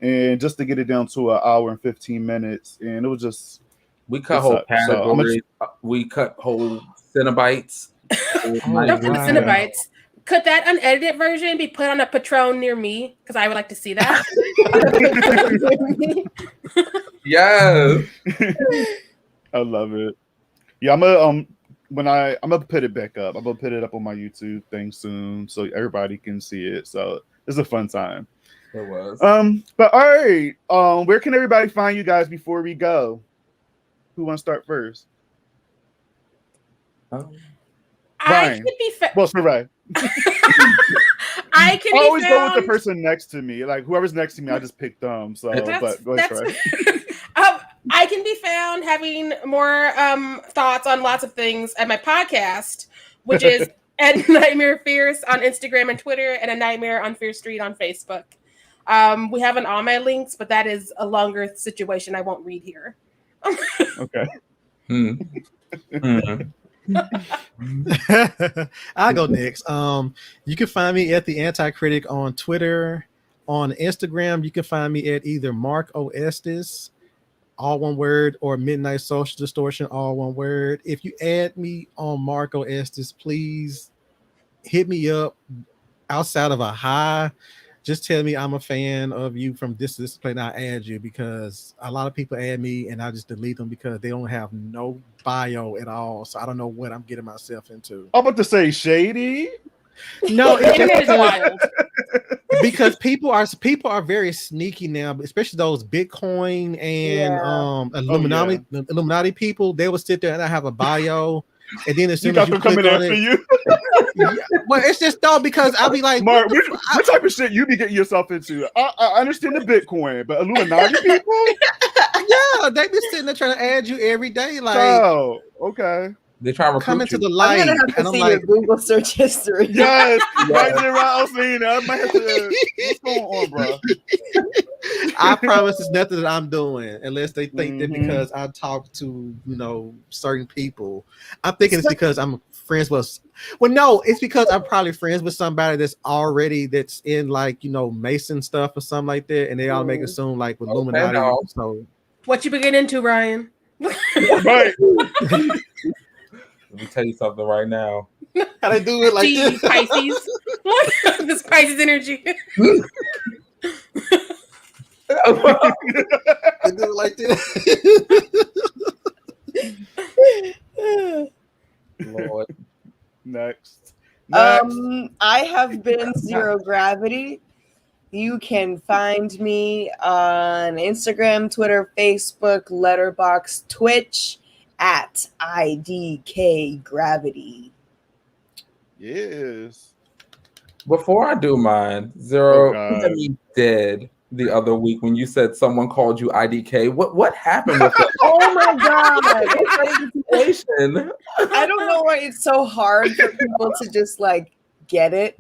and just to get it down to an hour and 15 minutes, and it was just we cut whole categories. We cut whole Cenobites. Don't put Cenobites. Could that unedited version be put on a Patron near me? Because I would like to see that. Yes. I love it. Yeah, I'm gonna put it back up. I'm gonna put it up on my YouTube thing soon, so everybody can see it. So it's a fun time. It was. But all right. Where can everybody find you guys before we go? Who wants to start first? I can be well, Sharai. I can I always be go with the person next to me. Like whoever's next to me, I just pick them. So, but go ahead, Sharai. I can be found having more thoughts on lots of things at my podcast, which is at Nightmare Fierce on Instagram and Twitter, and A Nightmare on Fierce Street on Facebook. We have all my links, but that is a longer situation I won't read here. Okay. Mm-hmm. I'll go next. You can find me at the Anti-Critic on Twitter. On Instagram, you can find me at either Mark O. Estes, all one word, or Midnight Social Distortion, all one word. If you add me on Mark O. Estes, please hit me up outside of a hi. Just tell me I'm a fan of you from this place, and I'll add you, because a lot of people add me and I just delete them because they don't have no bio at all. So I don't know what I'm getting myself into. I'm about to say shady. No, it's wild. Because people are very sneaky now, especially those Bitcoin and Illuminati people. They will sit there and I have a bio, and then as soon as you click on it, well, it's just though, because I'll be like, Mark, what type of shit you be getting yourself into? I understand the Bitcoin, but Illuminati people? Yeah, they be sitting there trying to add you every day. Like, oh, okay. They try to come into the light. I'm gonna have to see your Google search history. Yes, right there, I was saying that. I might have to. What's going on, bro? I promise it's nothing that I'm doing, unless they think that because I talk to certain people. I'm thinking it's because I'm friends with. Well, no, it's because I'm probably friends with somebody that's in like Mason stuff or something like that, and they all make it soon like with Illuminati. So, what you been getting into, Ryan? Right. Let me tell you something right now. How they do it like this? Pisces. This Pisces energy. They do it like this. Lord. Next. I have been Zero Gravity. You can find me on Instagram, Twitter, Facebook, Letterboxd, Twitch at IDK Gravity. Yes. Before I do mine, Zero, you had me dead the other week when you said someone called you IDK. What happened with it? Oh my god! I don't know why it's so hard for people to just like get it.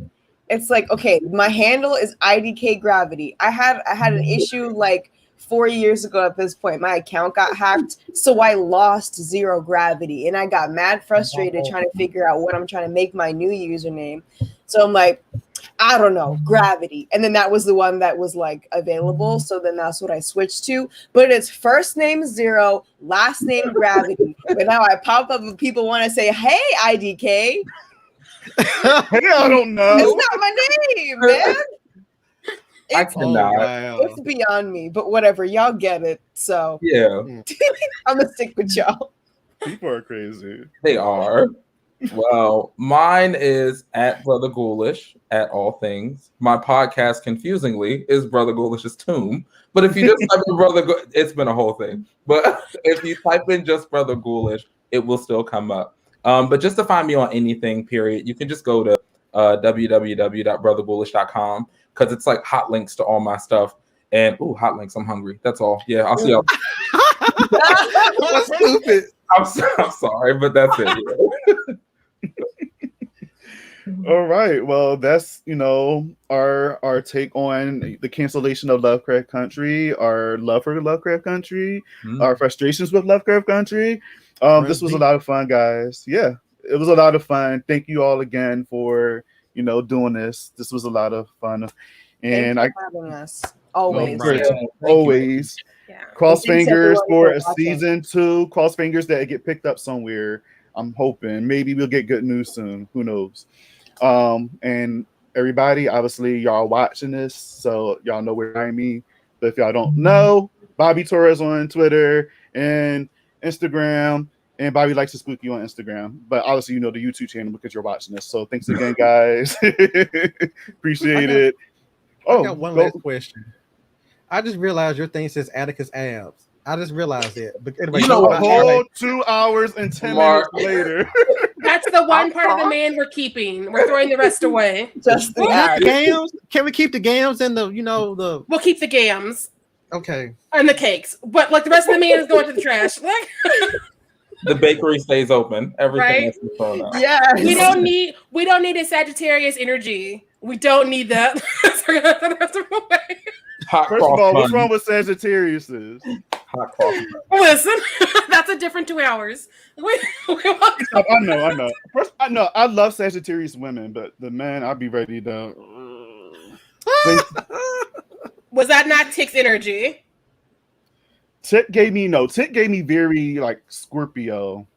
It's like, okay, my handle is IDK Gravity. I had an issue like 4 years ago at this point. My account got hacked, so I lost Zero Gravity, and I got mad frustrated trying to figure out what I'm trying to make my new username. So I'm like, I don't know, Gravity. And then that was the one that was like available. So then that's what I switched to. But it's first name Zero, last name Gravity. But now I pop up and people want to say, hey, IDK. Hey, I don't know. It's not my name, man. I cannot. It's beyond me, but whatever. Y'all get it. So yeah. I'm gonna stick with y'all. People are crazy. They are. Well, mine is at Brother Ghoulish at all things. My podcast, confusingly, is Brother Ghoulish's Tomb. But if you just type in it's been a whole thing. But if you type in just Brother Ghoulish, it will still come up. But just to find me on anything, period, you can just go to www.brotherghoulish.com because it's like hot links to all my stuff. And hot links. I'm hungry. That's all. Yeah, I'll see y'all. That's stupid. I'm sorry, but that's it. All right. Well, that's our take on the cancellation of Lovecraft Country, our love for Lovecraft Country, our frustrations with Lovecraft Country. This was a lot of fun, guys. Yeah, it was a lot of fun. Thank you all again for doing this. This was a lot of fun, and Thank you for having us. Always. Always. Yeah. Cross fingers for a watching. season 2. Cross fingers that it get picked up somewhere. I'm hoping. Maybe we'll get good news soon. Who knows? And everybody, obviously, y'all watching this, so y'all know where I mean. But if y'all don't know, Bobby Torres on Twitter and Instagram, and Bobby likes to spook you on Instagram. But obviously, the YouTube channel because you're watching this. So thanks again, guys. Appreciate it. I got one last question. I just realized your thing says Atticus abs. I just realized it. But anyway, a whole 2 hours and 10 minutes later. That's the one part of the man we're keeping. We're throwing the rest away. Just the not the gams. Can we keep the gams and the We'll keep the gams. Okay. And the cakes. But like the rest of the man is going to the trash. Like The bakery stays open. Everything Right? is thrown out. Yes. we don't need a Sagittarius energy. We don't need that. So we're gonna throw the rest of them away. Hot First of cross all, what's bun. wrong with Sagittarius? Hot cross bun. Listen, that's a different 2 hours. We I know. First, I love Sagittarius women, but the men, I'd be ready to. Was that not Tick's energy? Tick gave me very like Scorpio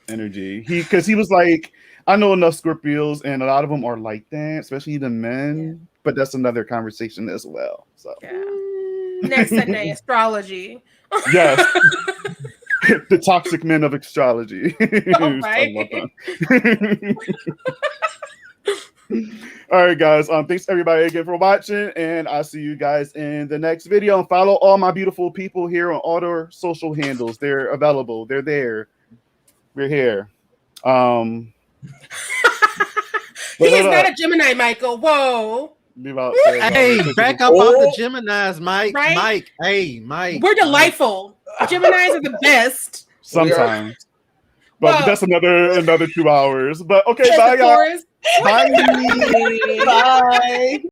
energy. Because he was like, I know enough Scorpios, and a lot of them are like that, especially the men. Yeah. But that's another conversation as well. So next Sunday, astrology. Yes. The toxic men of astrology. All right. All right, guys. Thanks everybody again for watching, and I'll see you guys in the next video. And follow all my beautiful people here on all their social handles. They're available. They're there. We're here. He is not a Gemini, Michael. Whoa. Hey, back up off the Geminis, Mike. Right? Mike. Hey, Mike. We're delightful. Geminis are the best. Sometimes. But that's another 2 hours. But okay, bye, guys. Bye. Bye.